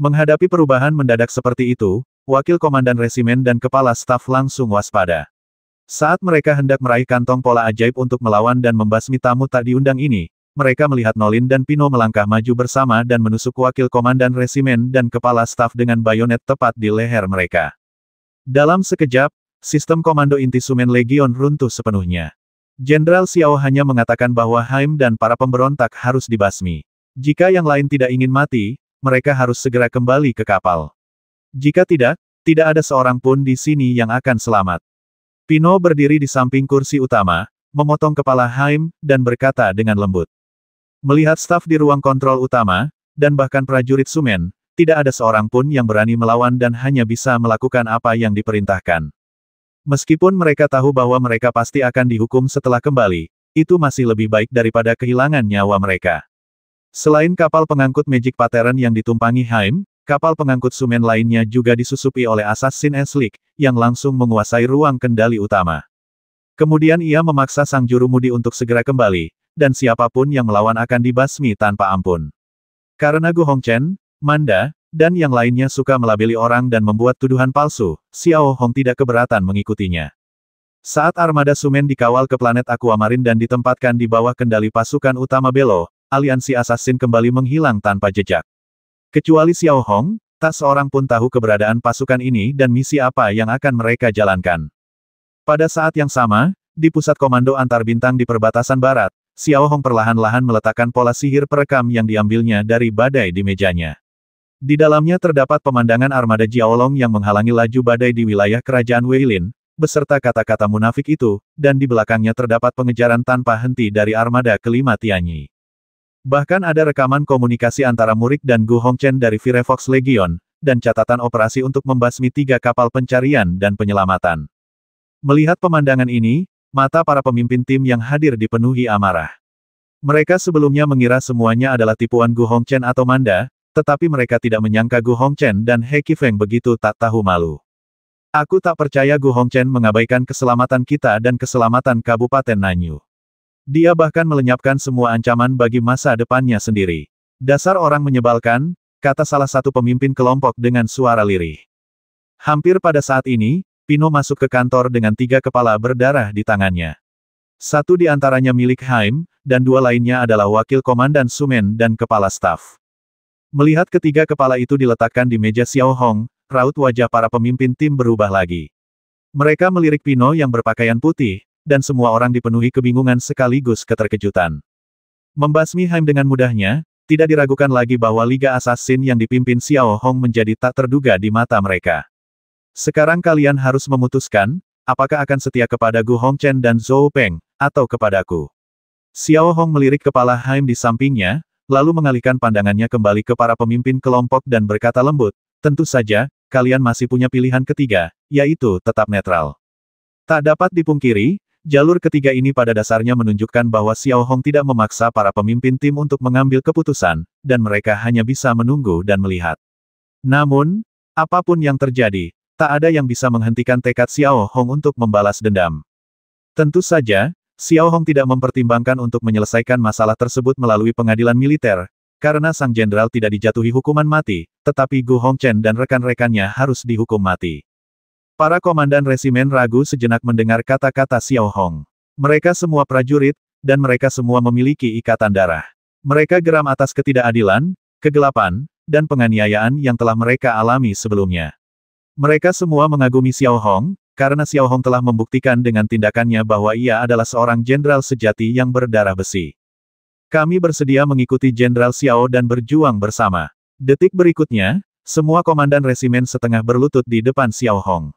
Menghadapi perubahan mendadak seperti itu, wakil komandan resimen dan kepala staf langsung waspada. Saat mereka hendak meraih kantong pola ajaib untuk melawan dan membasmi tamu tak diundang ini, mereka melihat Nolin dan Pino melangkah maju bersama dan menusuk wakil komandan resimen dan kepala staf dengan bayonet tepat di leher mereka. Dalam sekejap, sistem komando inti Sumen Legion runtuh sepenuhnya. Jenderal Xiao hanya mengatakan bahwa Haim dan para pemberontak harus dibasmi. Jika yang lain tidak ingin mati, mereka harus segera kembali ke kapal. Jika tidak, tidak ada seorang pun di sini yang akan selamat. Pino berdiri di samping kursi utama, memotong kepala Haim, dan berkata dengan lembut. Melihat staf di ruang kontrol utama, dan bahkan prajurit Sumen, tidak ada seorang pun yang berani melawan dan hanya bisa melakukan apa yang diperintahkan. Meskipun mereka tahu bahwa mereka pasti akan dihukum setelah kembali, itu masih lebih baik daripada kehilangan nyawa mereka. Selain kapal pengangkut Magic Pattern yang ditumpangi Haim, kapal pengangkut Sumen lainnya juga disusupi oleh Assassin Eslik, yang langsung menguasai ruang kendali utama. Kemudian ia memaksa sang jurumudi untuk segera kembali, dan siapapun yang melawan akan dibasmi tanpa ampun. Karena Gu Hongchen, Manda, dan yang lainnya suka melabeli orang dan membuat tuduhan palsu, Xiao Hong tidak keberatan mengikutinya. Saat armada Sumen dikawal ke planet Aquamarine dan ditempatkan di bawah kendali pasukan utama Belo, aliansi assassin kembali menghilang tanpa jejak. Kecuali Xiao Hong, tak seorang pun tahu keberadaan pasukan ini dan misi apa yang akan mereka jalankan. Pada saat yang sama, di pusat komando antar bintang di perbatasan barat, Xiao Hong perlahan-lahan meletakkan pola sihir perekam yang diambilnya dari badai di mejanya. Di dalamnya terdapat pemandangan armada Jiaolong yang menghalangi laju badai di wilayah kerajaan Weilin, beserta kata-kata munafik itu, dan di belakangnya terdapat pengejaran tanpa henti dari armada kelima Tianyi. Bahkan ada rekaman komunikasi antara Murik dan Gu Hongchen dari Firefox Legion, dan catatan operasi untuk membasmi 3 kapal pencarian dan penyelamatan. Melihat pemandangan ini, mata para pemimpin tim yang hadir dipenuhi amarah. Mereka sebelumnya mengira semuanya adalah tipuan Gu Hongchen atau Manda, tetapi mereka tidak menyangka Gu Hongchen dan He Qifeng begitu tak tahu malu. Aku tak percaya Gu Hongchen mengabaikan keselamatan kita dan keselamatan Kabupaten Nanyu. Dia bahkan melenyapkan semua ancaman bagi masa depannya sendiri. Dasar orang menyebalkan, kata salah satu pemimpin kelompok dengan suara lirih. Hampir pada saat ini, Pino masuk ke kantor dengan 3 kepala berdarah di tangannya. Satu di antaranya milik Haim, dan 2 lainnya adalah wakil komandan Sumen dan kepala staf. Melihat ketiga kepala itu diletakkan di meja Xiao Hong, raut wajah para pemimpin tim berubah lagi. Mereka melirik Pino yang berpakaian putih, dan semua orang dipenuhi kebingungan sekaligus keterkejutan. Membasmi Haim dengan mudahnya, tidak diragukan lagi bahwa Liga Assassin yang dipimpin Xiao Hong menjadi tak terduga di mata mereka. Sekarang kalian harus memutuskan, apakah akan setia kepada Gu Hongchen dan Zhou Peng, atau kepadaku. Xiao Hong melirik kepala Haim di sampingnya, lalu mengalihkan pandangannya kembali ke para pemimpin kelompok dan berkata lembut, tentu saja, kalian masih punya pilihan ketiga, yaitu tetap netral. Tak dapat dipungkiri, jalur ketiga ini pada dasarnya menunjukkan bahwa Xiao Hong tidak memaksa para pemimpin tim untuk mengambil keputusan, dan mereka hanya bisa menunggu dan melihat. Namun, apapun yang terjadi, tak ada yang bisa menghentikan tekad Xiao Hong untuk membalas dendam. Tentu saja, Xiao Hong tidak mempertimbangkan untuk menyelesaikan masalah tersebut melalui pengadilan militer, karena sang jenderal tidak dijatuhi hukuman mati, tetapi Gu Hongchen dan rekan-rekannya harus dihukum mati. Para komandan resimen ragu sejenak mendengar kata-kata Xiao Hong. Mereka semua prajurit, dan mereka semua memiliki ikatan darah. Mereka geram atas ketidakadilan, kegelapan, dan penganiayaan yang telah mereka alami sebelumnya. Mereka semua mengagumi Xiao Hong, karena Xiao Hong telah membuktikan dengan tindakannya bahwa ia adalah seorang jenderal sejati yang berdarah besi. Kami bersedia mengikuti Jenderal Xiao dan berjuang bersama. Detik berikutnya, semua komandan resimen setengah berlutut di depan Xiao Hong.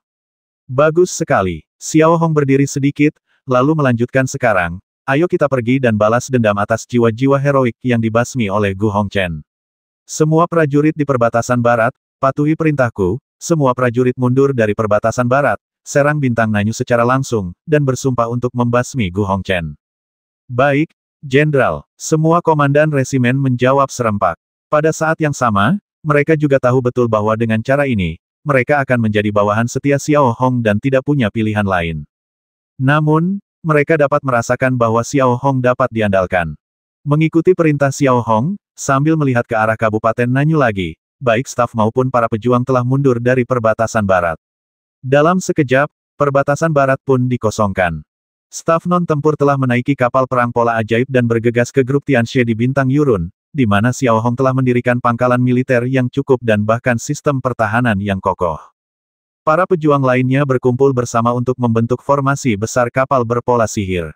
Bagus sekali. Xiao Hong berdiri sedikit, lalu melanjutkan sekarang, ayo kita pergi dan balas dendam atas jiwa-jiwa heroik yang dibasmi oleh Gu Hongchen. Semua prajurit di perbatasan barat, patuhi perintahku, semua prajurit mundur dari perbatasan barat, serang bintang Nanyu secara langsung, dan bersumpah untuk membasmi Gu Hongchen. Baik, Jenderal. Semua komandan resimen menjawab serempak. Pada saat yang sama, mereka juga tahu betul bahwa dengan cara ini, mereka akan menjadi bawahan setia Xiao Hong dan tidak punya pilihan lain. Namun, mereka dapat merasakan bahwa Xiao Hong dapat diandalkan. Mengikuti perintah Xiao Hong, sambil melihat ke arah Kabupaten Nanyu lagi, baik staf maupun para pejuang telah mundur dari perbatasan barat. Dalam sekejap, perbatasan barat pun dikosongkan. Staf non-tempur telah menaiki kapal perang pola ajaib dan bergegas ke grup Tianxie di bintang Yurun, di mana Xiao Hong telah mendirikan pangkalan militer yang cukup dan bahkan sistem pertahanan yang kokoh. Para pejuang lainnya berkumpul bersama untuk membentuk formasi besar kapal berpola sihir.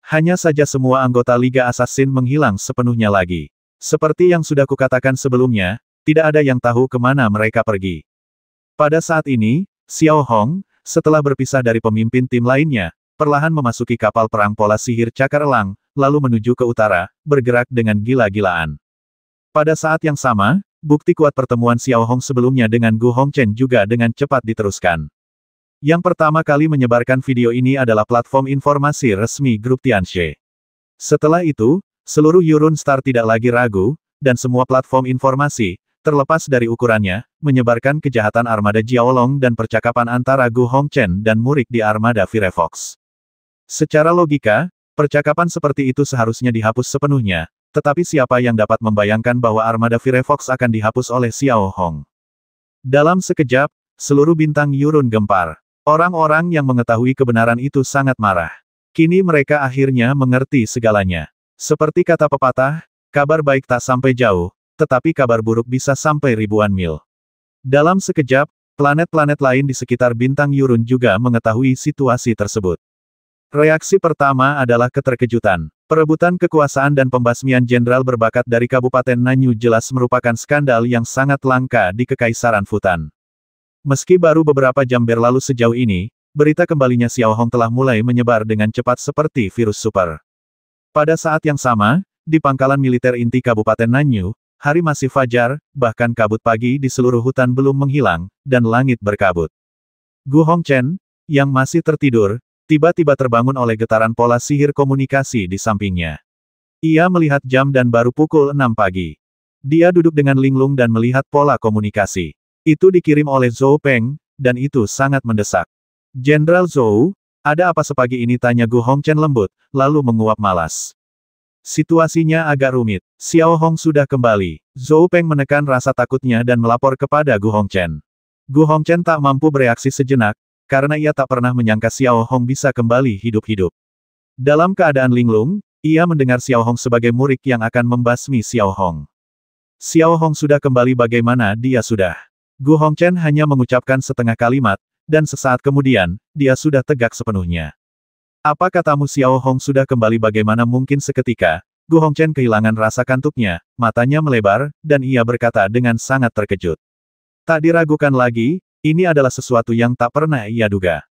Hanya saja semua anggota Liga Assassin menghilang sepenuhnya lagi. Seperti yang sudah kukatakan sebelumnya, tidak ada yang tahu kemana mereka pergi. Pada saat ini, Xiao Hong, setelah berpisah dari pemimpin tim lainnya, perlahan memasuki kapal perang pola sihir Cakar Elang, lalu menuju ke utara, bergerak dengan gila-gilaan. Pada saat yang sama, bukti kuat pertemuan Xiao Hong sebelumnya dengan Gu Hongchen juga dengan cepat diteruskan. Yang pertama kali menyebarkan video ini adalah platform informasi resmi grup Tianxie. Setelah itu, seluruh Yurun Star tidak lagi ragu, dan semua platform informasi, terlepas dari ukurannya, menyebarkan kejahatan armada Jiaolong dan percakapan antara Gu Hongchen dan Murik di armada Firefox. Secara logika, percakapan seperti itu seharusnya dihapus sepenuhnya, tetapi siapa yang dapat membayangkan bahwa armada Firefox akan dihapus oleh Xiao Hong? Dalam sekejap, seluruh bintang Yurun gempar. Orang-orang yang mengetahui kebenaran itu sangat marah. Kini mereka akhirnya mengerti segalanya. Seperti kata pepatah, kabar baik tak sampai jauh, tetapi kabar buruk bisa sampai ribuan mil. Dalam sekejap, planet-planet lain di sekitar bintang Yurun juga mengetahui situasi tersebut. Reaksi pertama adalah keterkejutan. Perebutan kekuasaan dan pembasmian jenderal berbakat dari Kabupaten Nanyu jelas merupakan skandal yang sangat langka di Kekaisaran Futan. Meski baru beberapa jam berlalu sejauh ini, berita kembalinya Xiao Hong telah mulai menyebar dengan cepat seperti virus super. Pada saat yang sama, di pangkalan militer inti Kabupaten Nanyu, hari masih fajar, bahkan kabut pagi di seluruh hutan belum menghilang, dan langit berkabut. Gu Hongchen, yang masih tertidur, tiba-tiba terbangun oleh getaran pola sihir komunikasi di sampingnya. Ia melihat jam dan baru pukul 6 pagi. Dia duduk dengan linglung dan melihat pola komunikasi. Itu dikirim oleh Zhou Peng, dan itu sangat mendesak. Jenderal Zhou, ada apa sepagi ini, tanya Gu Hongchen lembut, lalu menguap malas. Situasinya agak rumit. Xiao Hong sudah kembali. Zhou Peng menekan rasa takutnya dan melapor kepada Gu Hongchen. Gu Hongchen tak mampu bereaksi sejenak, karena ia tak pernah menyangka Xiao Hong bisa kembali hidup-hidup. Dalam keadaan linglung, ia mendengar Xiao Hong sebagai murid yang akan membasmi Xiao Hong. Xiao Hong sudah kembali, bagaimana dia sudah? Gu Hongchen hanya mengucapkan setengah kalimat, dan sesaat kemudian, dia sudah tegak sepenuhnya. Apa katamu Xiao Hong sudah kembali? Bagaimana mungkin? Seketika, Gu Hongchen kehilangan rasa kantuknya, matanya melebar, dan ia berkata dengan sangat terkejut. Tak diragukan lagi, ini adalah sesuatu yang tak pernah ia duga.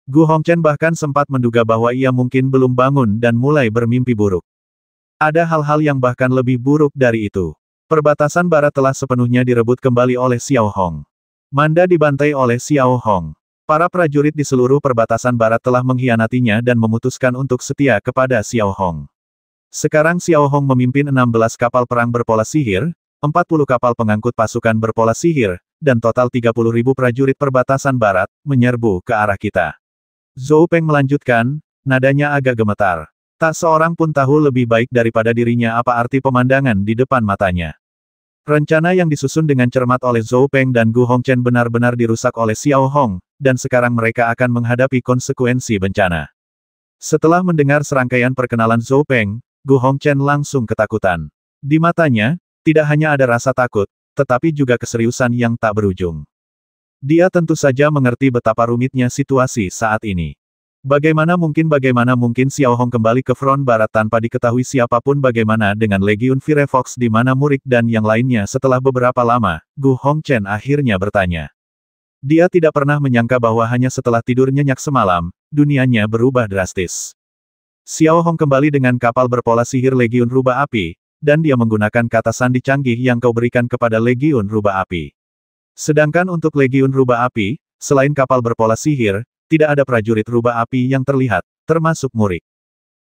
Gu Hongchen bahkan sempat menduga bahwa ia mungkin belum bangun dan mulai bermimpi buruk. Ada hal-hal yang bahkan lebih buruk dari itu. Perbatasan barat telah sepenuhnya direbut kembali oleh Xiao Hong. Manda dibantai oleh Xiao Hong. Para prajurit di seluruh perbatasan barat telah mengkhianatinya dan memutuskan untuk setia kepada Xiao Hong. Sekarang Xiao Hong memimpin 16 kapal perang berpola sihir, 40 kapal pengangkut pasukan berpola sihir, dan total 30.000 prajurit perbatasan barat, menyerbu ke arah kita. Zhou Peng melanjutkan, nadanya agak gemetar. Tak seorang pun tahu lebih baik daripada dirinya apa arti pemandangan di depan matanya. Rencana yang disusun dengan cermat oleh Zhou Peng dan Gu Hongchen benar-benar dirusak oleh Xiao Hong, dan sekarang mereka akan menghadapi konsekuensi bencana. Setelah mendengar serangkaian perkenalan Zhou Peng, Gu Hongchen langsung ketakutan. Di matanya, tidak hanya ada rasa takut, tetapi juga keseriusan yang tak berujung. Dia tentu saja mengerti betapa rumitnya situasi saat ini. Bagaimana mungkin Xiao Hong kembali ke front barat tanpa diketahui siapapun? Bagaimana dengan Legiun Firefox di mana Murik dan yang lainnya? Setelah beberapa lama, Gu Hongchen akhirnya bertanya. Dia tidak pernah menyangka bahwa hanya setelah tidur nyenyak semalam, dunianya berubah drastis. Xiao Hong kembali dengan kapal berpola sihir Legiun Rubah Api, dan dia menggunakan kata sandi canggih yang kau berikan kepada Legiun Rubah Api. Sedangkan untuk Legiun Rubah Api, selain kapal berpola sihir, tidak ada prajurit rubah api yang terlihat, termasuk Murik.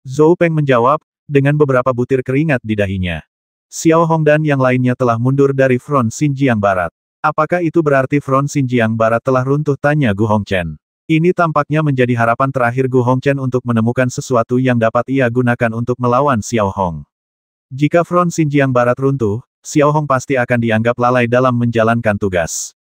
Zhou Peng menjawab, dengan beberapa butir keringat di dahinya. Xiao Hong dan yang lainnya telah mundur dari front Xinjiang Barat. Apakah itu berarti front Xinjiang Barat telah runtuh? Tanya Gu Hongchen. Ini tampaknya menjadi harapan terakhir Gu Hongchen untuk menemukan sesuatu yang dapat ia gunakan untuk melawan Xiao Hong. Jika front Xinjiang Barat runtuh, Xiao Hong pasti akan dianggap lalai dalam menjalankan tugas.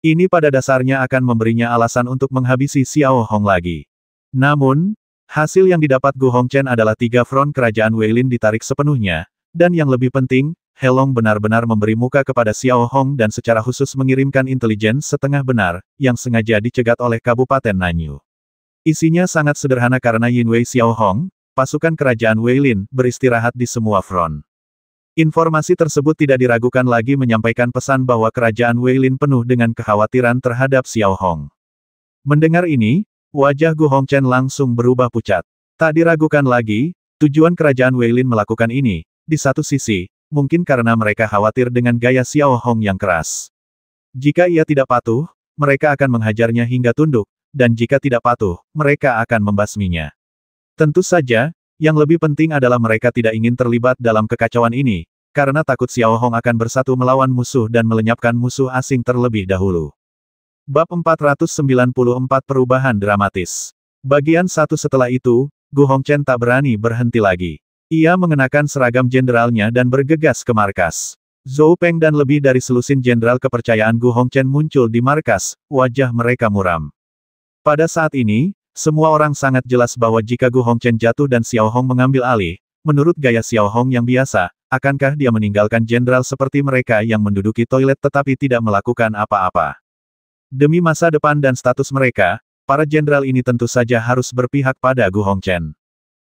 Ini pada dasarnya akan memberinya alasan untuk menghabisi Xiao Hong lagi. Namun, hasil yang didapat Gu Hongchen adalah 3 front kerajaan Weilin ditarik sepenuhnya, dan yang lebih penting, He Long benar-benar memberi muka kepada Xiao Hong dan secara khusus mengirimkan intelijen setengah benar, yang sengaja dicegat oleh Kabupaten Nanyu. Isinya sangat sederhana karena Yin Wei Xiao Hong, pasukan kerajaan Weilin, beristirahat di semua front. Informasi tersebut tidak diragukan lagi menyampaikan pesan bahwa kerajaan Weilin penuh dengan kekhawatiran terhadap Xiao Hong. Mendengar ini, wajah Gu Hongchen langsung berubah pucat. Tak diragukan lagi, tujuan kerajaan Weilin melakukan ini, di satu sisi, mungkin karena mereka khawatir dengan gaya Xiao Hong yang keras. Jika ia tidak patuh, mereka akan menghajarnya hingga tunduk, dan jika tidak patuh, mereka akan membasminya. Tentu saja, yang lebih penting adalah mereka tidak ingin terlibat dalam kekacauan ini, karena takut Xiao Hong akan bersatu melawan musuh dan melenyapkan musuh asing terlebih dahulu. Bab 494 Perubahan Dramatis. Bagian 1. Setelah itu, Gu Hongchen tak berani berhenti lagi. Ia mengenakan seragam jenderalnya dan bergegas ke markas. Zhou Peng dan lebih dari selusin jenderal kepercayaan Gu Hongchen muncul di markas, wajah mereka muram. Pada saat ini, semua orang sangat jelas bahwa jika Gu Hongchen jatuh dan Xiao Hong mengambil alih, menurut gaya Xiao Hong yang biasa, akankah dia meninggalkan jenderal seperti mereka yang menduduki toilet tetapi tidak melakukan apa-apa? Demi masa depan dan status mereka, para jenderal ini tentu saja harus berpihak pada Gu Hongchen.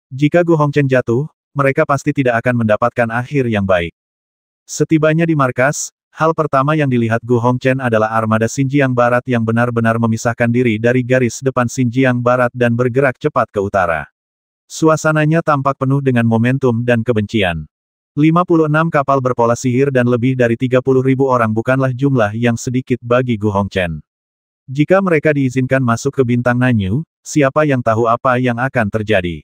Jika Gu Hongchen jatuh, mereka pasti tidak akan mendapatkan akhir yang baik. Setibanya di markas, hal pertama yang dilihat Gu Hongchen adalah armada Xinjiang Barat yang benar-benar memisahkan diri dari garis depan Xinjiang Barat dan bergerak cepat ke utara. Suasananya tampak penuh dengan momentum dan kebencian. 56 kapal berpola sihir dan lebih dari 30.000 orang bukanlah jumlah yang sedikit bagi Gu Hongchen. Jika mereka diizinkan masuk ke bintang Nanyu, siapa yang tahu apa yang akan terjadi?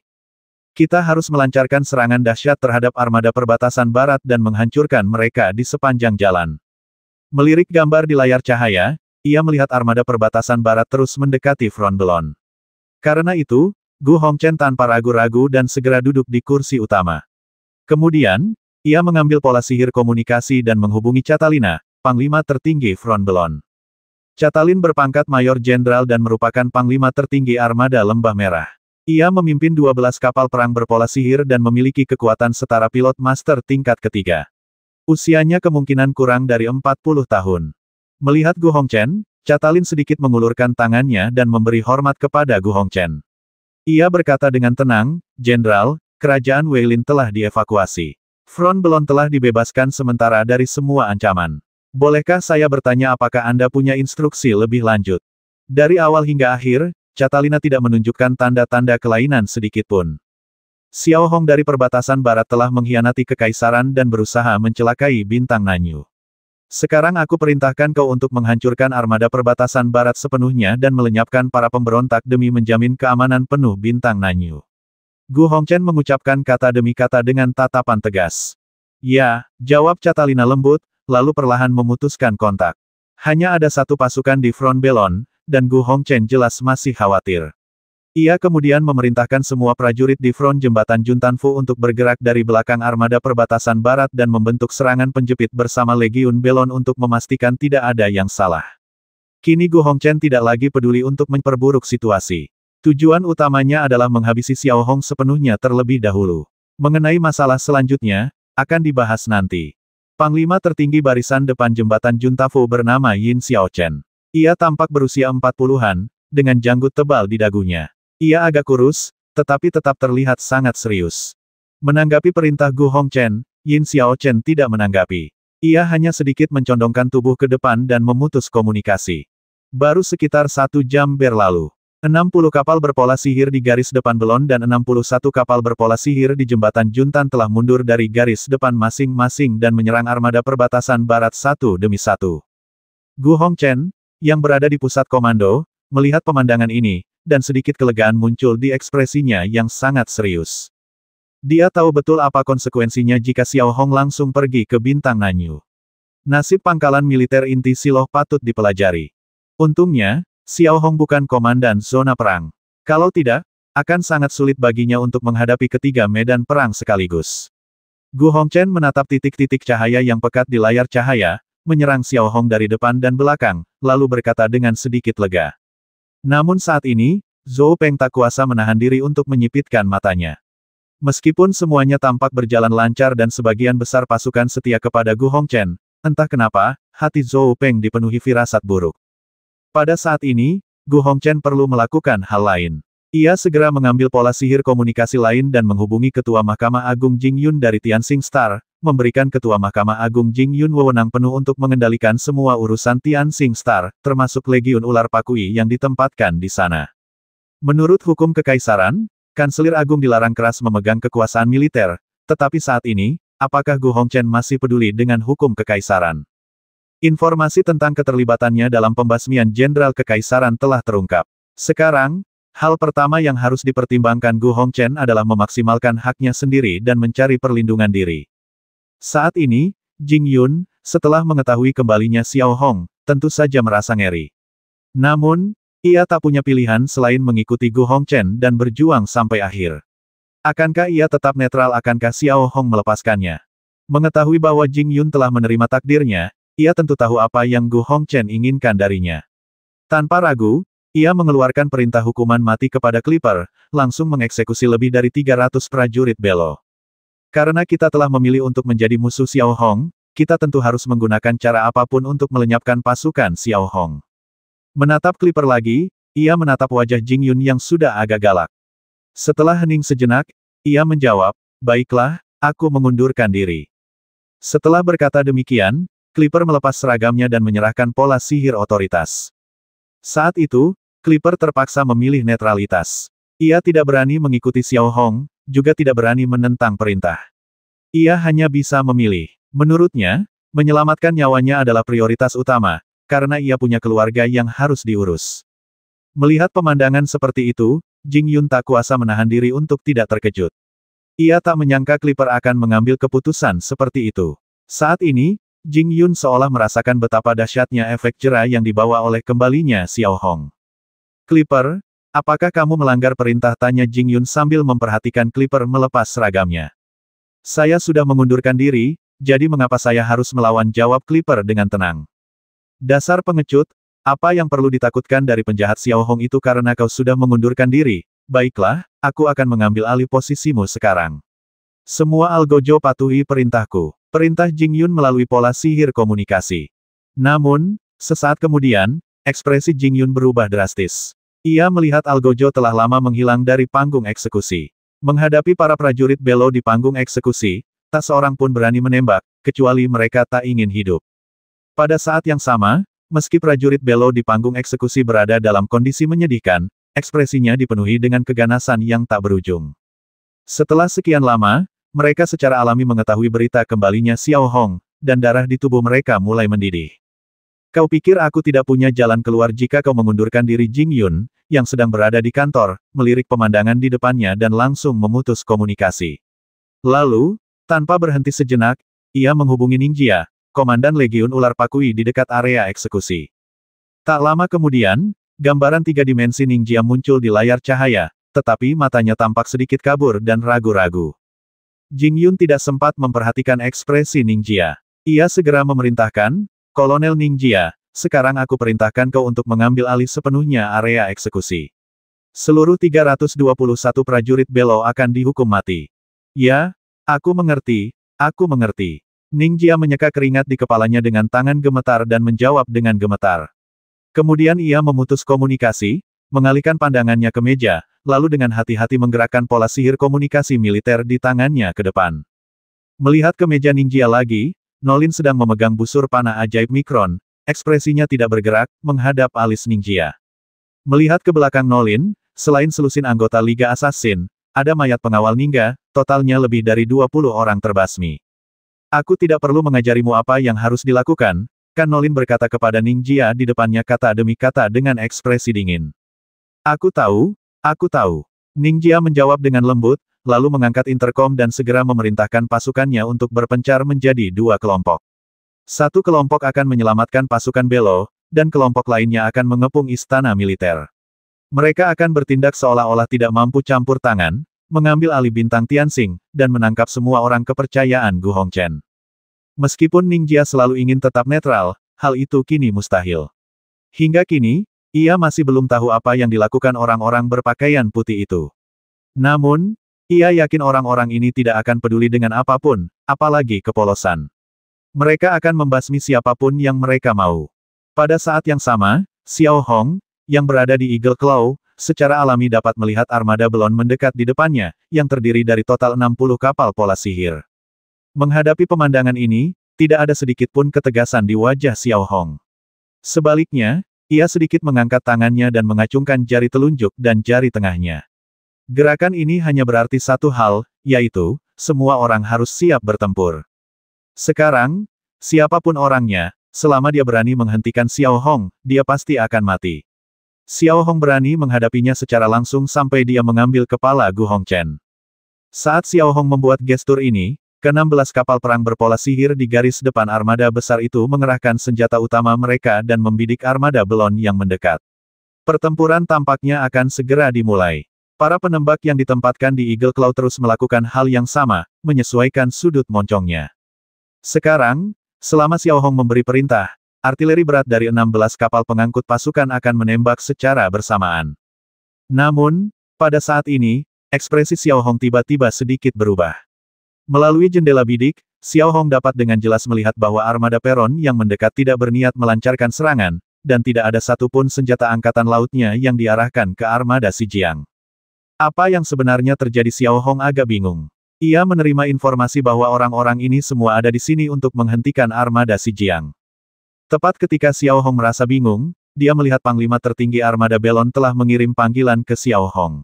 Kita harus melancarkan serangan dahsyat terhadap armada perbatasan barat dan menghancurkan mereka di sepanjang jalan. Melirik gambar di layar cahaya, ia melihat armada perbatasan barat terus mendekati front Belon. Karena itu, Gu Hongchen tanpa ragu-ragu dan segera duduk di kursi utama. Kemudian, ia mengambil pola sihir komunikasi dan menghubungi Catalina, panglima tertinggi front Belon. Catalin berpangkat Mayor Jenderal dan merupakan panglima tertinggi armada Lembah Merah. Ia memimpin 12 kapal perang berpola sihir dan memiliki kekuatan setara pilot master tingkat ketiga. Usianya kemungkinan kurang dari 40 tahun. Melihat Gu Hongchen, Catalin sedikit mengulurkan tangannya dan memberi hormat kepada Gu Hongchen. Ia berkata dengan tenang, "Jenderal, kerajaan Weilin telah dievakuasi. Front Belon telah dibebaskan sementara dari semua ancaman. Bolehkah saya bertanya apakah Anda punya instruksi lebih lanjut?" Dari awal hingga akhir, Catalina tidak menunjukkan tanda-tanda kelainan sedikitpun. Xiao Hong dari perbatasan barat telah mengkhianati kekaisaran dan berusaha mencelakai bintang Nanyu. Sekarang aku perintahkan kau untuk menghancurkan armada perbatasan barat sepenuhnya dan melenyapkan para pemberontak demi menjamin keamanan penuh bintang Nanyu. Gu Hongchen mengucapkan kata demi kata dengan tatapan tegas. "Ya," jawab Catalina lembut, lalu perlahan memutuskan kontak. Hanya ada satu pasukan di front Belon, dan Gu Hongchen jelas masih khawatir. Ia kemudian memerintahkan semua prajurit di front jembatan Juntanfu untuk bergerak dari belakang armada perbatasan barat dan membentuk serangan penjepit bersama Legiun Belon untuk memastikan tidak ada yang salah. Kini Gu Hongchen tidak lagi peduli untuk memperburuk situasi. Tujuan utamanya adalah menghabisi Xiao Hong sepenuhnya terlebih dahulu. Mengenai masalah selanjutnya, akan dibahas nanti. Panglima tertinggi barisan depan jembatan Juntanfu bernama Yin Xiaochen. Ia tampak berusia 40-an, dengan janggut tebal di dagunya. Ia agak kurus, tetapi tetap terlihat sangat serius. Menanggapi perintah Gu Hongchen, Yin Xiaochen tidak menanggapi. Ia hanya sedikit mencondongkan tubuh ke depan dan memutus komunikasi. Baru sekitar 1 jam berlalu. 60 kapal berpola sihir di garis depan Belon dan 61 kapal berpola sihir di jembatan Juntan telah mundur dari garis depan masing-masing dan menyerang armada perbatasan barat satu demi satu. Gu Hongchen, yang berada di pusat komando, melihat pemandangan ini, dan sedikit kelegaan muncul di ekspresinya yang sangat serius. Dia tahu betul apa konsekuensinya jika Xiao Hong langsung pergi ke bintang Nanyu. Nasib pangkalan militer inti Siloh patut dipelajari. Untungnya, Xiao Hong bukan komandan zona perang. Kalau tidak, akan sangat sulit baginya untuk menghadapi ketiga medan perang sekaligus. Gu Hongchen menatap titik-titik cahaya yang pekat di layar cahaya, menyerang Xiao Hong dari depan dan belakang, lalu berkata dengan sedikit lega. Namun saat ini, Zhou Peng tak kuasa menahan diri untuk menyipitkan matanya. Meskipun semuanya tampak berjalan lancar dan sebagian besar pasukan setia kepada Gu Hongchen, entah kenapa, hati Zhou Peng dipenuhi firasat buruk. Pada saat ini, Gu Hongchen perlu melakukan hal lain. Ia segera mengambil pola sihir komunikasi lain dan menghubungi Ketua Mahkamah Agung Jing Yun dari Tianxing Star, memberikan Ketua Mahkamah Agung Jing Yun wewenang penuh untuk mengendalikan semua urusan Tianxing Star, termasuk Legiun Ular Pakui yang ditempatkan di sana. Menurut hukum kekaisaran, Kanselir Agung dilarang keras memegang kekuasaan militer, tetapi saat ini, apakah Gu Hongchen masih peduli dengan hukum kekaisaran? Informasi tentang keterlibatannya dalam pembasmian Jenderal Kekaisaran telah terungkap. Sekarang, hal pertama yang harus dipertimbangkan Gu Hongchen adalah memaksimalkan haknya sendiri dan mencari perlindungan diri. Saat ini, Jing Yun, setelah mengetahui kembalinya Xiao Hong, tentu saja merasa ngeri. Namun, ia tak punya pilihan selain mengikuti Gu Hongchen dan berjuang sampai akhir. Akankah ia tetap netral? Akankah Xiao Hong melepaskannya? Mengetahui bahwa Jing Yun telah menerima takdirnya, ia tentu tahu apa yang Gu Hongchen inginkan darinya. Tanpa ragu, ia mengeluarkan perintah hukuman mati kepada Clipper, langsung mengeksekusi lebih dari 300 prajurit belo. Karena kita telah memilih untuk menjadi musuh Xiao Hong, kita tentu harus menggunakan cara apapun untuk melenyapkan pasukan Xiao Hong. Menatap Clipper lagi, ia menatap wajah Jing Yun yang sudah agak galak. Setelah hening sejenak, ia menjawab, "Baiklah, aku mengundurkan diri." Setelah berkata demikian, Clipper melepas seragamnya dan menyerahkan pola sihir otoritas. Saat itu, Clipper terpaksa memilih netralitas. Ia tidak berani mengikuti Xiao Hong, juga tidak berani menentang perintah. Ia hanya bisa memilih. Menurutnya, menyelamatkan nyawanya adalah prioritas utama, karena ia punya keluarga yang harus diurus. Melihat pemandangan seperti itu, Jing Yun tak kuasa menahan diri untuk tidak terkejut. Ia tak menyangka Clipper akan mengambil keputusan seperti itu. Saat ini, Jing Yun seolah merasakan betapa dahsyatnya efek jera yang dibawa oleh kembalinya Xiao Hong. "Clipper, apakah kamu melanggar perintah?" tanya Jing Yun sambil memperhatikan Clipper melepas seragamnya. "Saya sudah mengundurkan diri, jadi mengapa saya harus melawan?" jawab Clipper dengan tenang. "Dasar pengecut, apa yang perlu ditakutkan dari penjahat Xiao Hong itu karena kau sudah mengundurkan diri? Baiklah, aku akan mengambil alih posisimu sekarang. Semua Algojo patuhi perintahku." Perintah Jing Yun melalui pola sihir komunikasi. Namun, sesaat kemudian, ekspresi Jing Yun berubah drastis. Ia melihat Algojo telah lama menghilang dari panggung eksekusi. Menghadapi para prajurit belo di panggung eksekusi, tak seorang pun berani menembak, kecuali mereka tak ingin hidup. Pada saat yang sama, meski prajurit belo di panggung eksekusi berada dalam kondisi menyedihkan, ekspresinya dipenuhi dengan keganasan yang tak berujung. Setelah sekian lama, mereka secara alami mengetahui berita kembalinya Xiao Hong, dan darah di tubuh mereka mulai mendidih. "Kau pikir aku tidak punya jalan keluar jika kau mengundurkan diri?" Jing Yun, yang sedang berada di kantor, melirik pemandangan di depannya dan langsung memutus komunikasi. Lalu, tanpa berhenti sejenak, ia menghubungi Ningjia, Komandan Legiun Ular Pakui di dekat area eksekusi. Tak lama kemudian, gambaran 3 dimensi Ningjia muncul di layar cahaya, tetapi matanya tampak sedikit kabur dan ragu-ragu. Jing Yun tidak sempat memperhatikan ekspresi Ningjia. Ia segera memerintahkan, "Kolonel Ningjia, sekarang aku perintahkan kau untuk mengambil alih sepenuhnya area eksekusi. Seluruh 321 prajurit belo akan dihukum mati." "Ya, aku mengerti, aku mengerti." Ningjia menyeka keringat di kepalanya dengan tangan gemetar dan menjawab dengan gemetar. Kemudian ia memutus komunikasi, mengalihkan pandangannya ke meja, lalu dengan hati-hati menggerakkan pola sihir komunikasi militer di tangannya ke depan. Melihat ke meja Ningjia lagi, Nolin sedang memegang busur panah ajaib Mikron, ekspresinya tidak bergerak, menghadap alis Ningjia. Melihat ke belakang Nolin, selain selusin anggota Liga Assassin, ada mayat pengawal Ningga, totalnya lebih dari 20 orang terbasmi. "Aku tidak perlu mengajarimu apa yang harus dilakukan," kan Nolin berkata kepada Ningjia di depannya kata demi kata dengan ekspresi dingin. Aku tahu, Ningjia menjawab dengan lembut, lalu mengangkat interkom dan segera memerintahkan pasukannya untuk berpencar menjadi 2 kelompok. Satu kelompok akan menyelamatkan pasukan belo, dan kelompok lainnya akan mengepung istana militer. Mereka akan bertindak seolah-olah tidak mampu campur tangan, mengambil alih bintang Tianxing, dan menangkap semua orang kepercayaan Gu Hongchen. Meskipun Ningjia selalu ingin tetap netral, hal itu kini mustahil. Hingga kini, ia masih belum tahu apa yang dilakukan orang-orang berpakaian putih itu. Namun, ia yakin orang-orang ini tidak akan peduli dengan apapun, apalagi kepolosan. Mereka akan membasmi siapapun yang mereka mau. Pada saat yang sama, Xiao Hong, yang berada di Eagle Claw, secara alami dapat melihat armada belon mendekat di depannya, yang terdiri dari total 60 kapal pola sihir. Menghadapi pemandangan ini, tidak ada sedikit pun ketegasan di wajah Xiao Hong. Sebaliknya, ia sedikit mengangkat tangannya dan mengacungkan jari telunjuk dan jari tengahnya. Gerakan ini hanya berarti satu hal, yaitu, semua orang harus siap bertempur. Sekarang, siapapun orangnya, selama dia berani menghentikan Xiao Hong, dia pasti akan mati. Xiao Hong berani menghadapinya secara langsung sampai dia mengambil kepala Gu Hongchen. Saat Xiao Hong membuat gestur ini, ke-16 kapal perang berpola sihir di garis depan armada besar itu mengerahkan senjata utama mereka dan membidik armada belon yang mendekat. Pertempuran tampaknya akan segera dimulai. Para penembak yang ditempatkan di Eagle Claw terus melakukan hal yang sama, menyesuaikan sudut moncongnya. Sekarang, selama Xiao Hong memberi perintah, artileri berat dari 16 kapal pengangkut pasukan akan menembak secara bersamaan. Namun, pada saat ini, ekspresi Xiao Hong tiba-tiba sedikit berubah. Melalui jendela bidik, Xiao Hong dapat dengan jelas melihat bahwa armada peron yang mendekat tidak berniat melancarkan serangan, dan tidak ada satupun senjata angkatan lautnya yang diarahkan ke armada Xinjiang. Apa yang sebenarnya terjadi? Xiao Hong agak bingung. Ia menerima informasi bahwa orang-orang ini semua ada di sini untuk menghentikan armada Xinjiang. Tepat ketika Xiao Hong merasa bingung, dia melihat Panglima tertinggi armada belon telah mengirim panggilan ke Xiao Hong.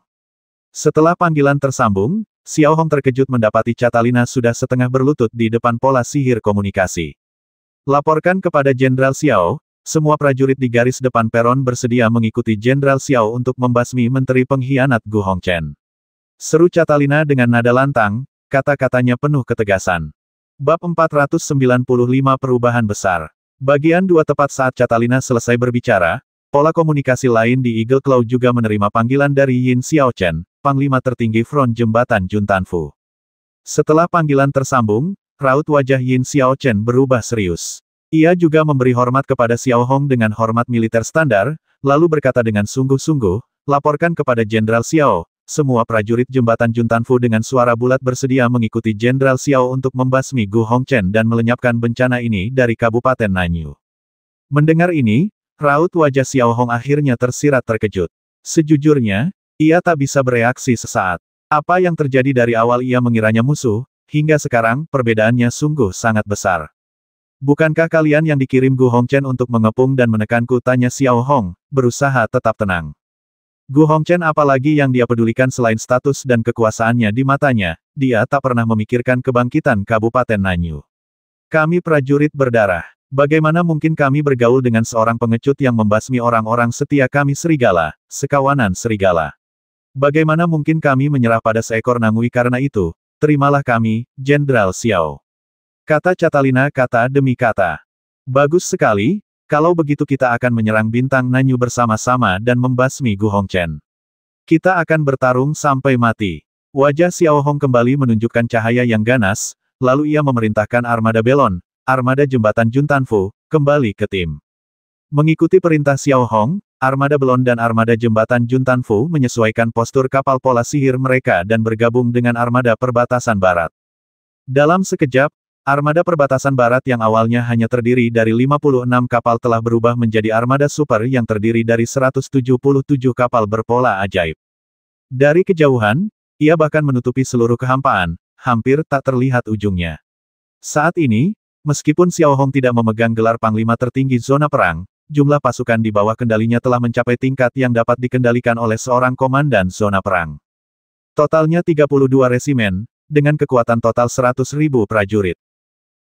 Setelah panggilan tersambung, Xiao Hong terkejut mendapati Catalina sudah setengah berlutut di depan pola sihir komunikasi. Laporkan kepada Jenderal Xiao, semua prajurit di garis depan peron bersedia mengikuti Jenderal Xiao untuk membasmi menteri pengkhianat Gu Hongchen. Seru Catalina dengan nada lantang, kata-katanya penuh ketegasan. Bab 495 Perubahan Besar. Bagian 2. Tepat saat Catalina selesai berbicara, pola komunikasi lain di Eagle Claw juga menerima panggilan dari Yin Xiaochen, Panglima tertinggi Front Jembatan Juntanfu. Setelah panggilan tersambung, raut wajah Yin Xiaochen berubah serius. Ia juga memberi hormat kepada Xiao Hong dengan hormat militer standar, lalu berkata dengan sungguh-sungguh, laporkan kepada Jenderal Xiao, semua prajurit Jembatan Juntanfu dengan suara bulat bersedia mengikuti Jenderal Xiao untuk membasmi Gu Hongchen dan melenyapkan bencana ini dari Kabupaten Nanyu. Mendengar ini, raut wajah Xiao Hong akhirnya tersirat terkejut. Sejujurnya, ia tak bisa bereaksi sesaat. Apa yang terjadi dari awal ia mengiranya musuh, hingga sekarang, perbedaannya sungguh sangat besar. Bukankah kalian yang dikirim Gu Hongchen untuk mengepung dan menekanku? Tanya Xiao Hong, berusaha tetap tenang. Gu Hongchen apalagi yang dia pedulikan selain status dan kekuasaannya di matanya, dia tak pernah memikirkan kebangkitan Kabupaten Nanyu. Kami prajurit berdarah. Bagaimana mungkin kami bergaul dengan seorang pengecut yang membasmi orang-orang setia kami serigala, sekawanan serigala? Bagaimana mungkin kami menyerah pada seekor nangui? Karena itu, terimalah kami, Jenderal Xiao. Kata Catalina kata demi kata. Bagus sekali. Kalau begitu kita akan menyerang bintang Nanyu bersama-sama dan membasmi Gu Hongchen. Kita akan bertarung sampai mati. Wajah Xiao Hong kembali menunjukkan cahaya yang ganas, lalu ia memerintahkan armada belon, armada Jembatan Juntanfu, kembali ke tim. Mengikuti perintah Xiao Hong, armada belon dan armada Jembatan Juntanfu menyesuaikan postur kapal pola sihir mereka dan bergabung dengan armada perbatasan barat. Dalam sekejap, armada perbatasan barat yang awalnya hanya terdiri dari 56 kapal telah berubah menjadi armada super yang terdiri dari 177 kapal berpola ajaib. Dari kejauhan, ia bahkan menutupi seluruh kehampaan, hampir tak terlihat ujungnya. Saat ini, meskipun Xiao Hong tidak memegang gelar Panglima tertinggi zona perang, jumlah pasukan di bawah kendalinya telah mencapai tingkat yang dapat dikendalikan oleh seorang komandan zona perang. Totalnya 32 resimen, dengan kekuatan total 100.000 prajurit.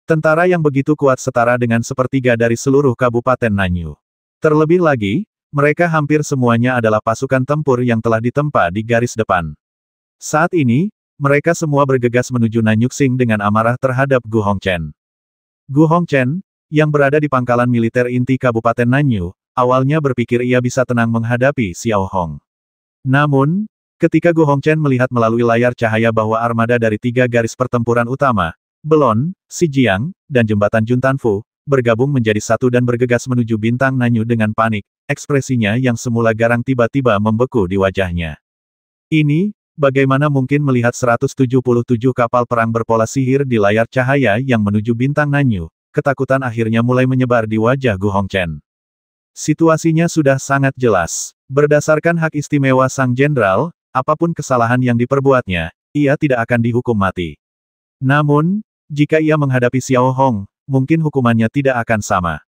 Tentara yang begitu kuat setara dengan sepertiga dari seluruh Kabupaten Nanyu. Terlebih lagi, mereka hampir semuanya adalah pasukan tempur yang telah ditempa di garis depan. Saat ini, mereka semua bergegas menuju Nanyuxing dengan amarah terhadap Gu Hongchen. Gu Hongchen, yang berada di pangkalan militer inti Kabupaten Nanyu, awalnya berpikir ia bisa tenang menghadapi Xiao Hong. Namun, Ketika Gu Hongchen melihat melalui layar cahaya bahwa armada dari 3 garis pertempuran utama, Belon, Xinjiang, dan jembatan Juntanfu, bergabung menjadi satu dan bergegas menuju bintang Nanyu dengan panik, ekspresinya yang semula garang tiba-tiba membeku di wajahnya. Ini, bagaimana mungkin melihat 177 kapal perang berpola sihir di layar cahaya yang menuju bintang Nanyu? Ketakutan akhirnya mulai menyebar di wajah Gu Hongchen. Situasinya sudah sangat jelas. Berdasarkan hak istimewa Sang Jenderal, apapun kesalahan yang diperbuatnya, ia tidak akan dihukum mati. Namun, jika ia menghadapi Xiao Hong, mungkin hukumannya tidak akan sama.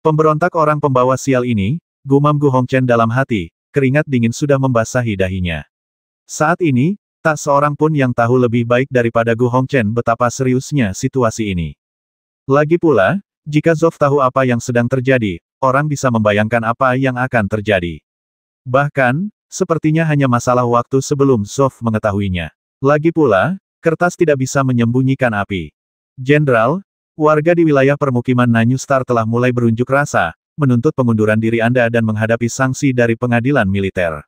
Pemberontak orang pembawa sial ini, gumam Gu Hongchen dalam hati, keringat dingin sudah membasahi dahinya. Saat ini, tak seorang pun yang tahu lebih baik daripada Gu Hongchen betapa seriusnya situasi ini. Lagi pula, jika Zof tahu apa yang sedang terjadi, orang bisa membayangkan apa yang akan terjadi. Bahkan, sepertinya hanya masalah waktu sebelum Zof mengetahuinya. Lagi pula, kertas tidak bisa menyembunyikan api. Jenderal, warga di wilayah permukiman Nanyu Star telah mulai berunjuk rasa, menuntut pengunduran diri Anda dan menghadapi sanksi dari pengadilan militer.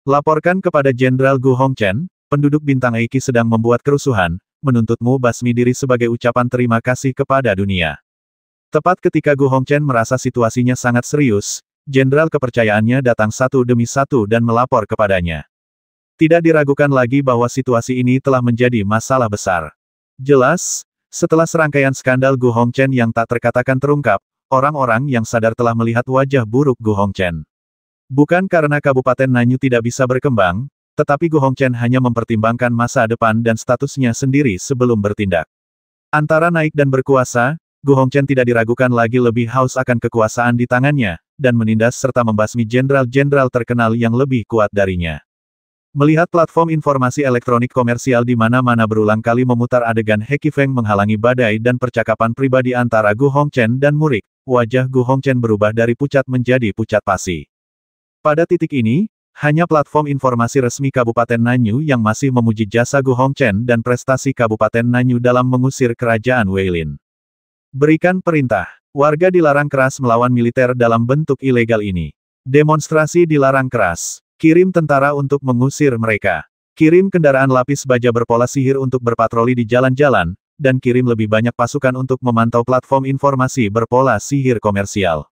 Laporkan kepada Jenderal Gu Hongchen, penduduk bintang Eiki sedang membuat kerusuhan, menuntutmu basmi diri sebagai ucapan terima kasih kepada dunia. Tepat ketika Gu Hongchen merasa situasinya sangat serius, jenderal kepercayaannya datang satu demi satu dan melapor kepadanya. Tidak diragukan lagi bahwa situasi ini telah menjadi masalah besar. Jelas, setelah serangkaian skandal Gu Hongchen yang tak terkatakan terungkap, orang-orang yang sadar telah melihat wajah buruk Gu Hongchen. Bukan karena Kabupaten Nanyu tidak bisa berkembang, tetapi Gu Hongchen hanya mempertimbangkan masa depan dan statusnya sendiri sebelum bertindak. Antara naik dan berkuasa, Gu Hongchen tidak diragukan lagi lebih haus akan kekuasaan di tangannya, dan menindas serta membasmi jenderal-jenderal terkenal yang lebih kuat darinya. Melihat platform informasi elektronik komersial di mana-mana berulang kali memutar adegan He Qifeng menghalangi badai dan percakapan pribadi antara Gu Hongchen dan murid, wajah Gu Hongchen berubah dari pucat menjadi pucat pasi. Pada titik ini, hanya platform informasi resmi Kabupaten Nanyu yang masih memuji jasa Gu Hongchen dan prestasi Kabupaten Nanyu dalam mengusir kerajaan Weilin. Berikan perintah. Warga dilarang keras melawan militer dalam bentuk ilegal ini. Demonstrasi dilarang keras. Kirim tentara untuk mengusir mereka. Kirim kendaraan lapis baja berpola sihir untuk berpatroli di jalan-jalan, dan kirim lebih banyak pasukan untuk memantau platform informasi berpola sihir komersial.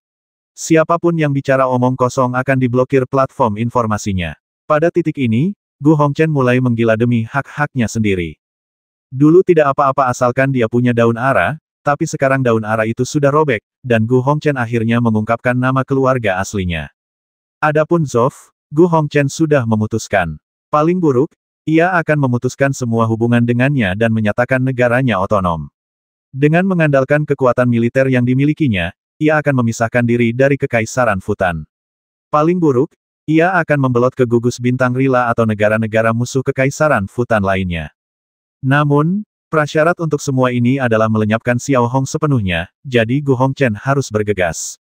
Siapapun yang bicara omong kosong akan diblokir platform informasinya. Pada titik ini, Gu Hongchen mulai menggila demi hak-haknya sendiri. Dulu tidak apa-apa asalkan dia punya daun ara, tapi sekarang daun ara itu sudah robek, dan Gu Hongchen akhirnya mengungkapkan nama keluarga aslinya. Adapun Zof, Gu Hongchen sudah memutuskan. Paling buruk, ia akan memutuskan semua hubungan dengannya dan menyatakan negaranya otonom. Dengan mengandalkan kekuatan militer yang dimilikinya, ia akan memisahkan diri dari Kekaisaran Futan. Paling buruk, ia akan membelot ke gugus bintang Rila atau negara-negara musuh Kekaisaran Futan lainnya. Namun, prasyarat untuk semua ini adalah melenyapkan Xiao Hong sepenuhnya, jadi Gu Hongchen harus bergegas.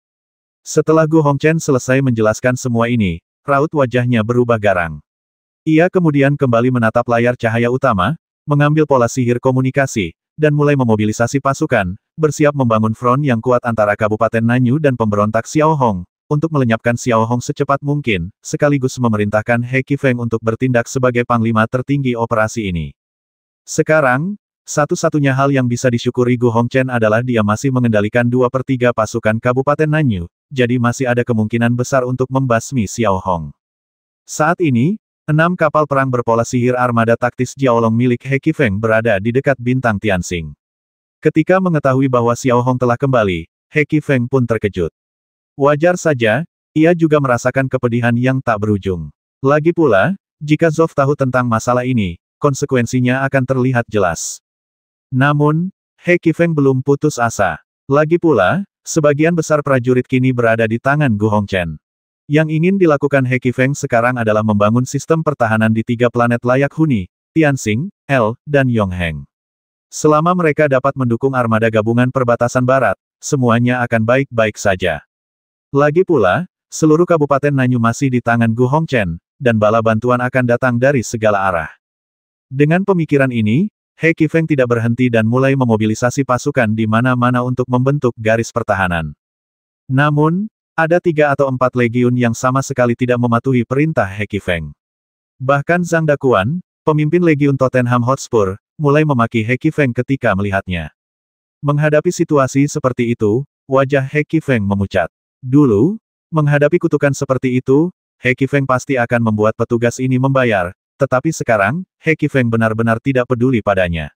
Setelah Gu Hongchen selesai menjelaskan semua ini, raut wajahnya berubah garang. Ia kemudian kembali menatap layar cahaya utama, mengambil pola sihir komunikasi, dan mulai memobilisasi pasukan, bersiap membangun front yang kuat antara Kabupaten Nanyu dan pemberontak Xiao Hong, untuk melenyapkan Xiao Hong secepat mungkin, sekaligus memerintahkan He Qifeng untuk bertindak sebagai panglima tertinggi operasi ini. Sekarang, satu-satunya hal yang bisa disyukuri Gu Hongchen adalah dia masih mengendalikan 2/3 pasukan Kabupaten Nanyu, jadi masih ada kemungkinan besar untuk membasmi Xiao Hong. Saat ini, 6 kapal perang berpola sihir armada taktis Jiaolong milik He Qifeng berada di dekat bintang Tianxing. Ketika mengetahui bahwa Xiao Hong telah kembali, He Qifeng pun terkejut. Wajar saja, ia juga merasakan kepedihan yang tak berujung. Lagi pula, jika Zof tahu tentang masalah ini, konsekuensinya akan terlihat jelas. Namun, He Qifeng belum putus asa. Lagi pula, sebagian besar prajurit kini berada di tangan Gu Hongchen. Yang ingin dilakukan He Qifeng sekarang adalah membangun sistem pertahanan di 3 planet layak huni, Tianxing, El, dan Yongheng. Selama mereka dapat mendukung armada gabungan perbatasan barat, semuanya akan baik-baik saja. Lagi pula, seluruh Kabupaten Nanyu masih di tangan Gu Hongchen, dan bala bantuan akan datang dari segala arah. Dengan pemikiran ini, He Qifeng tidak berhenti dan mulai memobilisasi pasukan di mana-mana untuk membentuk garis pertahanan. Namun, ada 3 atau 4 legiun yang sama sekali tidak mematuhi perintah He Qifeng. Bahkan Zhang Dakuan, pemimpin Legiun Tottenham Hotspur, mulai memaki He Qifeng ketika melihatnya. Menghadapi situasi seperti itu, wajah He Qifeng memucat. Dulu, menghadapi kutukan seperti itu, He Qifeng pasti akan membuat petugas ini membayar, tetapi sekarang, He Qifeng benar-benar tidak peduli padanya.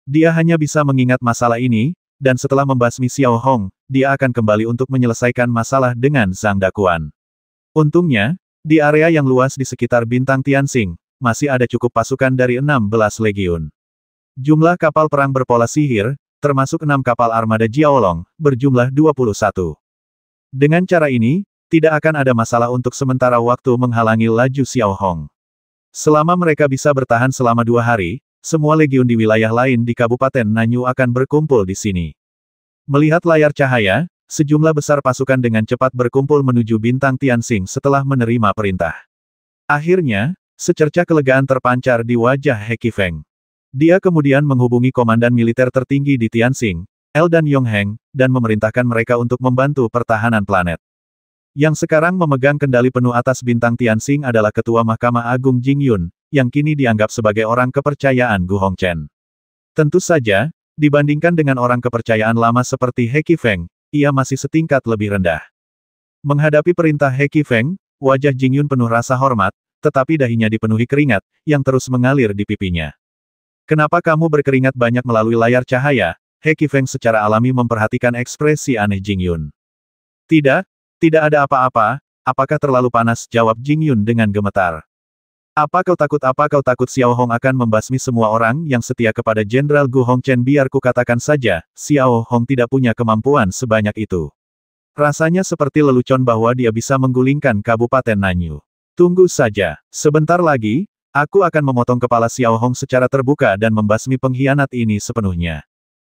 Dia hanya bisa mengingat masalah ini, dan setelah membasmi Xiao Hong, dia akan kembali untuk menyelesaikan masalah dengan Zhang Dakuan. Untungnya, di area yang luas di sekitar Bintang Tianxing, masih ada cukup pasukan dari 16 legiun. Jumlah kapal perang berpola sihir, termasuk 6 kapal armada Jiaolong, berjumlah 21. Dengan cara ini, tidak akan ada masalah untuk sementara waktu menghalangi laju Xiao Hong. Selama mereka bisa bertahan selama 2 hari, semua legiun di wilayah lain di Kabupaten Nanyu akan berkumpul di sini. Melihat layar cahaya, sejumlah besar pasukan dengan cepat berkumpul menuju Bintang Tianxing setelah menerima perintah. Akhirnya, secercah kelegaan terpancar di wajah He Qifeng. Dia kemudian menghubungi komandan militer tertinggi di Tianxing, El dan Yongheng, dan memerintahkan mereka untuk membantu pertahanan planet. Yang sekarang memegang kendali penuh atas Bintang Tianxing adalah Ketua Mahkamah Agung Jing Yun, yang kini dianggap sebagai orang kepercayaan Gu Hongchen. Tentu saja, dibandingkan dengan orang kepercayaan lama seperti He Qifeng, ia masih setingkat lebih rendah. Menghadapi perintah He Qifeng, wajah Jing Yun penuh rasa hormat, tetapi dahinya dipenuhi keringat, yang terus mengalir di pipinya. Kenapa kamu berkeringat banyak melalui layar cahaya? He Qifeng secara alami memperhatikan ekspresi aneh Jing Yun. Tidak ada apa-apa, apakah terlalu panas? Jawab Jing Yun dengan gemetar. Apa kau takut Xiao Hong akan membasmi semua orang yang setia kepada Jenderal Gu Hongchen? Biar ku katakan saja, Xiao Hong tidak punya kemampuan sebanyak itu. Rasanya seperti lelucon bahwa dia bisa menggulingkan Kabupaten Nanyu. Tunggu saja, sebentar lagi, aku akan memotong kepala Xiao Hong secara terbuka dan membasmi pengkhianat ini sepenuhnya.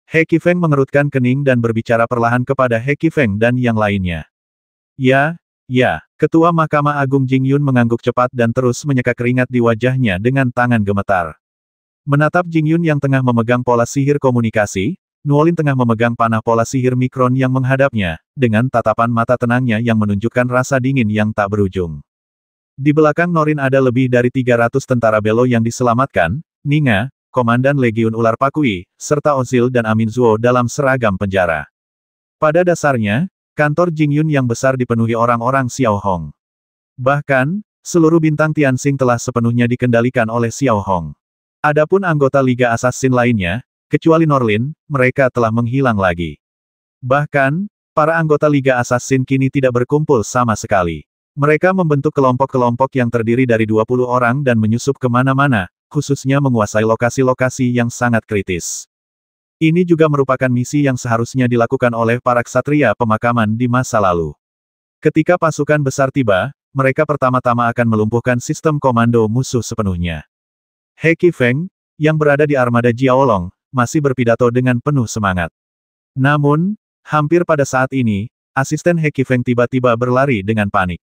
He Qifeng mengerutkan kening dan berbicara perlahan kepada He Qifeng dan yang lainnya. Ya, Ketua Mahkamah Agung Jing Yun mengangguk cepat dan terus menyeka keringat di wajahnya dengan tangan gemetar. Menatap Jing Yun yang tengah memegang pola sihir komunikasi, Nuolin tengah memegang panah pola sihir mikron yang menghadapnya, dengan tatapan mata tenangnya yang menunjukkan rasa dingin yang tak berujung. Di belakang Norin ada lebih dari 300 tentara belo yang diselamatkan, Ninga, Komandan Legiun Ular Pakui, serta Ozil dan Amin Zuo dalam seragam penjara. Pada dasarnya, kantor Jing Yun yang besar dipenuhi orang-orang Xiao Hong. Bahkan, seluruh Bintang Tianxing telah sepenuhnya dikendalikan oleh Xiao Hong. Adapun anggota Liga Assassin lainnya, kecuali Norlin, mereka telah menghilang lagi. Bahkan, para anggota Liga Assassin kini tidak berkumpul sama sekali. Mereka membentuk kelompok-kelompok yang terdiri dari 20 orang dan menyusup kemana-mana, khususnya menguasai lokasi-lokasi yang sangat kritis. Ini juga merupakan misi yang seharusnya dilakukan oleh para ksatria pemakaman di masa lalu. Ketika pasukan besar tiba, mereka pertama-tama akan melumpuhkan sistem komando musuh sepenuhnya. He Qifeng, yang berada di armada Jiaolong, masih berpidato dengan penuh semangat. Namun, hampir pada saat ini, asisten He Qifeng tiba-tiba berlari dengan panik.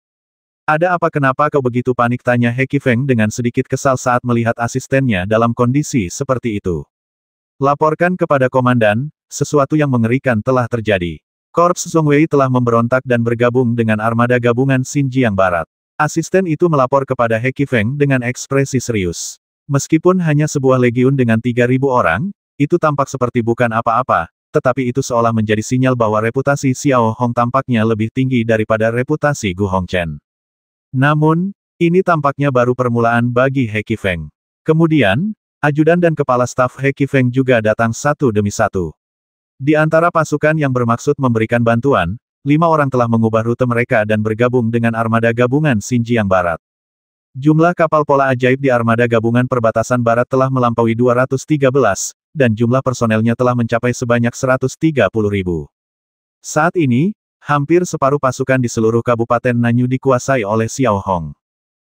Ada apa? Kenapa kau begitu panik? Tanya He Qifeng dengan sedikit kesal saat melihat asistennya dalam kondisi seperti itu. Laporkan kepada komandan, sesuatu yang mengerikan telah terjadi. Korps Zhongwei telah memberontak dan bergabung dengan armada gabungan Xinjiang Barat. Asisten itu melapor kepada He Qifeng dengan ekspresi serius. Meskipun hanya sebuah legiun dengan 3.000 orang, itu tampak seperti bukan apa-apa, tetapi itu seolah menjadi sinyal bahwa reputasi Xiao Hong tampaknya lebih tinggi daripada reputasi Gu Hongchen. Namun, ini tampaknya baru permulaan bagi He Qifeng. Kemudian, ajudan dan kepala staf He Qifeng juga datang satu demi satu. Di antara pasukan yang bermaksud memberikan bantuan, 5 orang telah mengubah rute mereka dan bergabung dengan armada gabungan Xinjiang Barat. Jumlah kapal pola ajaib di armada gabungan perbatasan Barat telah melampaui 213, dan jumlah personelnya telah mencapai sebanyak 130.000. Saat ini, hampir separuh pasukan di seluruh Kabupaten Nanyu dikuasai oleh Xiao Hong.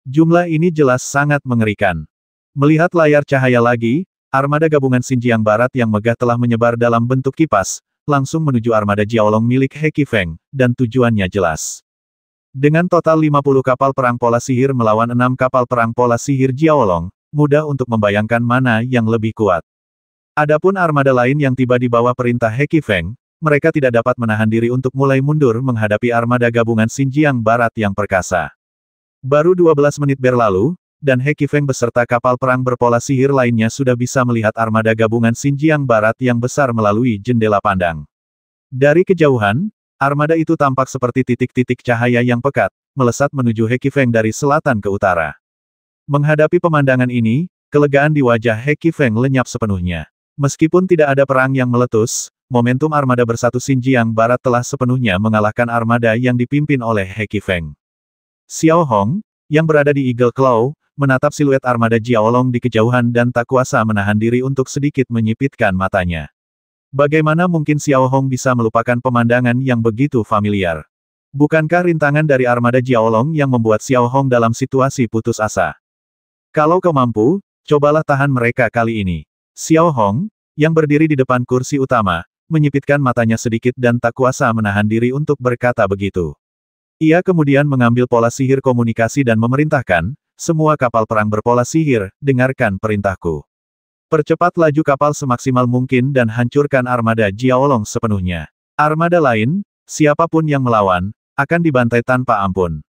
Jumlah ini jelas sangat mengerikan. Melihat layar cahaya lagi, armada gabungan Xinjiang Barat yang megah telah menyebar dalam bentuk kipas, langsung menuju armada Jiaolong milik He Qifeng, dan tujuannya jelas. Dengan total 50 kapal perang pola sihir melawan 6 kapal perang pola sihir Jiaolong, mudah untuk membayangkan mana yang lebih kuat. Adapun armada lain yang tiba di bawah perintah He Qifeng, mereka tidak dapat menahan diri untuk mulai mundur menghadapi armada gabungan Xinjiang Barat yang perkasa. Baru 12 menit berlalu, dan He Qifeng beserta kapal perang berpola sihir lainnya sudah bisa melihat armada gabungan Xinjiang Barat yang besar melalui jendela pandang. Dari kejauhan, armada itu tampak seperti titik-titik cahaya yang pekat, melesat menuju He Qifeng dari selatan ke utara. Menghadapi pemandangan ini, kelegaan di wajah He Qifeng lenyap sepenuhnya. Meskipun tidak ada perang yang meletus, momentum armada bersatu Xinjiang Barat telah sepenuhnya mengalahkan armada yang dipimpin oleh He Qifeng. Xiao Hong, yang berada di Eagle Claw, menatap siluet armada Jiaolong di kejauhan dan tak kuasa menahan diri untuk sedikit menyipitkan matanya. Bagaimana mungkin Xiao Hong bisa melupakan pemandangan yang begitu familiar? Bukankah rintangan dari armada Jiaolong yang membuat Xiao Hong dalam situasi putus asa? Kalau kau mampu, cobalah tahan mereka kali ini. Xiao Hong, yang berdiri di depan kursi utama, menyipitkan matanya sedikit dan tak kuasa menahan diri untuk berkata begitu. Ia kemudian mengambil pola sihir komunikasi dan memerintahkan, semua kapal perang berpola sihir, dengarkan perintahku. Percepat laju kapal semaksimal mungkin dan hancurkan armada Jiaolong sepenuhnya. Armada lain, siapapun yang melawan, akan dibantai tanpa ampun.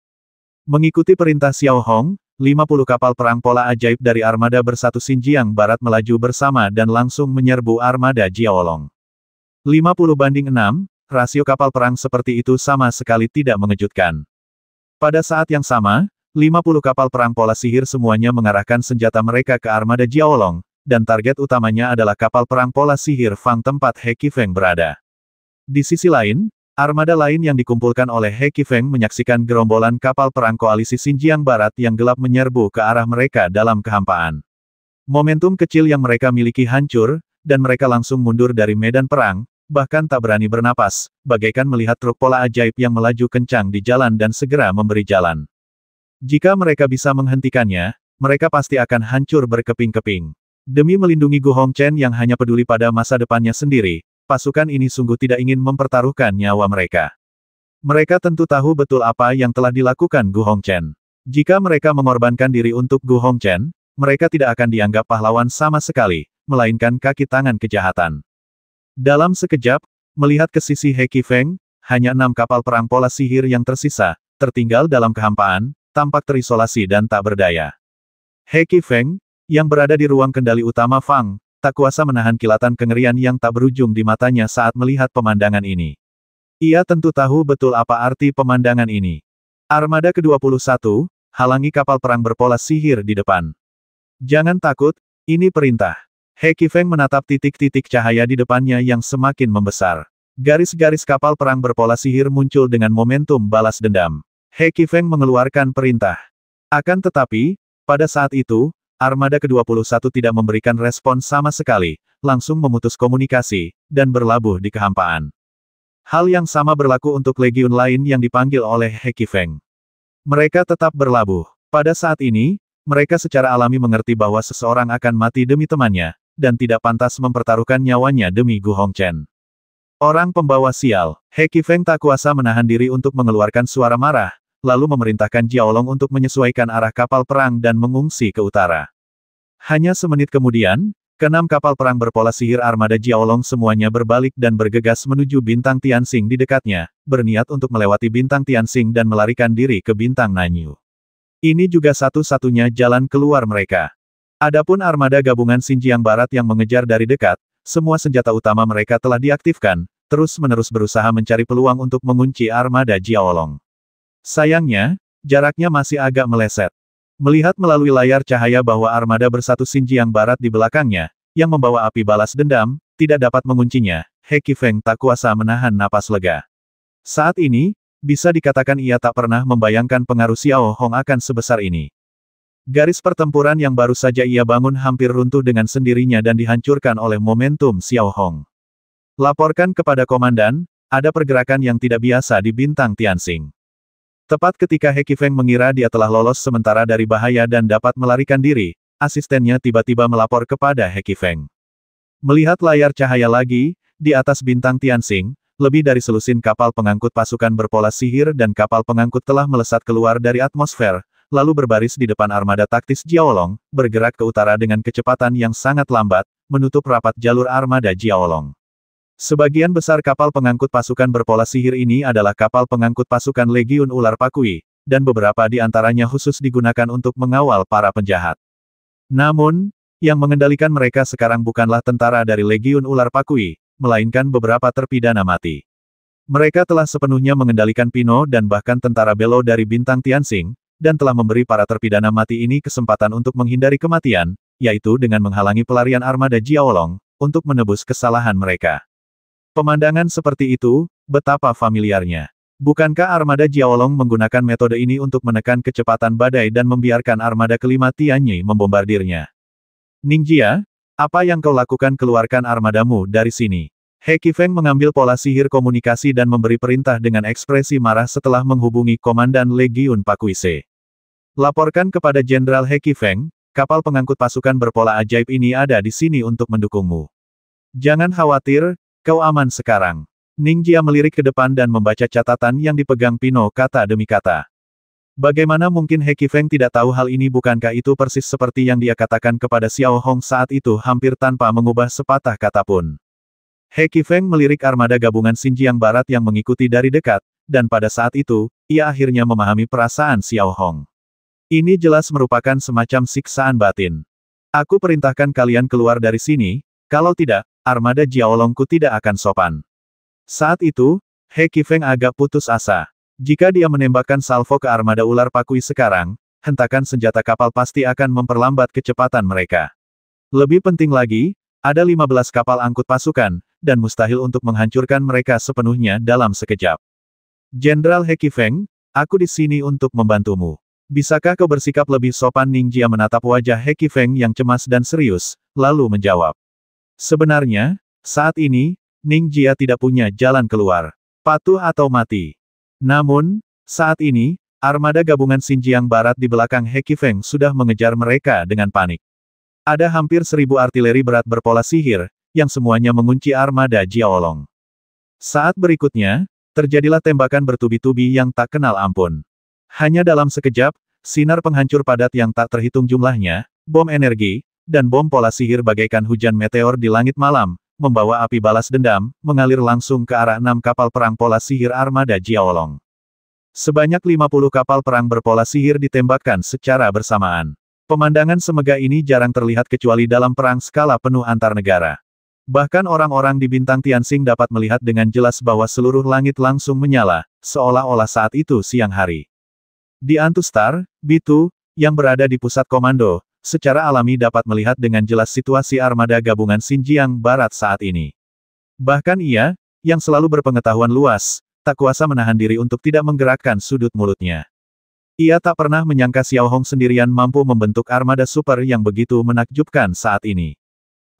Mengikuti perintah Xiao Hong, 50 kapal perang pola ajaib dari armada bersatu Xinjiang Barat melaju bersama dan langsung menyerbu armada Jiaolong. 50-6, rasio kapal perang seperti itu sama sekali tidak mengejutkan. Pada saat yang sama, 50 kapal perang pola sihir semuanya mengarahkan senjata mereka ke armada Jiaolong, dan target utamanya adalah kapal perang pola sihir Fang tempat He Qifeng berada. Di sisi lain, armada lain yang dikumpulkan oleh He Qifeng menyaksikan gerombolan kapal perang koalisi Xinjiang Barat yang gelap menyerbu ke arah mereka dalam kehampaan. Momentum kecil yang mereka miliki hancur, dan mereka langsung mundur dari medan perang, bahkan tak berani bernapas, bagaikan melihat truk pola ajaib yang melaju kencang di jalan dan segera memberi jalan. Jika mereka bisa menghentikannya, mereka pasti akan hancur berkeping-keping. Demi melindungi Gu Hongchen yang hanya peduli pada masa depannya sendiri, pasukan ini sungguh tidak ingin mempertaruhkan nyawa mereka. Mereka tentu tahu betul apa yang telah dilakukan Gu Hongchen. Jika mereka mengorbankan diri untuk Gu Hongchen, mereka tidak akan dianggap pahlawan sama sekali, melainkan kaki tangan kejahatan. Dalam sekejap, melihat ke sisi He Qifeng, hanya 6 kapal perang pola sihir yang tersisa, tertinggal dalam kehampaan, tampak terisolasi dan tak berdaya. He Qifeng, yang berada di ruang kendali utama Fang, tak kuasa menahan kilatan kengerian yang tak berujung di matanya saat melihat pemandangan ini. Ia tentu tahu betul apa arti pemandangan ini. Armada ke-21, halangi kapal perang berpola sihir di depan. Jangan takut, ini perintah. He Qifeng menatap titik-titik cahaya di depannya yang semakin membesar. Garis-garis kapal perang berpola sihir muncul dengan momentum balas dendam. He Qifeng mengeluarkan perintah. Akan tetapi, pada saat itu, armada ke-21 tidak memberikan respon sama sekali, langsung memutus komunikasi, dan berlabuh di kehampaan. Hal yang sama berlaku untuk legiun lain yang dipanggil oleh He Qifeng. Mereka tetap berlabuh. Pada saat ini, mereka secara alami mengerti bahwa seseorang akan mati demi temannya, dan tidak pantas mempertaruhkan nyawanya demi Gu Hongchen. Orang pembawa sial, He Qifeng tak kuasa menahan diri untuk mengeluarkan suara marah, lalu memerintahkan Jiaolong untuk menyesuaikan arah kapal perang dan mengungsi ke utara. Hanya semenit kemudian, ke-6 kapal perang berpola sihir armada Jiaolong semuanya berbalik dan bergegas menuju bintang Tianxing di dekatnya, berniat untuk melewati bintang Tianxing dan melarikan diri ke bintang Nanyu. Ini juga satu-satunya jalan keluar mereka. Adapun armada gabungan Xinjiang Barat yang mengejar dari dekat, semua senjata utama mereka telah diaktifkan, terus-menerus berusaha mencari peluang untuk mengunci armada Jiaolong. Sayangnya, jaraknya masih agak meleset. Melihat melalui layar cahaya bahwa armada bersatu Xinjiang Barat di belakangnya, yang membawa api balas dendam, tidak dapat menguncinya, He Qifeng tak kuasa menahan napas lega. Saat ini, bisa dikatakan ia tak pernah membayangkan pengaruh Xiao Hong akan sebesar ini. Garis pertempuran yang baru saja ia bangun hampir runtuh dengan sendirinya dan dihancurkan oleh momentum Xiao Hong. Laporkan kepada komandan, ada pergerakan yang tidak biasa di bintang Tianxing. Tepat ketika He Qifeng mengira dia telah lolos sementara dari bahaya dan dapat melarikan diri, asistennya tiba-tiba melapor kepada He Qifeng. Melihat layar cahaya lagi, di atas bintang Tianxing, lebih dari selusin kapal pengangkut pasukan berpola sihir dan kapal pengangkut telah melesat keluar dari atmosfer, lalu berbaris di depan armada taktis Jiaolong, bergerak ke utara dengan kecepatan yang sangat lambat, menutup rapat jalur armada Jiaolong. Sebagian besar kapal pengangkut pasukan berpola sihir ini adalah kapal pengangkut pasukan Legiun Ular Pakui, dan beberapa di antaranya khusus digunakan untuk mengawal para penjahat. Namun, yang mengendalikan mereka sekarang bukanlah tentara dari Legiun Ular Pakui, melainkan beberapa terpidana mati. Mereka telah sepenuhnya mengendalikan Pino dan bahkan tentara Belo dari Bintang Tianxing, dan telah memberi para terpidana mati ini kesempatan untuk menghindari kematian, yaitu dengan menghalangi pelarian armada Jiaolong, untuk menebus kesalahan mereka. Pemandangan seperti itu, betapa familiarnya. Bukankah armada Jiaolong menggunakan metode ini untuk menekan kecepatan badai dan membiarkan armada kelima Tianyi membombardirnya? Ningjia, apa yang kau lakukan? Keluarkan armadamu dari sini. He Qifeng mengambil pola sihir komunikasi dan memberi perintah dengan ekspresi marah setelah menghubungi Komandan Legiun Pakuise. Laporkan kepada Jenderal He Qifeng, kapal pengangkut pasukan berpola ajaib ini ada di sini untuk mendukungmu. Jangan khawatir, kau aman sekarang. Ningjia melirik ke depan dan membaca catatan yang dipegang Pino kata demi kata. Bagaimana mungkin He Qifeng tidak tahu hal ini? Bukankah itu persis seperti yang dia katakan kepada Xiao Hong saat itu hampir tanpa mengubah sepatah kata pun. He Qifeng melirik armada gabungan Xinjiang Barat yang mengikuti dari dekat, dan pada saat itu, ia akhirnya memahami perasaan Xiao Hong. Ini jelas merupakan semacam siksaan batin. Aku perintahkan kalian keluar dari sini, kalau tidak, armada Jiaolongku tidak akan sopan. Saat itu, He Qifeng agak putus asa. Jika dia menembakkan salvo ke armada ular Pakui sekarang, hentakan senjata kapal pasti akan memperlambat kecepatan mereka. Lebih penting lagi, ada 15 kapal angkut pasukan, dan mustahil untuk menghancurkan mereka sepenuhnya dalam sekejap. Jenderal He Qifeng, aku di sini untuk membantumu. Bisakah kau bersikap lebih sopan? Ningjia menatap wajah He Qifeng yang cemas dan serius, lalu menjawab. Sebenarnya, saat ini, Ningjia tidak punya jalan keluar. Patuh atau mati. Namun, saat ini, armada gabungan Xinjiang Barat di belakang He Qifeng sudah mengejar mereka dengan panik. Ada hampir 1000 artileri berat berpola sihir, yang semuanya mengunci armada Jiaolong. Saat berikutnya, terjadilah tembakan bertubi-tubi yang tak kenal ampun. Hanya dalam sekejap, sinar penghancur padat yang tak terhitung jumlahnya, bom energi, dan bom pola sihir bagaikan hujan meteor di langit malam, membawa api balas dendam, mengalir langsung ke arah 6 kapal perang pola sihir armada Jiaolong. Sebanyak 50 kapal perang berpola sihir ditembakkan secara bersamaan. Pemandangan semegah ini jarang terlihat kecuali dalam perang skala penuh antar negara. Bahkan orang-orang di Bintang Tianxing dapat melihat dengan jelas bahwa seluruh langit langsung menyala, seolah-olah saat itu siang hari. Di Antustar, Bitu, yang berada di pusat komando, secara alami dapat melihat dengan jelas situasi armada gabungan Xinjiang Barat saat ini. Bahkan ia, yang selalu berpengetahuan luas, tak kuasa menahan diri untuk tidak menggerakkan sudut mulutnya. Ia tak pernah menyangka Xiao Hong sendirian mampu membentuk armada super yang begitu menakjubkan saat ini.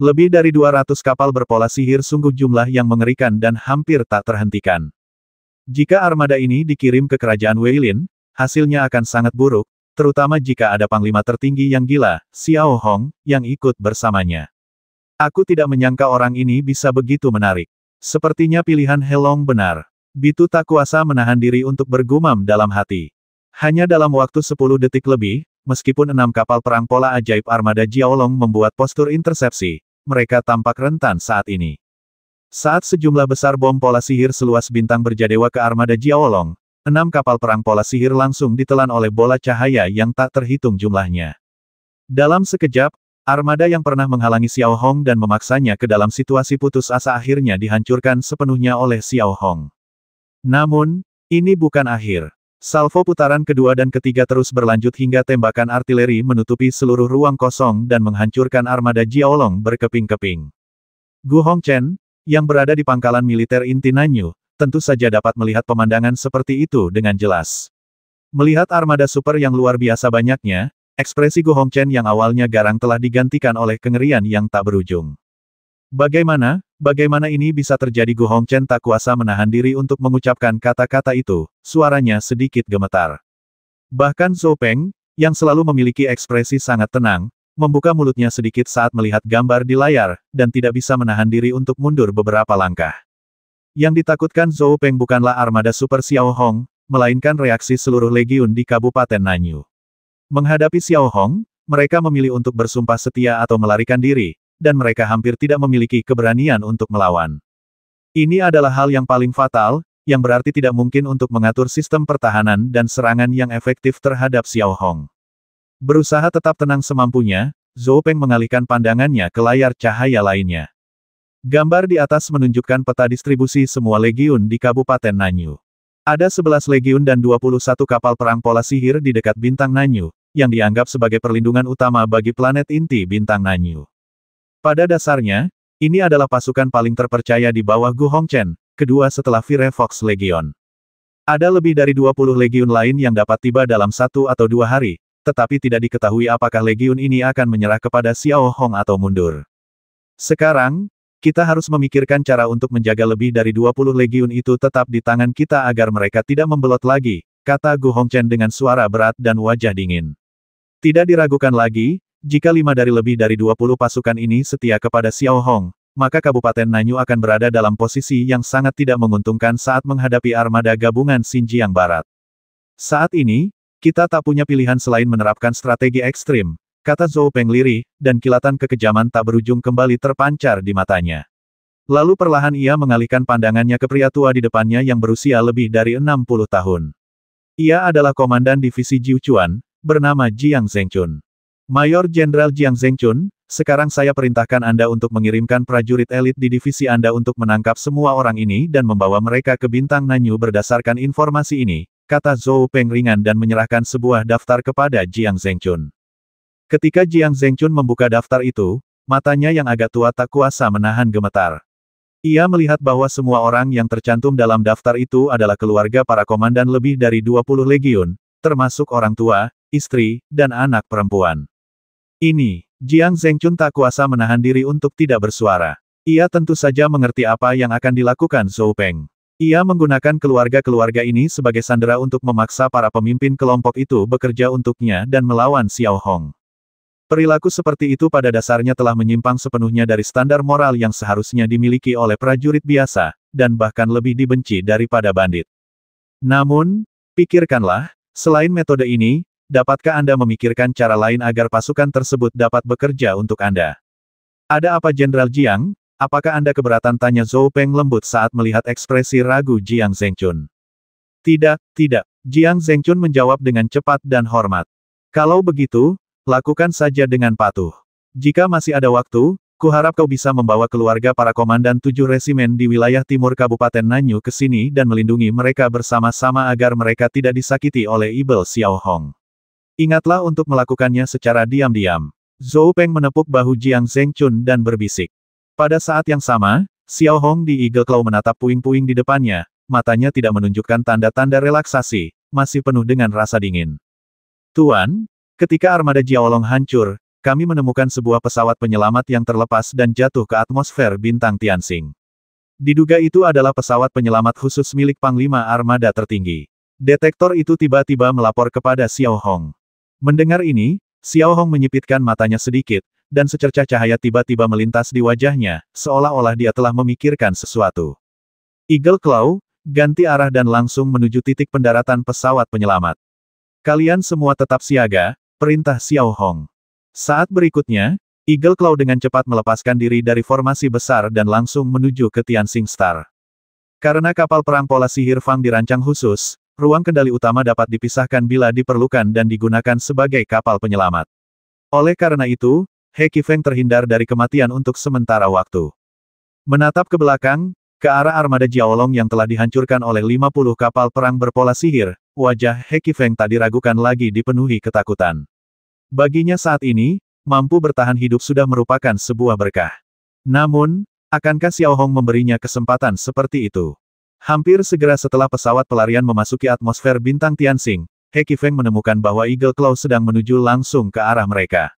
Lebih dari 200 kapal berpola sihir sungguh jumlah yang mengerikan dan hampir tak terhentikan. Jika armada ini dikirim ke kerajaan Weilin, hasilnya akan sangat buruk, terutama jika ada panglima tertinggi yang gila, Xiao Hong, yang ikut bersamanya. Aku tidak menyangka orang ini bisa begitu menarik. Sepertinya pilihan Helong benar. Bitu tak kuasa menahan diri untuk bergumam dalam hati. Hanya dalam waktu 10 detik lebih, meskipun 6 kapal perang pola ajaib armada Jiaolong membuat postur intersepsi, mereka tampak rentan saat ini. Saat sejumlah besar bom pola sihir seluas bintang berjadewa ke armada Jiaolong, 6 kapal perang pola sihir langsung ditelan oleh bola cahaya yang tak terhitung jumlahnya. Dalam sekejap, armada yang pernah menghalangi Xiao Hong dan memaksanya ke dalam situasi putus asa akhirnya dihancurkan sepenuhnya oleh Xiao Hong. Namun, ini bukan akhir. Salvo putaran kedua dan ketiga terus berlanjut hingga tembakan artileri menutupi seluruh ruang kosong dan menghancurkan armada Jiaolong berkeping-keping. Gu Hongchen, yang berada di pangkalan militer inti Nanyu, tentu saja dapat melihat pemandangan seperti itu dengan jelas. Melihat armada super yang luar biasa banyaknya, ekspresi Gu Hongchen yang awalnya garang telah digantikan oleh kengerian yang tak berujung. Bagaimana ini bisa terjadi? Gu Hongchen tak kuasa menahan diri untuk mengucapkan kata-kata itu, suaranya sedikit gemetar. Bahkan Zhou Peng, yang selalu memiliki ekspresi sangat tenang, membuka mulutnya sedikit saat melihat gambar di layar, dan tidak bisa menahan diri untuk mundur beberapa langkah. Yang ditakutkan Zhou Peng bukanlah armada super Xiao Hong, melainkan reaksi seluruh legiun di Kabupaten Nanyu. Menghadapi Xiao Hong, mereka memilih untuk bersumpah setia atau melarikan diri, dan mereka hampir tidak memiliki keberanian untuk melawan. Ini adalah hal yang paling fatal, yang berarti tidak mungkin untuk mengatur sistem pertahanan dan serangan yang efektif terhadap Xiao Hong. Berusaha tetap tenang semampunya, Zhou Peng mengalihkan pandangannya ke layar cahaya lainnya. Gambar di atas menunjukkan peta distribusi semua legiun di Kabupaten Nanyu. Ada 11 legiun dan 21 kapal perang pola sihir di dekat bintang Nanyu, yang dianggap sebagai perlindungan utama bagi planet inti bintang Nanyu. Pada dasarnya, ini adalah pasukan paling terpercaya di bawah Gu Hongchen, kedua setelah Firefox Legion. Ada lebih dari 20 legiun lain yang dapat tiba dalam 1 atau 2 hari, tetapi tidak diketahui apakah legiun ini akan menyerah kepada Xiao Hong atau mundur. Sekarang, kita harus memikirkan cara untuk menjaga lebih dari 20 legiun itu tetap di tangan kita agar mereka tidak membelot lagi, kata Gu Hongchen dengan suara berat dan wajah dingin. Tidak diragukan lagi, jika 5 dari lebih dari 20 pasukan ini setia kepada Xiao Hong, maka Kabupaten Nanyu akan berada dalam posisi yang sangat tidak menguntungkan saat menghadapi armada gabungan Xinjiang Barat. Saat ini, kita tak punya pilihan selain menerapkan strategi ekstrim, kata Zhou Peng lirih, dan kilatan kekejaman tak berujung kembali terpancar di matanya. Lalu perlahan ia mengalihkan pandangannya ke pria tua di depannya yang berusia lebih dari 60 tahun. Ia adalah komandan divisi Jiuquan, bernama Jiang Zhengchun. Mayor Jenderal Jiang Zhengchun, sekarang saya perintahkan Anda untuk mengirimkan prajurit elit di divisi Anda untuk menangkap semua orang ini dan membawa mereka ke bintang Nanyu berdasarkan informasi ini, kata Zhou Peng ringan dan menyerahkan sebuah daftar kepada Jiang Zhengchun. Ketika Jiang Zhengchun membuka daftar itu, matanya yang agak tua tak kuasa menahan gemetar. Ia melihat bahwa semua orang yang tercantum dalam daftar itu adalah keluarga para komandan lebih dari 20 legiun, termasuk orang tua, istri, dan anak perempuan. Ini, Jiang Zhengchun tak kuasa menahan diri untuk tidak bersuara. Ia tentu saja mengerti apa yang akan dilakukan Zhou Peng. Ia menggunakan keluarga-keluarga ini sebagai sandera untuk memaksa para pemimpin kelompok itu bekerja untuknya dan melawan Xiao Hong. Perilaku seperti itu pada dasarnya telah menyimpang sepenuhnya dari standar moral yang seharusnya dimiliki oleh prajurit biasa, dan bahkan lebih dibenci daripada bandit. Namun, pikirkanlah, selain metode ini, dapatkah Anda memikirkan cara lain agar pasukan tersebut dapat bekerja untuk Anda? Ada apa Jenderal Jiang? Apakah Anda keberatan? Tanya Zhou Peng lembut saat melihat ekspresi ragu Jiang Zhengchun. Tidak, tidak. Jiang Zhengchun menjawab dengan cepat dan hormat. Kalau begitu, lakukan saja dengan patuh. Jika masih ada waktu, kuharap kau bisa membawa keluarga para komandan 7 resimen di wilayah timur Kabupaten Nanyu ke sini dan melindungi mereka bersama-sama agar mereka tidak disakiti oleh Ibel Xiao Hong. Ingatlah untuk melakukannya secara diam-diam. Zhou Peng menepuk bahu Jiang Zhengchun dan berbisik. Pada saat yang sama, Xiao Hong di Eagle Claw menatap puing-puing di depannya, matanya tidak menunjukkan tanda-tanda relaksasi, masih penuh dengan rasa dingin. Tuan, ketika armada Jiaolong hancur, kami menemukan sebuah pesawat penyelamat yang terlepas dan jatuh ke atmosfer bintang Tianxing. Diduga itu adalah pesawat penyelamat khusus milik Panglima Armada Tertinggi. Detektor itu tiba-tiba melapor kepada Xiao Hong. Mendengar ini, Xiao Hong menyipitkan matanya sedikit, dan secercah cahaya tiba-tiba melintas di wajahnya, seolah-olah dia telah memikirkan sesuatu. Eagle Claw, ganti arah dan langsung menuju titik pendaratan pesawat penyelamat. Kalian semua tetap siaga, perintah Xiao Hong. Saat berikutnya, Eagle Claw dengan cepat melepaskan diri dari formasi besar dan langsung menuju ke Tianxing Star. Karena kapal perang pola sihir Fang dirancang khusus, ruang kendali utama dapat dipisahkan bila diperlukan dan digunakan sebagai kapal penyelamat. Oleh karena itu, He Qifeng terhindar dari kematian untuk sementara waktu. Menatap ke belakang, ke arah armada Jiaolong yang telah dihancurkan oleh 50 kapal perang berpola sihir, wajah He Qifeng tak diragukan lagi dipenuhi ketakutan. Baginya saat ini, mampu bertahan hidup sudah merupakan sebuah berkah. Namun, akankah Xiao Hong memberinya kesempatan seperti itu? Hampir segera setelah pesawat pelarian memasuki atmosfer bintang Tianxing, He Qifeng menemukan bahwa Eagle Claw sedang menuju langsung ke arah mereka.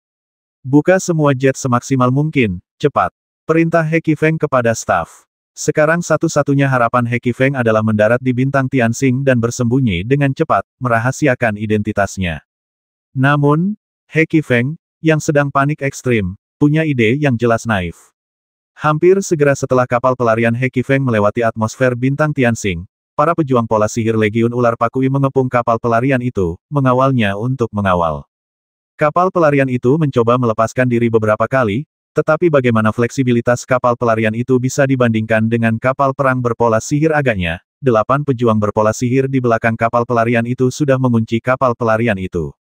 Buka semua jet semaksimal mungkin, cepat. Perintah He Qifeng kepada staf. Sekarang satu-satunya harapan He Qifeng adalah mendarat di bintang Tianxing dan bersembunyi dengan cepat, merahasiakan identitasnya. Namun, He Qifeng, yang sedang panik ekstrim, punya ide yang jelas naif. Hampir segera setelah kapal pelarian He Qifeng melewati atmosfer bintang Tianxing, para pejuang pola sihir Legiun Ular Pakui mengepung kapal pelarian itu, mengawalnya untuk mengawal. Kapal pelarian itu mencoba melepaskan diri beberapa kali, tetapi bagaimana fleksibilitas kapal pelarian itu bisa dibandingkan dengan kapal perang berpola sihir agaknya, 8 pejuang berpola sihir di belakang kapal pelarian itu sudah mengunci kapal pelarian itu.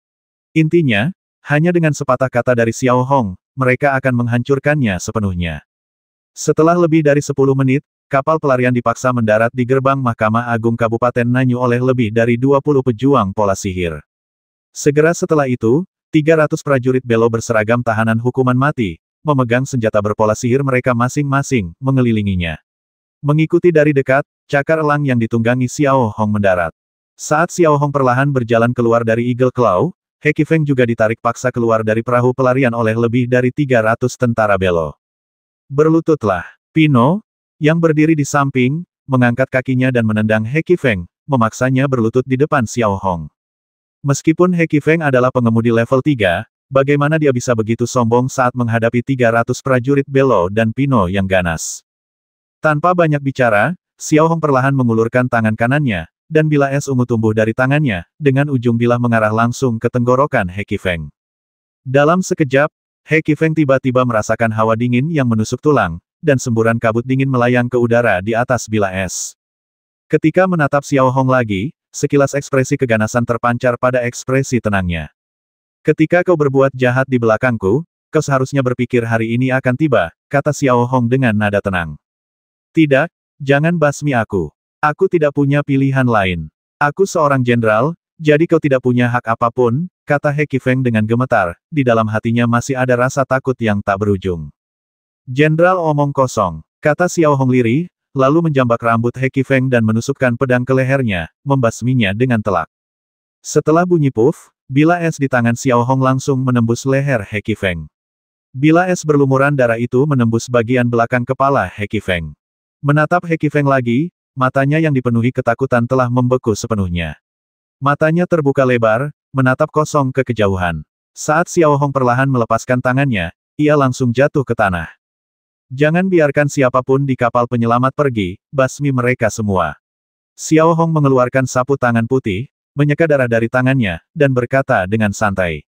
Intinya, hanya dengan sepatah kata dari Xiao Hong, mereka akan menghancurkannya sepenuhnya. Setelah lebih dari 10 menit, kapal pelarian dipaksa mendarat di gerbang Mahkamah Agung Kabupaten Nanyu oleh lebih dari 20 pejuang pola sihir. Segera setelah itu, 300 prajurit belo berseragam tahanan hukuman mati, memegang senjata berpola sihir mereka masing-masing, mengelilinginya. Mengikuti dari dekat, cakar elang yang ditunggangi Xiao Hong mendarat. Saat Xiao Hong perlahan berjalan keluar dari Eagle Claw, He Qifeng juga ditarik paksa keluar dari perahu pelarian oleh lebih dari 300 tentara belo. Berlututlah. Pino, yang berdiri di samping, mengangkat kakinya dan menendang He Qifeng, memaksanya berlutut di depan Xiao Hong. Meskipun He Qifeng adalah pengemudi level 3, bagaimana dia bisa begitu sombong saat menghadapi 300 prajurit belo dan Pino yang ganas? Tanpa banyak bicara, Xiao Hong perlahan mengulurkan tangan kanannya, dan bilah es ungu tumbuh dari tangannya, dengan ujung bilah mengarah langsung ke tenggorokan He Qifeng. Dalam sekejap, He Qifeng tiba-tiba merasakan hawa dingin yang menusuk tulang, dan semburan kabut dingin melayang ke udara di atas bilah es. Ketika menatap Xiao Hong lagi, sekilas ekspresi keganasan terpancar pada ekspresi tenangnya. Ketika kau berbuat jahat di belakangku, kau seharusnya berpikir hari ini akan tiba, kata Xiao Hong dengan nada tenang. Tidak, jangan basmi aku. Aku tidak punya pilihan lain. Aku seorang jenderal, jadi kau tidak punya hak apapun, kata He Qifeng dengan gemetar, di dalam hatinya masih ada rasa takut yang tak berujung. Jenderal omong kosong, kata Xiao Hong lirih, lalu menjambak rambut He Qifeng dan menusukkan pedang ke lehernya, membasminya dengan telak. Setelah bunyi puff, bilah es di tangan Xiao Hong langsung menembus leher He Qifeng. Bilah es berlumuran darah itu menembus bagian belakang kepala He Qifeng. Menatap He Qifeng lagi, matanya yang dipenuhi ketakutan telah membeku sepenuhnya. Matanya terbuka lebar, menatap kosong ke kejauhan. Saat Xiao Hong perlahan melepaskan tangannya, ia langsung jatuh ke tanah. Jangan biarkan siapapun di kapal penyelamat pergi, basmi mereka semua. Xiao Hong mengeluarkan sapu tangan putih, menyeka darah dari tangannya, dan berkata dengan santai.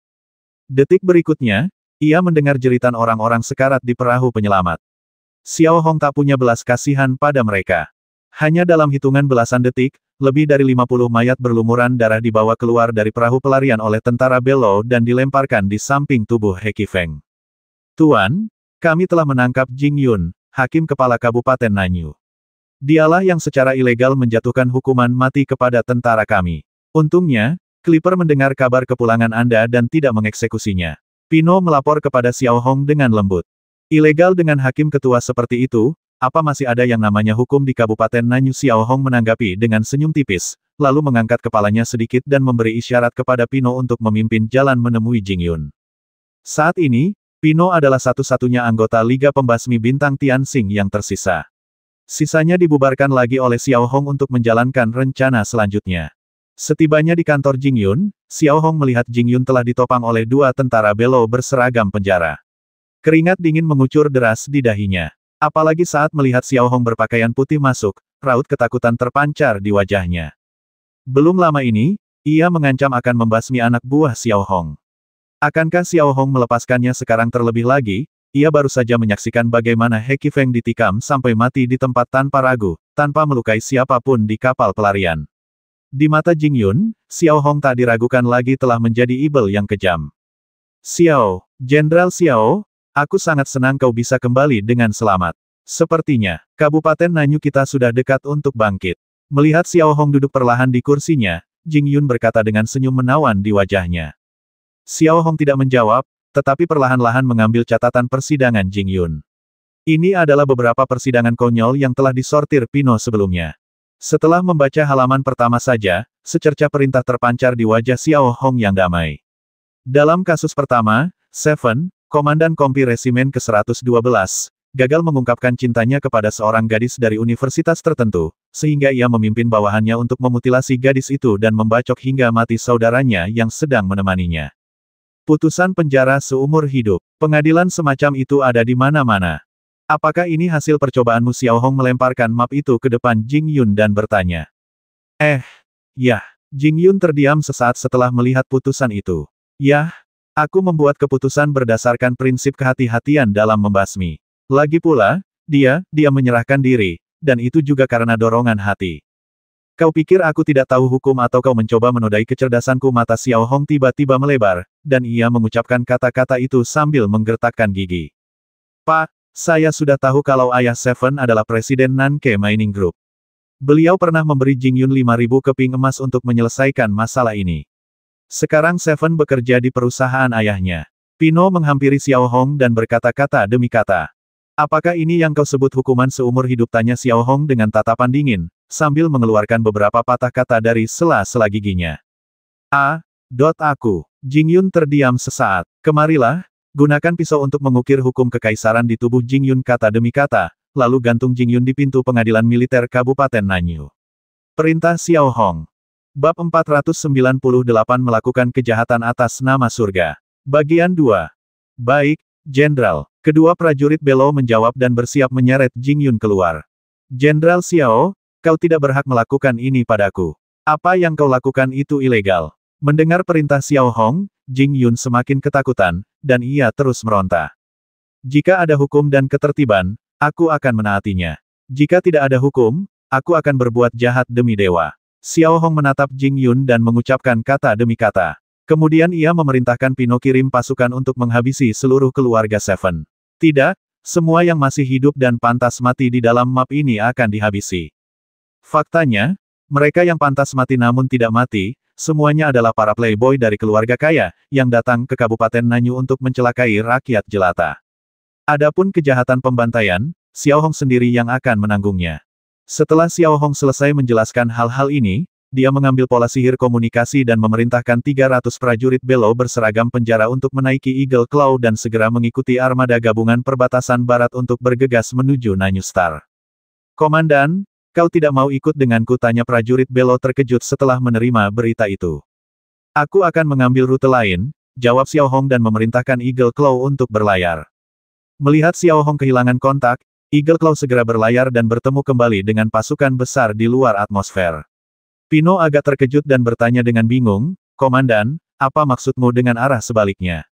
Detik berikutnya, ia mendengar jeritan orang-orang sekarat di perahu penyelamat. Xiao Hong tak punya belas kasihan pada mereka. Hanya dalam hitungan belasan detik, lebih dari 50 mayat berlumuran darah dibawa keluar dari perahu pelarian oleh tentara belo dan dilemparkan di samping tubuh He Qifeng. Tuan, kami telah menangkap Jing Yun, Hakim Kepala Kabupaten Nanyu. Dialah yang secara ilegal menjatuhkan hukuman mati kepada tentara kami. Untungnya, Clipper mendengar kabar kepulangan Anda dan tidak mengeksekusinya. Pino melapor kepada Xiao Hong dengan lembut. Ilegal dengan hakim ketua seperti itu, apa masih ada yang namanya hukum di Kabupaten Nanyu? Xiao Hong menanggapi dengan senyum tipis, lalu mengangkat kepalanya sedikit dan memberi isyarat kepada Pino untuk memimpin jalan menemui Jing Yun. Saat ini, Pino adalah satu-satunya anggota Liga Pembasmi Bintang Tianxing yang tersisa. Sisanya dibubarkan lagi oleh Xiao Hong untuk menjalankan rencana selanjutnya. Setibanya di kantor Jing Yun, Xiao Hong melihat Jing Yun telah ditopang oleh 2 tentara belo berseragam penjara. Keringat dingin mengucur deras di dahinya. Apalagi saat melihat Xiao Hong berpakaian putih masuk, raut ketakutan terpancar di wajahnya. Belum lama ini, ia mengancam akan membasmi anak buah Xiao Hong. Akankah Xiao Hong melepaskannya sekarang? Terlebih lagi, ia baru saja menyaksikan bagaimana He Qifeng ditikam sampai mati di tempat tanpa ragu, tanpa melukai siapapun di kapal pelarian. Di mata Jing Yun, Xiao Hong tak diragukan lagi telah menjadi ibel yang kejam. Xiao, Jenderal Xiao, aku sangat senang kau bisa kembali dengan selamat. Sepertinya, Kabupaten Nanyu kita sudah dekat untuk bangkit. Melihat Xiao Hong duduk perlahan di kursinya, Jing Yun berkata dengan senyum menawan di wajahnya. Xiao Hong tidak menjawab, tetapi perlahan-lahan mengambil catatan persidangan Jing Yun. Ini adalah beberapa persidangan konyol yang telah disortir Pino sebelumnya. Setelah membaca halaman pertama saja, secercah perintah terpancar di wajah Xiao Hong yang damai. Dalam kasus pertama, Seven, Komandan Kompi Resimen ke-112, gagal mengungkapkan cintanya kepada seorang gadis dari universitas tertentu, sehingga ia memimpin bawahannya untuk memutilasi gadis itu dan membacok hingga mati saudaranya yang sedang menemaninya. Putusan penjara seumur hidup. Pengadilan semacam itu ada di mana-mana. Apakah ini hasil percobaanmu? Xiao Hong melemparkan map itu ke depan Jing Yun dan bertanya. Ya. Jing Yun terdiam sesaat setelah melihat putusan itu. Yah, aku membuat keputusan berdasarkan prinsip kehati-hatian dalam membasmi. Lagi pula, dia menyerahkan diri, dan itu juga karena dorongan hati. Kau pikir aku tidak tahu hukum atau kau mencoba menodai kecerdasanku? Mata Xiao Hong tiba-tiba melebar, dan ia mengucapkan kata-kata itu sambil menggertakkan gigi. Pak, saya sudah tahu kalau ayah Seven adalah presiden Nanke Mining Group. Beliau pernah memberi Jing Yun 5.000 keping emas untuk menyelesaikan masalah ini. Sekarang Seven bekerja di perusahaan ayahnya. Pino menghampiri Xiao Hong dan berkata-kata demi kata. Apakah ini yang kau sebut hukuman seumur hidup? Tanya Xiao Hong dengan tatapan dingin, sambil mengeluarkan beberapa patah kata dari sela-sela giginya. Aku. Jing Yun terdiam sesaat. Kemarilah, gunakan pisau untuk mengukir hukum kekaisaran di tubuh Jing Yun, kata demi kata, lalu gantung Jing Yun di pintu pengadilan militer Kabupaten Nanyu. Perintah Xiao Hong. Bab 498 melakukan kejahatan atas nama surga. Bagian 2. Baik, Jenderal. Kedua prajurit Belo menjawab dan bersiap menyeret Jing Yun keluar. Jenderal Xiao, kau tidak berhak melakukan ini padaku. Apa yang kau lakukan itu ilegal. Mendengar perintah Xiao Hong, Jing Yun semakin ketakutan, dan ia terus meronta. Jika ada hukum dan ketertiban, aku akan menaatinya. Jika tidak ada hukum, aku akan berbuat jahat demi dewa. Xiao Hong menatap Jing Yun dan mengucapkan kata demi kata. Kemudian ia memerintahkan Pino kirim pasukan untuk menghabisi seluruh keluarga Seven. Tidak, semua yang masih hidup dan pantas mati di dalam map ini akan dihabisi. Faktanya, mereka yang pantas mati namun tidak mati, semuanya adalah para playboy dari keluarga kaya, yang datang ke Kabupaten Nanyu untuk mencelakai rakyat jelata. Adapun kejahatan pembantaian, Xiao Hong sendiri yang akan menanggungnya. Setelah Xiao Hong selesai menjelaskan hal-hal ini, dia mengambil pola sihir komunikasi dan memerintahkan 300 prajurit Belo berseragam penjara untuk menaiki Eagle Claw dan segera mengikuti armada gabungan perbatasan barat untuk bergegas menuju Nanyu Star. Komandan, kau tidak mau ikut denganku? Tanya prajurit Belo terkejut setelah menerima berita itu. Aku akan mengambil rute lain, jawab Xiao Hong dan memerintahkan Eagle Claw untuk berlayar. Melihat Xiao Hong kehilangan kontak, Eagle Claw segera berlayar dan bertemu kembali dengan pasukan besar di luar atmosfer. Pino agak terkejut dan bertanya dengan bingung, Komandan, apa maksudmu dengan arah sebaliknya?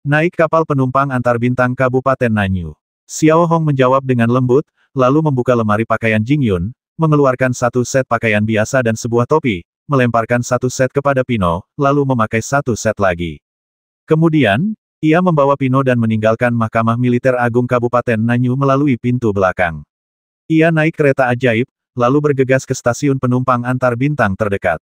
Naik kapal penumpang antar bintang Kabupaten Nanyu. Xiao Hong menjawab dengan lembut, lalu membuka lemari pakaian Jing Yun, mengeluarkan satu set pakaian biasa dan sebuah topi, melemparkan satu set kepada Pino, lalu memakai satu set lagi. Kemudian, ia membawa Pino dan meninggalkan Mahkamah Militer Agung Kabupaten Nanyu melalui pintu belakang. Ia naik kereta ajaib, lalu bergegas ke stasiun penumpang antar bintang terdekat.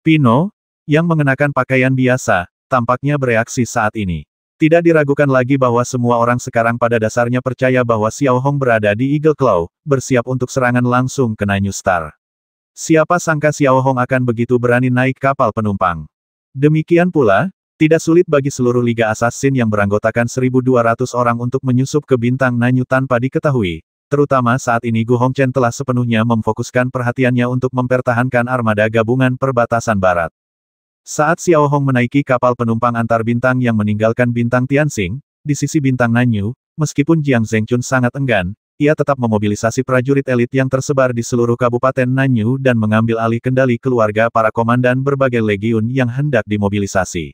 Pino, yang mengenakan pakaian biasa, tampaknya bereaksi saat ini. Tidak diragukan lagi bahwa semua orang sekarang pada dasarnya percaya bahwa Xiao Hong berada di Eagle Claw, bersiap untuk serangan langsung ke Nanyu Star. Siapa sangka Xiao Hong akan begitu berani naik kapal penumpang. Demikian pula, tidak sulit bagi seluruh Liga Assassin yang beranggotakan 1.200 orang untuk menyusup ke bintang Nanyu tanpa diketahui. Terutama saat ini Gu Hongchen telah sepenuhnya memfokuskan perhatiannya untuk mempertahankan armada gabungan perbatasan barat. Saat Xiao Hong menaiki kapal penumpang antar bintang yang meninggalkan bintang Tianxing, di sisi bintang Nanyu, meskipun Jiang Zhengchun sangat enggan, ia tetap memobilisasi prajurit elit yang tersebar di seluruh Kabupaten Nanyu dan mengambil alih kendali keluarga para komandan berbagai legiun yang hendak dimobilisasi.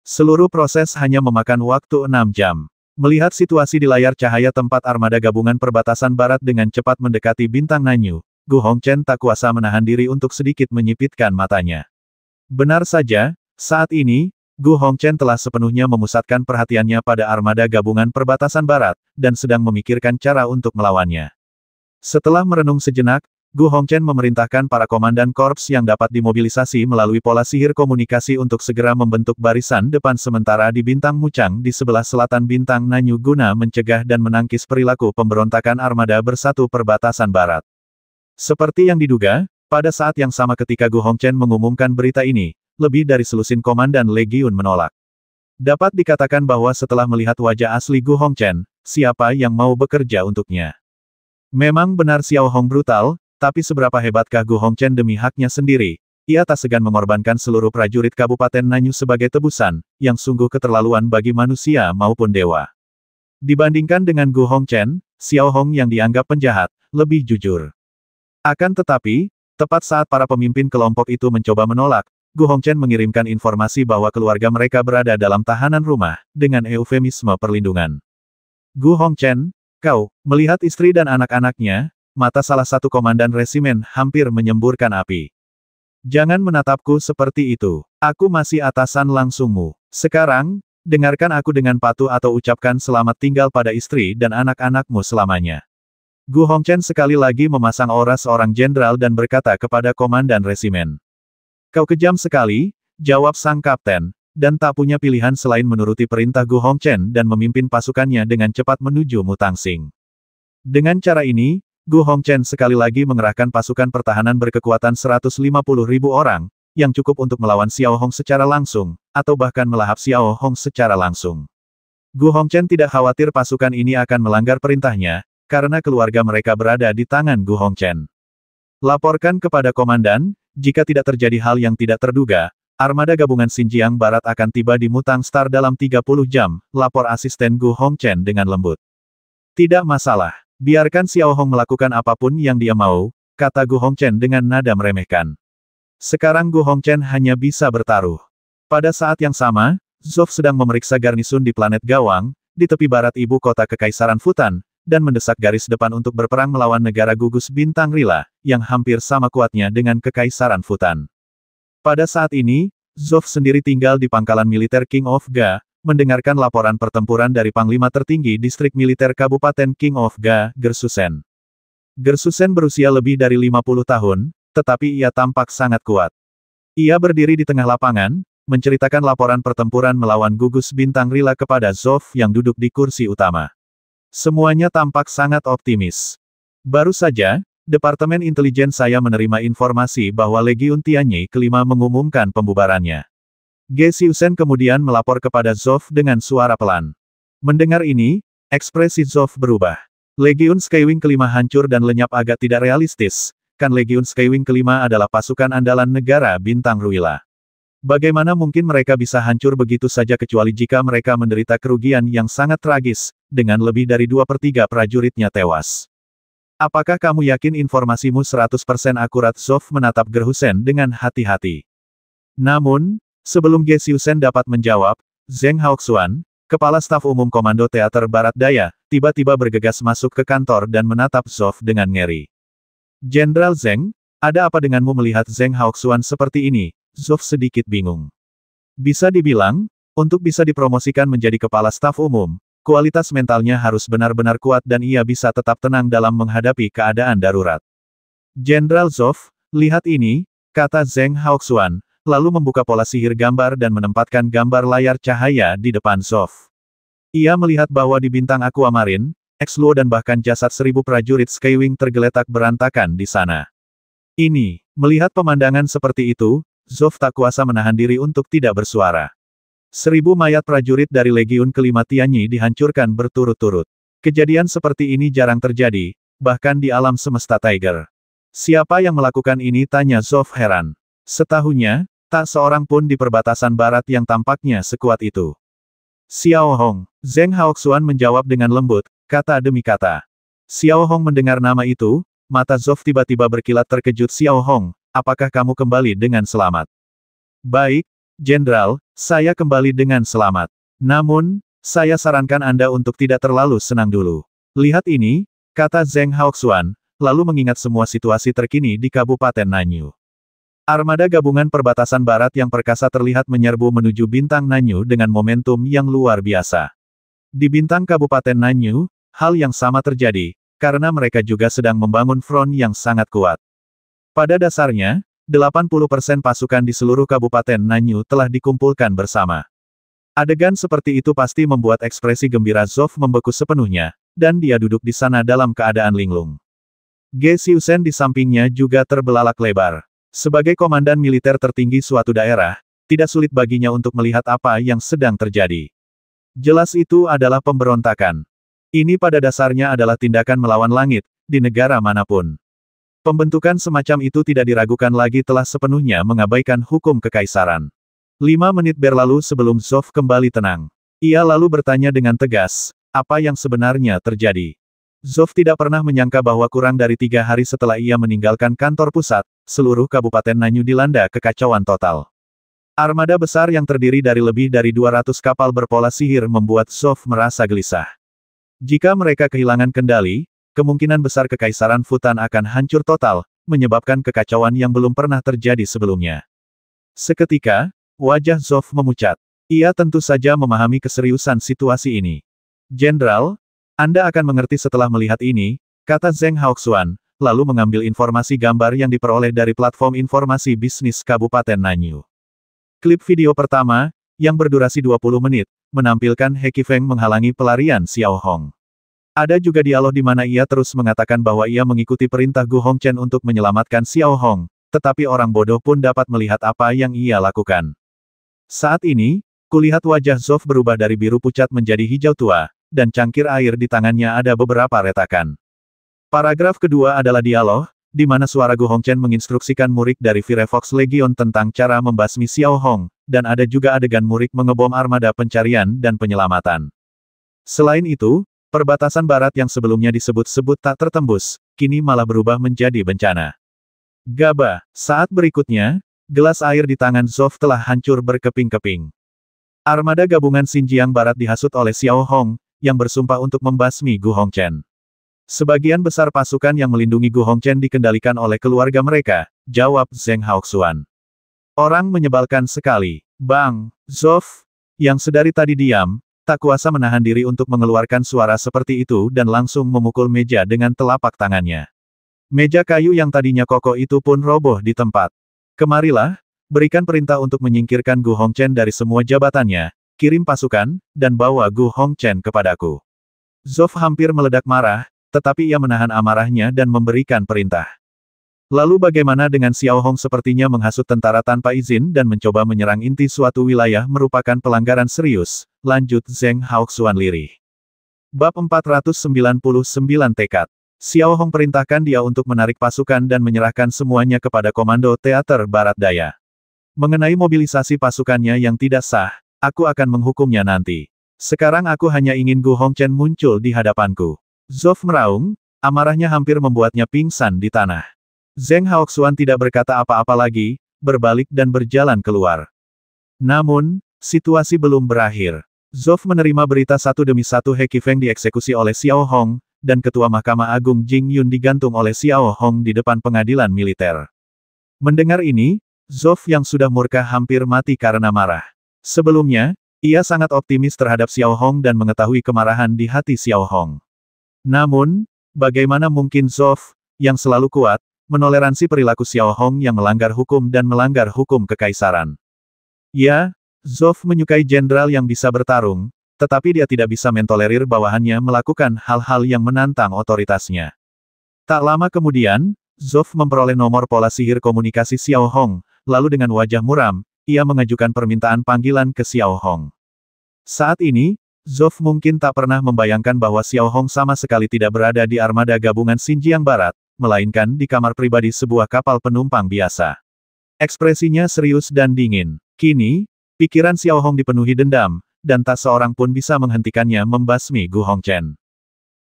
Seluruh proses hanya memakan waktu 6 jam. Melihat situasi di layar cahaya tempat armada gabungan perbatasan barat dengan cepat mendekati bintang Nanyu, Gu Hongchen tak kuasa menahan diri untuk sedikit menyipitkan matanya. Benar saja, saat ini, Gu Hongchen telah sepenuhnya memusatkan perhatiannya pada armada gabungan perbatasan barat, dan sedang memikirkan cara untuk melawannya. Setelah merenung sejenak, Gu Hongchen memerintahkan para komandan korps yang dapat dimobilisasi melalui pola sihir komunikasi untuk segera membentuk barisan depan sementara di bintang Muchang di sebelah selatan bintang Nanyu guna mencegah dan menangkis perilaku pemberontakan armada bersatu perbatasan barat. Seperti yang diduga, pada saat yang sama ketika Gu Hongchen mengumumkan berita ini, lebih dari selusin komandan legiun menolak. Dapat dikatakan bahwa setelah melihat wajah asli Gu Hongchen, siapa yang mau bekerja untuknya? Memang benar Xiao Hong brutal, tapi seberapa hebatkah Gu Hongchen demi haknya sendiri? Ia tak segan mengorbankan seluruh prajurit Kabupaten Nanyu sebagai tebusan, yang sungguh keterlaluan bagi manusia maupun dewa. Dibandingkan dengan Gu Hongchen, Xiao Hong yang dianggap penjahat, lebih jujur. Akan tetapi, tepat saat para pemimpin kelompok itu mencoba menolak, Gu Hongchen mengirimkan informasi bahwa keluarga mereka berada dalam tahanan rumah, dengan eufemisme perlindungan. Gu Hongchen, kau, melihat istri dan anak-anaknya, mata salah satu komandan resimen hampir menyemburkan api. Jangan menatapku seperti itu. Aku masih atasan langsungmu. Sekarang, dengarkan aku dengan patuh atau ucapkan selamat tinggal pada istri dan anak-anakmu selamanya. Gu Hongchen sekali lagi memasang aura seorang jenderal dan berkata kepada komandan resimen. Kau kejam sekali, jawab sang kapten, dan tak punya pilihan selain menuruti perintah Gu Hongchen dan memimpin pasukannya dengan cepat menuju Mutangsing. Dengan cara ini, Gu Hongchen sekali lagi mengerahkan pasukan pertahanan berkekuatan 150.000 orang, yang cukup untuk melawan Xiao Hong secara langsung, atau bahkan melahap Xiao Hong secara langsung. Gu Hongchen tidak khawatir pasukan ini akan melanggar perintahnya, karena keluarga mereka berada di tangan Gu Hongchen. Laporkan kepada komandan, jika tidak terjadi hal yang tidak terduga, armada gabungan Xinjiang Barat akan tiba di Mutang Star dalam 30 jam, lapor asisten Gu Hongchen dengan lembut. Tidak masalah, biarkan Xiao Hong melakukan apapun yang dia mau, kata Gu Hongchen dengan nada meremehkan. Sekarang Gu Hongchen hanya bisa bertaruh. Pada saat yang sama, Zof sedang memeriksa garnisun di planet Gawang, di tepi barat ibu kota Kekaisaran Futan, dan mendesak garis depan untuk berperang melawan negara gugus bintang Rila, yang hampir sama kuatnya dengan Kekaisaran Futan. Pada saat ini, Zof sendiri tinggal di pangkalan militer King of Ga, mendengarkan laporan pertempuran dari Panglima Tertinggi Distrik Militer Kabupaten King of Ga, Gersusen. Gersusen berusia lebih dari 50 tahun, tetapi ia tampak sangat kuat. Ia berdiri di tengah lapangan, menceritakan laporan pertempuran melawan gugus bintang Rila kepada Zof yang duduk di kursi utama. Semuanya tampak sangat optimis. Baru saja, Departemen Intelijen saya menerima informasi bahwa Legiun Tianyi kelima mengumumkan pembubarannya. Ge Xiusen kemudian melapor kepada Zof dengan suara pelan. Mendengar ini, ekspresi Zof berubah. Legiun Skywing kelima hancur dan lenyap agak tidak realistis, kan Legiun Skywing kelima adalah pasukan andalan negara bintang Ruila. Bagaimana mungkin mereka bisa hancur begitu saja kecuali jika mereka menderita kerugian yang sangat tragis, dengan lebih dari 2/3 prajuritnya tewas. Apakah kamu yakin informasimu 100% akurat? Zof menatap Gerhusen dengan hati-hati. Namun, sebelum Ge Xiusen dapat menjawab, Zheng Haoxuan, Kepala Staf Umum Komando Teater Barat Daya, tiba-tiba bergegas masuk ke kantor dan menatap Zof dengan ngeri. Jenderal Zheng, ada apa denganmu? Melihat Zheng Haoxuan seperti ini, Zof sedikit bingung. Bisa dibilang, untuk bisa dipromosikan menjadi Kepala Staf Umum, kualitas mentalnya harus benar-benar kuat dan ia bisa tetap tenang dalam menghadapi keadaan darurat. Jenderal Zof, lihat ini, kata Zheng Haoxuan, lalu membuka pola sihir gambar dan menempatkan gambar layar cahaya di depan Zof. Ia melihat bahwa di bintang Aquamarine, Exluo dan bahkan jasad 1000 prajurit Skywing tergeletak berantakan di sana. Ini, melihat pemandangan seperti itu, Zof tak kuasa menahan diri untuk tidak bersuara. 1000 mayat prajurit dari Legiun kelima Tianyi dihancurkan berturut-turut. Kejadian seperti ini jarang terjadi, bahkan di alam semesta Tiger. Siapa yang melakukan ini? Tanya Zof heran. Setahunya, tak seorang pun di perbatasan barat yang tampaknya sekuat itu. Xiao Hong, Zheng Haoxuan menjawab dengan lembut, kata demi kata. Xiao Hong mendengar nama itu, mata Zof tiba-tiba berkilat terkejut. Xiao Hong, apakah kamu kembali dengan selamat? Baik, Jenderal, saya kembali dengan selamat. Namun, saya sarankan Anda untuk tidak terlalu senang dulu. Lihat ini, kata Zheng Haoxuan, lalu mengingat semua situasi terkini di Kabupaten Nanyu. Armada gabungan perbatasan barat yang perkasa terlihat menyerbu menuju bintang Nanyu dengan momentum yang luar biasa. Di bintang Kabupaten Nanyu, hal yang sama terjadi, karena mereka juga sedang membangun front yang sangat kuat. Pada dasarnya, 80% pasukan di seluruh Kabupaten Nanyu telah dikumpulkan bersama. Adegan seperti itu pasti membuat ekspresi gembira Zof membeku sepenuhnya, dan dia duduk di sana dalam keadaan linglung. Ge Xiusen di sampingnya juga terbelalak lebar. Sebagai komandan militer tertinggi suatu daerah, tidak sulit baginya untuk melihat apa yang sedang terjadi. Jelas itu adalah pemberontakan. Ini pada dasarnya adalah tindakan melawan langit, di negara manapun. Pembentukan semacam itu tidak diragukan lagi telah sepenuhnya mengabaikan hukum kekaisaran. 5 menit berlalu sebelum Zof kembali tenang. Ia lalu bertanya dengan tegas, apa yang sebenarnya terjadi? Zof tidak pernah menyangka bahwa kurang dari 3 hari setelah ia meninggalkan kantor pusat, seluruh Kabupaten Nanyu dilanda kekacauan total. Armada besar yang terdiri dari lebih dari 200 kapal berpola sihir membuat Zof merasa gelisah. Jika mereka kehilangan kendali, kemungkinan besar Kekaisaran Futan akan hancur total, menyebabkan kekacauan yang belum pernah terjadi sebelumnya. Seketika, wajah Zoff memucat. Ia tentu saja memahami keseriusan situasi ini. Jenderal, Anda akan mengerti setelah melihat ini, kata Zheng Haoxuan, lalu mengambil informasi gambar yang diperoleh dari platform informasi bisnis Kabupaten Nanyu. Klip video pertama, yang berdurasi 20 menit, menampilkan He Qifeng menghalangi pelarian Xiao Hong. Ada juga dialog di mana ia terus mengatakan bahwa ia mengikuti perintah Gu Hongchen untuk menyelamatkan Xiao Hong, tetapi orang bodoh pun dapat melihat apa yang ia lakukan. Saat ini, kulihat wajah Zoff berubah dari biru pucat menjadi hijau tua, dan cangkir air di tangannya ada beberapa retakan. Paragraf kedua adalah dialog, di mana suara Gu Hongchen menginstruksikan murid dari Firefox Legion tentang cara membasmi Xiao Hong, dan ada juga adegan murid mengebom armada pencarian dan penyelamatan. Selain itu, perbatasan barat yang sebelumnya disebut-sebut tak tertembus, kini malah berubah menjadi bencana. Gaba, saat berikutnya, gelas air di tangan Zoff telah hancur berkeping-keping. Armada gabungan Xinjiang Barat dihasut oleh Xiao Hong, yang bersumpah untuk membasmi Gu Hongchen. Sebagian besar pasukan yang melindungi Gu Hongchen dikendalikan oleh keluarga mereka, jawab Zheng Haoxuan. Orang menyebalkan sekali. Bang, Zoff, yang sedari tadi diam, tak kuasa menahan diri untuk mengeluarkan suara seperti itu dan langsung memukul meja dengan telapak tangannya. Meja kayu yang tadinya kokoh itu pun roboh di tempat. Kemarilah, berikan perintah untuk menyingkirkan Gu Hongchen dari semua jabatannya, kirim pasukan, dan bawa Gu Hongchen kepadaku. Zoff hampir meledak marah, tetapi ia menahan amarahnya dan memberikan perintah. Lalu bagaimana dengan Xiao Hong sepertinya menghasut tentara tanpa izin dan mencoba menyerang inti suatu wilayah merupakan pelanggaran serius, lanjut Zheng Haoxuan lirih. Bab 499 Tekad. Xiao Hong perintahkan dia untuk menarik pasukan dan menyerahkan semuanya kepada Komando Teater Barat Daya. Mengenai mobilisasi pasukannya yang tidak sah, aku akan menghukumnya nanti. Sekarang aku hanya ingin Gu Hongchen muncul di hadapanku. Zoff meraung, amarahnya hampir membuatnya pingsan di tanah. Zheng Haoxuan tidak berkata apa-apa lagi, berbalik dan berjalan keluar. Namun, situasi belum berakhir. Zoff menerima berita satu demi satu He Qifeng dieksekusi oleh Xiao Hong, dan Ketua Mahkamah Agung Jing Yun digantung oleh Xiao Hong di depan pengadilan militer. Mendengar ini, Zoff yang sudah murka hampir mati karena marah. Sebelumnya, ia sangat optimis terhadap Xiao Hong dan mengetahui kemarahan di hati Xiao Hong. Namun, bagaimana mungkin Zoff, yang selalu kuat, menoleransi perilaku Xiao Hong yang melanggar hukum dan melanggar hukum kekaisaran. Ya, Zoff menyukai jenderal yang bisa bertarung, tetapi dia tidak bisa mentolerir bawahannya melakukan hal-hal yang menantang otoritasnya. Tak lama kemudian, Zoff memperoleh nomor pola sihir komunikasi Xiao Hong, lalu dengan wajah muram, ia mengajukan permintaan panggilan ke Xiao Hong. Saat ini, Zoff mungkin tak pernah membayangkan bahwa Xiao Hong sama sekali tidak berada di armada gabungan Xinjiang Barat, melainkan di kamar pribadi sebuah kapal penumpang biasa. Ekspresinya serius dan dingin. Kini, pikiran Xiao Hong dipenuhi dendam, dan tak seorang pun bisa menghentikannya membasmi Gu Hongchen.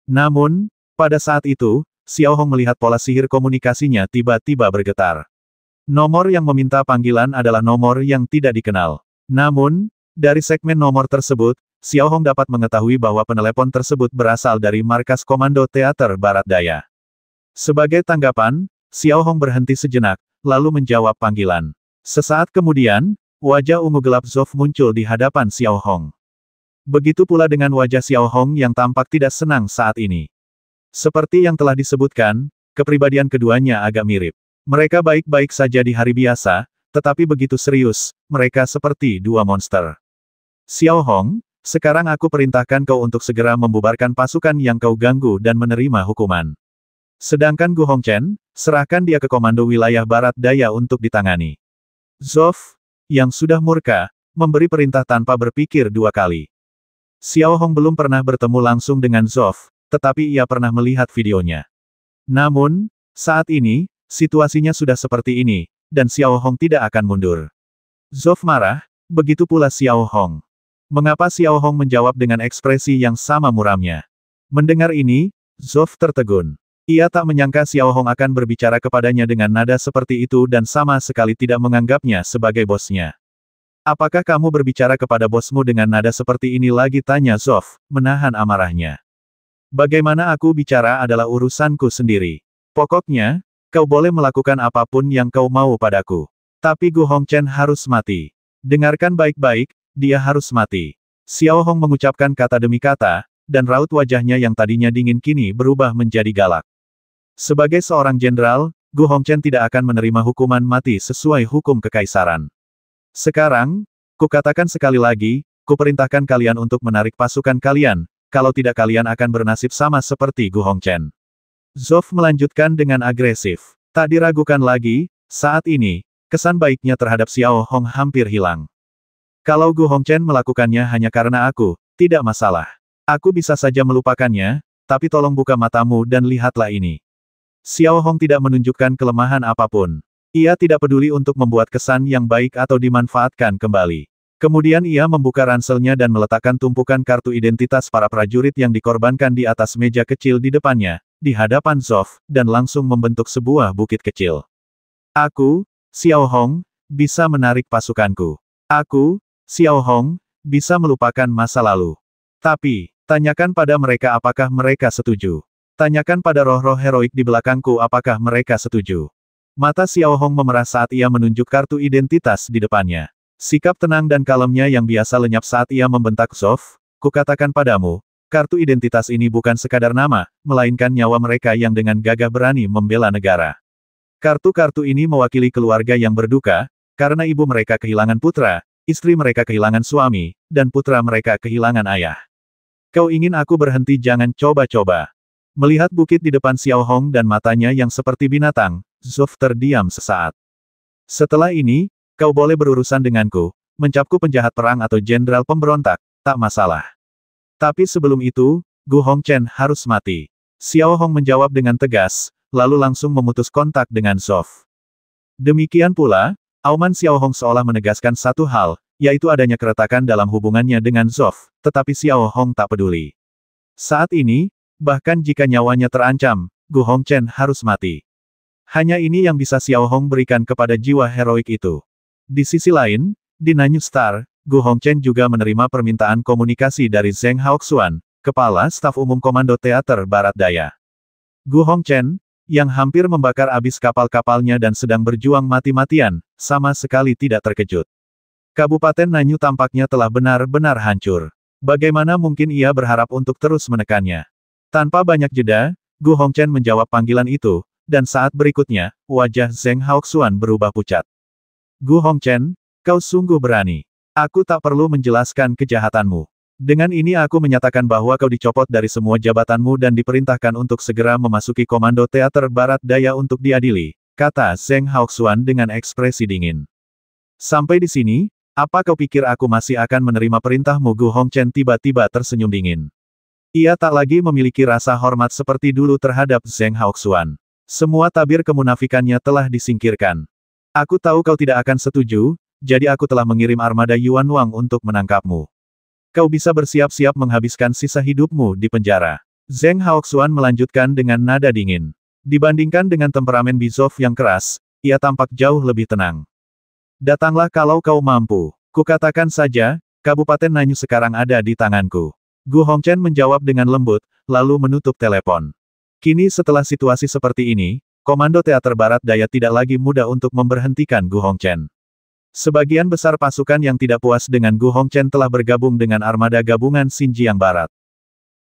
Namun, pada saat itu, Xiao Hong melihat pola sihir komunikasinya tiba-tiba bergetar. Nomor yang meminta panggilan adalah nomor yang tidak dikenal. Namun, dari segmen nomor tersebut, Xiao Hong dapat mengetahui bahwa penelepon tersebut berasal dari markas Komando Teater Barat Daya. Sebagai tanggapan, Xiao Hong berhenti sejenak, lalu menjawab panggilan. Sesaat kemudian, wajah ungu gelap Zoff muncul di hadapan Xiao Hong. Begitu pula dengan wajah Xiao Hong yang tampak tidak senang saat ini. Seperti yang telah disebutkan, kepribadian keduanya agak mirip. Mereka baik-baik saja di hari biasa, tetapi begitu serius, mereka seperti dua monster. Xiao Hong, sekarang aku perintahkan kau untuk segera membubarkan pasukan yang kau ganggu dan menerima hukuman. Sedangkan Gu Hongchen, serahkan dia ke Komando Wilayah Barat Daya untuk ditangani. Zoff, yang sudah murka, memberi perintah tanpa berpikir dua kali. Xiao Hong belum pernah bertemu langsung dengan Zoff, tetapi ia pernah melihat videonya. Namun, saat ini, situasinya sudah seperti ini, dan Xiao Hong tidak akan mundur. Zoff marah, begitu pula Xiao Hong. Mengapa Xiao Hong menjawab dengan ekspresi yang sama muramnya? Mendengar ini, Zoff tertegun. Ia tak menyangka Xiao Hong akan berbicara kepadanya dengan nada seperti itu dan sama sekali tidak menganggapnya sebagai bosnya. Apakah kamu berbicara kepada bosmu dengan nada seperti ini lagi, tanya Zoff, menahan amarahnya. Bagaimana aku bicara adalah urusanku sendiri. Pokoknya, kau boleh melakukan apapun yang kau mau padaku. Tapi Gu Hongchen harus mati. Dengarkan baik-baik, dia harus mati. Xiao Hong mengucapkan kata demi kata, dan raut wajahnya yang tadinya dingin kini berubah menjadi galak. Sebagai seorang jenderal, Gu Hongchen tidak akan menerima hukuman mati sesuai hukum kekaisaran. Sekarang, kukatakan sekali lagi, kuperintahkan kalian untuk menarik pasukan kalian, kalau tidak kalian akan bernasib sama seperti Gu Hongchen. Zof melanjutkan dengan agresif. Tak diragukan lagi, saat ini, kesan baiknya terhadap Xiao Hong hampir hilang. Kalau Gu Hongchen melakukannya hanya karena aku, tidak masalah. Aku bisa saja melupakannya, tapi tolong buka matamu dan lihatlah ini. Xiao Hong tidak menunjukkan kelemahan apapun. Ia tidak peduli untuk membuat kesan yang baik atau dimanfaatkan kembali. Kemudian ia membuka ranselnya dan meletakkan tumpukan kartu identitas para prajurit yang dikorbankan di atas meja kecil di depannya, di hadapan Zof, dan langsung membentuk sebuah bukit kecil. Aku, Xiao Hong, bisa menarik pasukanku. Aku, Xiao Hong, bisa melupakan masa lalu. Tapi, tanyakan pada mereka apakah mereka setuju. Tanyakan pada roh-roh heroik di belakangku apakah mereka setuju. Mata Xiao Hong memerah saat ia menunjuk kartu identitas di depannya. Sikap tenang dan kalemnya yang biasa lenyap saat ia membentak Zof, kukatakan padamu, kartu identitas ini bukan sekadar nama, melainkan nyawa mereka yang dengan gagah berani membela negara. Kartu-kartu ini mewakili keluarga yang berduka, karena ibu mereka kehilangan putra, istri mereka kehilangan suami, dan putra mereka kehilangan ayah. Kau ingin aku berhenti? Jangan coba-coba. Melihat bukit di depan Xiao Hong dan matanya yang seperti binatang, Zof terdiam sesaat. Setelah ini, kau boleh berurusan denganku, mencapku penjahat perang atau jenderal pemberontak, tak masalah. Tapi sebelum itu, Gu Hongchen harus mati. Xiao Hong menjawab dengan tegas, lalu langsung memutus kontak dengan Zof. Demikian pula, auman Xiao Hong seolah menegaskan satu hal, yaitu adanya keretakan dalam hubungannya dengan Zof, tetapi Xiao Hong tak peduli. Saat ini, bahkan jika nyawanya terancam, Gu Hongchen harus mati. Hanya ini yang bisa Xiao Hong berikan kepada jiwa heroik itu. Di sisi lain, di Nanyu Star, Gu Hongchen juga menerima permintaan komunikasi dari Zheng Haoxuan, Kepala Staf Umum Komando Teater Barat Daya. Gu Hongchen, yang hampir membakar abis kapal-kapalnya dan sedang berjuang mati-matian, sama sekali tidak terkejut. Kabupaten Nanyu tampaknya telah benar-benar hancur. Bagaimana mungkin ia berharap untuk terus menekannya? Tanpa banyak jeda, Gu Hongchen menjawab panggilan itu, dan saat berikutnya, wajah Zheng Haoxuan berubah pucat. Gu Hongchen, kau sungguh berani. Aku tak perlu menjelaskan kejahatanmu. Dengan ini aku menyatakan bahwa kau dicopot dari semua jabatanmu dan diperintahkan untuk segera memasuki Komando Teater Barat Daya untuk diadili, kata Zheng Haoxuan dengan ekspresi dingin. Sampai di sini, apa kau pikir aku masih akan menerima perintahmu? Gu Hongchen tiba-tiba tersenyum dingin. Ia tak lagi memiliki rasa hormat seperti dulu terhadap Zheng Haoxuan. Semua tabir kemunafikannya telah disingkirkan. Aku tahu kau tidak akan setuju, jadi aku telah mengirim armada Yuan Wang untuk menangkapmu. Kau bisa bersiap-siap menghabiskan sisa hidupmu di penjara. Zheng Haoxuan melanjutkan dengan nada dingin. Dibandingkan dengan temperamen Bizof yang keras, ia tampak jauh lebih tenang. Datanglah kalau kau mampu. Kukatakan saja, Kabupaten Nanyu sekarang ada di tanganku. Gu Hongchen menjawab dengan lembut, lalu menutup telepon. Kini setelah situasi seperti ini, Komando Teater Barat Daya tidak lagi mudah untuk memberhentikan Gu Hongchen. Sebagian besar pasukan yang tidak puas dengan Gu Hongchen telah bergabung dengan armada gabungan Xinjiang Barat.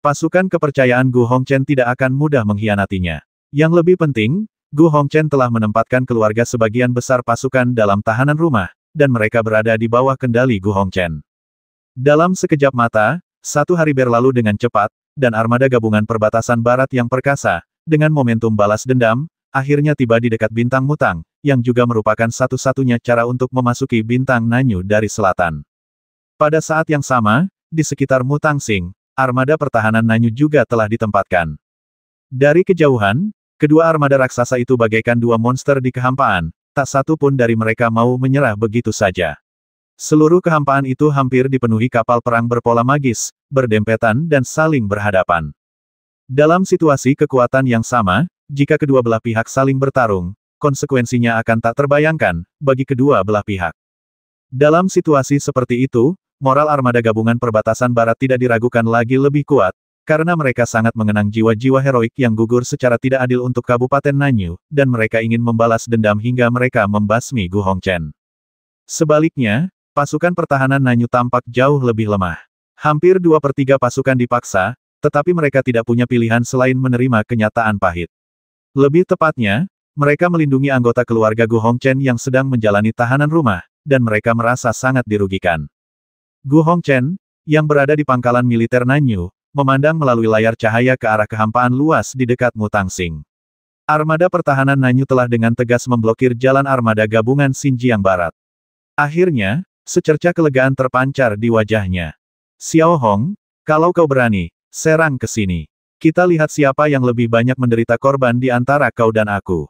Pasukan kepercayaan Gu Hongchen tidak akan mudah mengkhianatinya. Yang lebih penting, Gu Hongchen telah menempatkan keluarga sebagian besar pasukan dalam tahanan rumah, dan mereka berada di bawah kendali Gu Hongchen. Dalam sekejap mata, satu hari berlalu dengan cepat, dan armada gabungan perbatasan barat yang perkasa, dengan momentum balas dendam, akhirnya tiba di dekat Bintang Mutang, yang juga merupakan satu-satunya cara untuk memasuki Bintang Nanyu dari selatan. Pada saat yang sama, di sekitar Mutang Sing, armada pertahanan Nanyu juga telah ditempatkan. Dari kejauhan, kedua armada raksasa itu bagaikan dua monster di kehampaan, tak satu pun dari mereka mau menyerah begitu saja. Seluruh kehampaan itu hampir dipenuhi kapal perang berpola magis, berdempetan dan saling berhadapan. Dalam situasi kekuatan yang sama, jika kedua belah pihak saling bertarung, konsekuensinya akan tak terbayangkan, bagi kedua belah pihak. Dalam situasi seperti itu, moral armada gabungan perbatasan barat tidak diragukan lagi lebih kuat, karena mereka sangat mengenang jiwa-jiwa heroik yang gugur secara tidak adil untuk Kabupaten Nanyu, dan mereka ingin membalas dendam hingga mereka membasmi Gu Hongchen. Sebaliknya, pasukan pertahanan Nanyu tampak jauh lebih lemah. Hampir 2/3 pasukan dipaksa, tetapi mereka tidak punya pilihan selain menerima kenyataan pahit. Lebih tepatnya, mereka melindungi anggota keluarga Gu Hongchen yang sedang menjalani tahanan rumah, dan mereka merasa sangat dirugikan. Gu Hongchen, yang berada di pangkalan militer Nanyu, memandang melalui layar cahaya ke arah kehampaan luas di dekat Mutangsing. Armada pertahanan Nanyu telah dengan tegas memblokir jalan armada gabungan Xinjiang Barat. Akhirnya, secerca kelegaan terpancar di wajahnya. Xiao Hong, kalau kau berani, serang ke sini. Kita lihat siapa yang lebih banyak menderita korban di antara kau dan aku.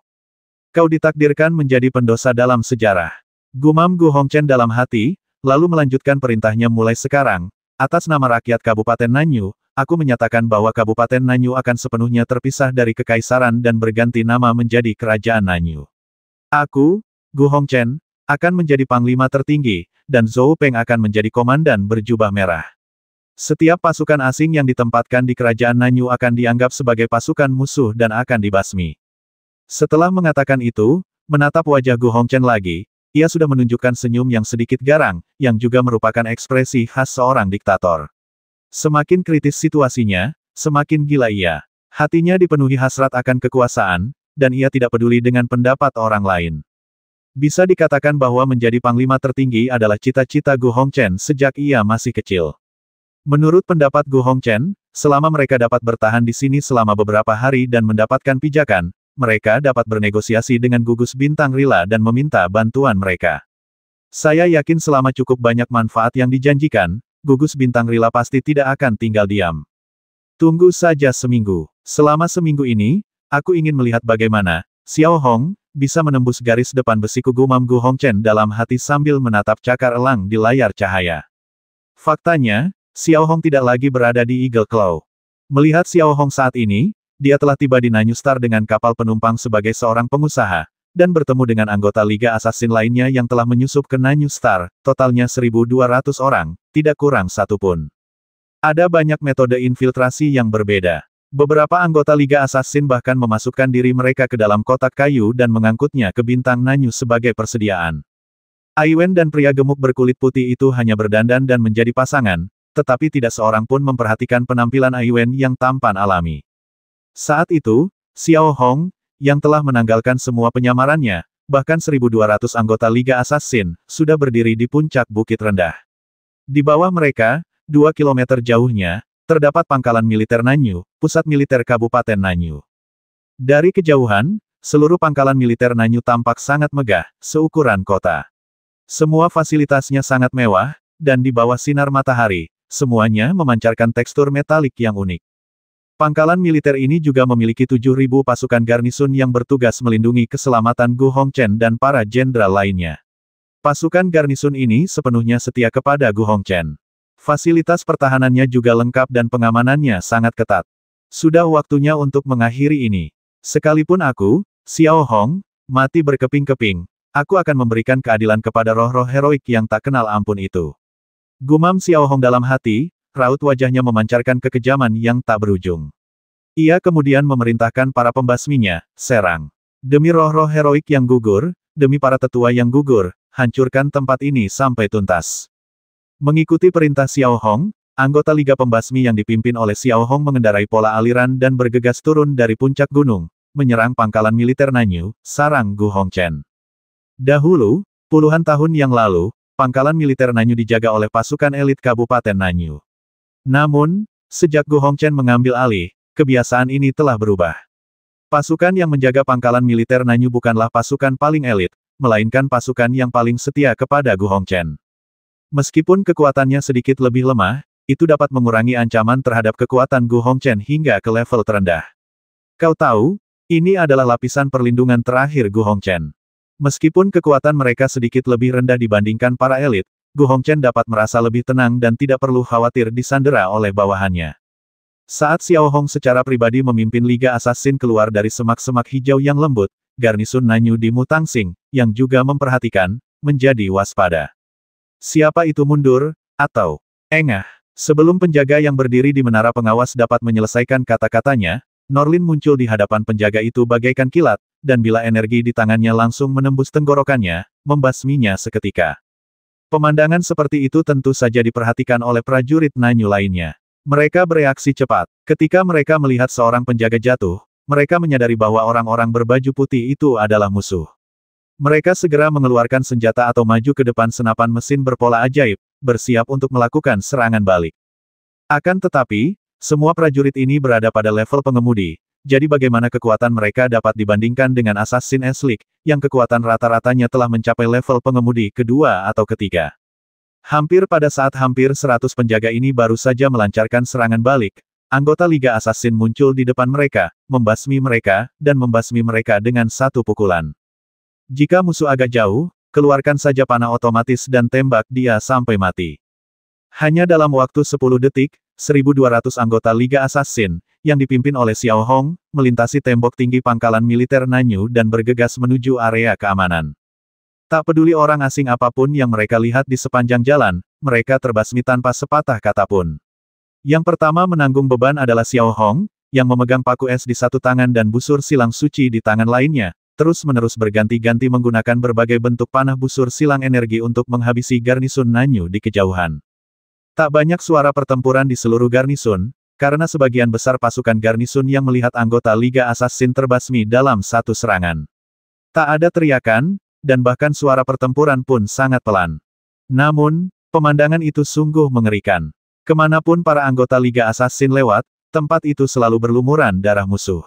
Kau ditakdirkan menjadi pendosa dalam sejarah. Gumam Gu Hongchen dalam hati, lalu melanjutkan perintahnya mulai sekarang. Atas nama rakyat Kabupaten Nanyu, aku menyatakan bahwa Kabupaten Nanyu akan sepenuhnya terpisah dari Kekaisaran dan berganti nama menjadi Kerajaan Nanyu. Aku, Gu Hongchen, akan menjadi Panglima tertinggi, dan Zhou Peng akan menjadi Komandan berjubah merah. Setiap pasukan asing yang ditempatkan di Kerajaan Nanyu akan dianggap sebagai pasukan musuh dan akan dibasmi. Setelah mengatakan itu, menatap wajah Gu Hongchen lagi, ia sudah menunjukkan senyum yang sedikit garang, yang juga merupakan ekspresi khas seorang diktator. Semakin kritis situasinya, semakin gila ia. Hatinya dipenuhi hasrat akan kekuasaan, dan ia tidak peduli dengan pendapat orang lain. Bisa dikatakan bahwa menjadi panglima tertinggi adalah cita-cita Gu Hongchen sejak ia masih kecil. Menurut pendapat Gu Hongchen, selama mereka dapat bertahan di sini selama beberapa hari dan mendapatkan pijakan, mereka dapat bernegosiasi dengan gugus bintang Rila dan meminta bantuan mereka. Saya yakin selama cukup banyak manfaat yang dijanjikan, gugus bintang Rila pasti tidak akan tinggal diam. Tunggu saja seminggu. Selama seminggu ini, aku ingin melihat bagaimana Xiao Hong bisa menembus garis depan besiku, gumam Gu Hongchen dalam hati sambil menatap cakar elang di layar cahaya. Faktanya, Xiao Hong tidak lagi berada di Eagle Claw. Melihat Xiao Hong saat ini, dia telah tiba di Nanyu Star dengan kapal penumpang sebagai seorang pengusaha, dan bertemu dengan anggota Liga Assassin lainnya yang telah menyusup ke Nanyu Star, totalnya 1.200 orang, tidak kurang satu pun. Ada banyak metode infiltrasi yang berbeda. Beberapa anggota Liga Assassin bahkan memasukkan diri mereka ke dalam kotak kayu dan mengangkutnya ke bintang Nanyu sebagai persediaan. Aiwen dan pria gemuk berkulit putih itu hanya berdandan dan menjadi pasangan, tetapi tidak seorang pun memperhatikan penampilan Aiwen yang tampan alami. Saat itu, Xiao Hong, yang telah menanggalkan semua penyamarannya, bahkan 1.200 anggota Liga Assassin, sudah berdiri di puncak bukit rendah. Di bawah mereka, 2 kilometer jauhnya, terdapat pangkalan militer Nanyu, pusat militer Kabupaten Nanyu. Dari kejauhan, seluruh pangkalan militer Nanyu tampak sangat megah, seukuran kota. Semua fasilitasnya sangat mewah, dan di bawah sinar matahari, semuanya memancarkan tekstur metalik yang unik. Pangkalan militer ini juga memiliki 7.000 pasukan garnisun yang bertugas melindungi keselamatan Gu Hongchen dan para jenderal lainnya. Pasukan garnisun ini sepenuhnya setia kepada Gu Hongchen. Fasilitas pertahanannya juga lengkap dan pengamanannya sangat ketat. Sudah waktunya untuk mengakhiri ini. Sekalipun aku, Xiao Hong, mati berkeping-keping, aku akan memberikan keadilan kepada roh-roh heroik yang tak kenal ampun itu. Gumam Xiao Hong dalam hati, raut wajahnya memancarkan kekejaman yang tak berujung. Ia kemudian memerintahkan para pembasminya, serang. Demi roh-roh heroik yang gugur, demi para tetua yang gugur, hancurkan tempat ini sampai tuntas. Mengikuti perintah Xiao Hong, anggota Liga Pembasmi yang dipimpin oleh Xiao Hong mengendarai pola aliran dan bergegas turun dari puncak gunung, menyerang pangkalan militer Nanyu, sarang Gu Hongchen. Dahulu, puluhan tahun yang lalu, pangkalan militer Nanyu dijaga oleh pasukan elit Kabupaten Nanyu. Namun, sejak Gu Hongchen mengambil alih, kebiasaan ini telah berubah. Pasukan yang menjaga pangkalan militer Nanyu bukanlah pasukan paling elit, melainkan pasukan yang paling setia kepada Gu Hongchen. Meskipun kekuatannya sedikit lebih lemah, itu dapat mengurangi ancaman terhadap kekuatan Gu Hongchen hingga ke level terendah. Kau tahu, ini adalah lapisan perlindungan terakhir Gu Hongchen. Meskipun kekuatan mereka sedikit lebih rendah dibandingkan para elit, Gu Hongchen dapat merasa lebih tenang dan tidak perlu khawatir disandera oleh bawahannya. Saat Xiao Hong secara pribadi memimpin Liga Assassin keluar dari semak-semak hijau yang lembut, garnisun Nanyu di Mutangsing, yang juga memperhatikan, menjadi waspada. Siapa itu mundur, atau engah? Sebelum penjaga yang berdiri di menara pengawas dapat menyelesaikan kata-katanya, Norlin muncul di hadapan penjaga itu bagaikan kilat, dan bila energi di tangannya langsung menembus tenggorokannya, membasminya seketika. Pemandangan seperti itu tentu saja diperhatikan oleh prajurit Nanyu lainnya. Mereka bereaksi cepat. Ketika mereka melihat seorang penjaga jatuh, mereka menyadari bahwa orang-orang berbaju putih itu adalah musuh. Mereka segera mengeluarkan senjata atau maju ke depan senapan mesin berpola ajaib, bersiap untuk melakukan serangan balik. Akan tetapi, semua prajurit ini berada pada level pengemudi, jadi bagaimana kekuatan mereka dapat dibandingkan dengan Assassin Eslik, yang kekuatan rata-ratanya telah mencapai level pengemudi kedua atau ketiga. Hampir pada saat hampir 100 penjaga ini baru saja melancarkan serangan balik, anggota Liga Assassin muncul di depan mereka, membasmi mereka, dan membasmi mereka dengan satu pukulan. Jika musuh agak jauh, keluarkan saja panah otomatis dan tembak dia sampai mati. Hanya dalam waktu 10 detik, 1.200 anggota Liga Assassin, yang dipimpin oleh Xiao Hong, melintasi tembok tinggi pangkalan militer Nanyu dan bergegas menuju area keamanan. Tak peduli orang asing apapun yang mereka lihat di sepanjang jalan, mereka terbasmi tanpa sepatah kata pun. Yang pertama menanggung beban adalah Xiao Hong, yang memegang paku es di satu tangan dan busur silang suci di tangan lainnya, terus-menerus berganti-ganti menggunakan berbagai bentuk panah busur silang energi untuk menghabisi garnisun Nanyu di kejauhan. Tak banyak suara pertempuran di seluruh garnisun, karena sebagian besar pasukan garnisun yang melihat anggota Liga Assassin terbasmi dalam satu serangan. Tak ada teriakan, dan bahkan suara pertempuran pun sangat pelan. Namun, pemandangan itu sungguh mengerikan. Kemanapun para anggota Liga Assassin lewat, tempat itu selalu berlumuran darah musuh.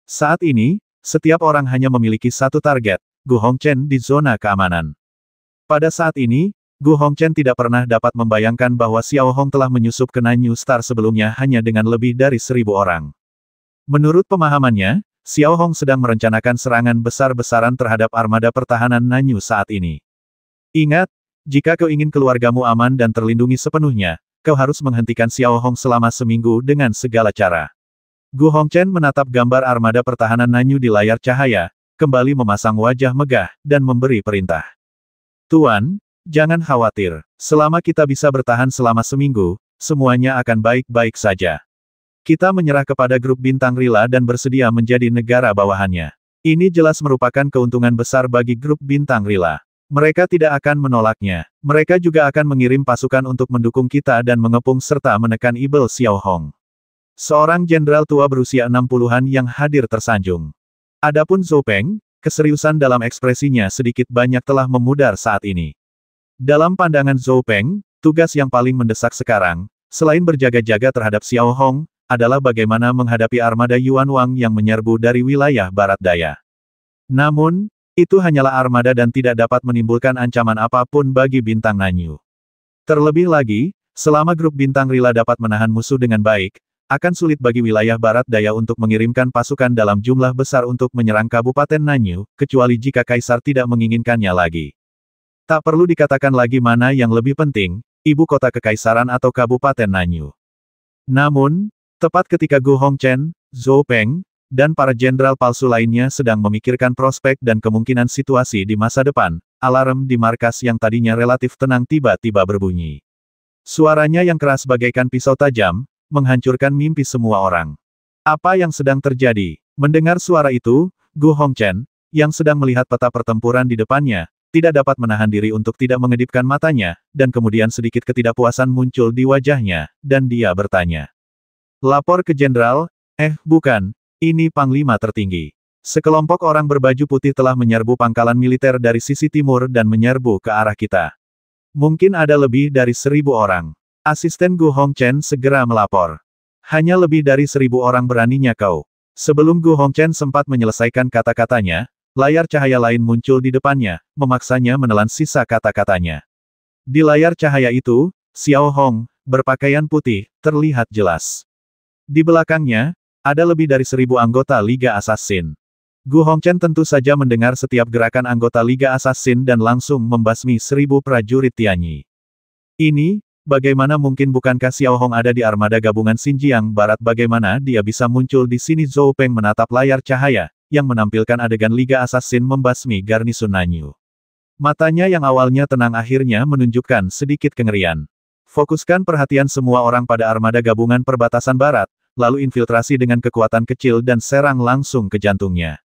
Saat ini, setiap orang hanya memiliki satu target, Gu Hongchen di zona keamanan. Pada saat ini, Gu Hongchen tidak pernah dapat membayangkan bahwa Xiao Hong telah menyusup ke Nanyu Star sebelumnya hanya dengan lebih dari 1.000 orang. Menurut pemahamannya, Xiao Hong sedang merencanakan serangan besar-besaran terhadap armada pertahanan Nanyu saat ini. Ingat, jika kau ingin keluargamu aman dan terlindungi sepenuhnya, kau harus menghentikan Xiao Hong selama seminggu dengan segala cara. Gu Hongchen menatap gambar armada pertahanan Nanyu di layar cahaya, kembali memasang wajah megah, dan memberi perintah. Tuan, jangan khawatir. Selama kita bisa bertahan selama seminggu, semuanya akan baik-baik saja. Kita menyerah kepada grup bintang Rila dan bersedia menjadi negara bawahannya. Ini jelas merupakan keuntungan besar bagi grup bintang Rila. Mereka tidak akan menolaknya. Mereka juga akan mengirim pasukan untuk mendukung kita dan mengepung serta menekan Ibel Xiao Hong. Seorang jenderal tua berusia 60-an yang hadir tersanjung. Adapun Zhou Peng, keseriusan dalam ekspresinya sedikit banyak telah memudar saat ini. Dalam pandangan Zhou Peng, tugas yang paling mendesak sekarang, selain berjaga-jaga terhadap Xiao Hong, adalah bagaimana menghadapi armada Yuan Wang yang menyerbu dari wilayah barat daya. Namun, itu hanyalah armada dan tidak dapat menimbulkan ancaman apapun bagi bintang Nanyu. Terlebih lagi, selama grup bintang Rila dapat menahan musuh dengan baik, akan sulit bagi wilayah barat daya untuk mengirimkan pasukan dalam jumlah besar untuk menyerang Kabupaten Nanyu, kecuali jika Kaisar tidak menginginkannya lagi. Tak perlu dikatakan lagi mana yang lebih penting, ibu kota kekaisaran atau Kabupaten Nanyu. Namun, tepat ketika Gu Hongchen, Zhou Peng, dan para jenderal palsu lainnya sedang memikirkan prospek dan kemungkinan situasi di masa depan, alarm di markas yang tadinya relatif tenang tiba-tiba berbunyi. Suaranya yang keras bagaikan pisau tajam, menghancurkan mimpi semua orang. Apa yang sedang terjadi? Mendengar suara itu, Gu Hongchen, yang sedang melihat peta pertempuran di depannya, tidak dapat menahan diri untuk tidak mengedipkan matanya, dan kemudian sedikit ketidakpuasan muncul di wajahnya, dan dia bertanya. Lapor ke jenderal, bukan, ini panglima tertinggi. Sekelompok orang berbaju putih telah menyerbu pangkalan militer dari sisi timur dan menyerbu ke arah kita. Mungkin ada lebih dari 1.000 orang. Asisten Gu Hongchen segera melapor. Hanya lebih dari 1.000 orang beraninya kau. Sebelum Gu Hongchen sempat menyelesaikan kata-katanya, layar cahaya lain muncul di depannya, memaksanya menelan sisa kata-katanya. Di layar cahaya itu, Xiao Hong, berpakaian putih, terlihat jelas. Di belakangnya, ada lebih dari 1.000 anggota Liga Assassin. Gu Hongchen tentu saja mendengar setiap gerakan anggota Liga Assassin dan langsung membasmi 1.000 prajurit Tianyi. Ini, bagaimana mungkin bukankah Xiao Hong ada di armada gabungan Xinjiang Barat? Bagaimana dia bisa muncul di sini? Zhou Peng menatap layar cahaya, yang menampilkan adegan Liga Assassin membasmi garnisun Nanyu. Matanya yang awalnya tenang akhirnya menunjukkan sedikit kengerian. Fokuskan perhatian semua orang pada armada gabungan perbatasan barat, lalu infiltrasi dengan kekuatan kecil dan serang langsung ke jantungnya.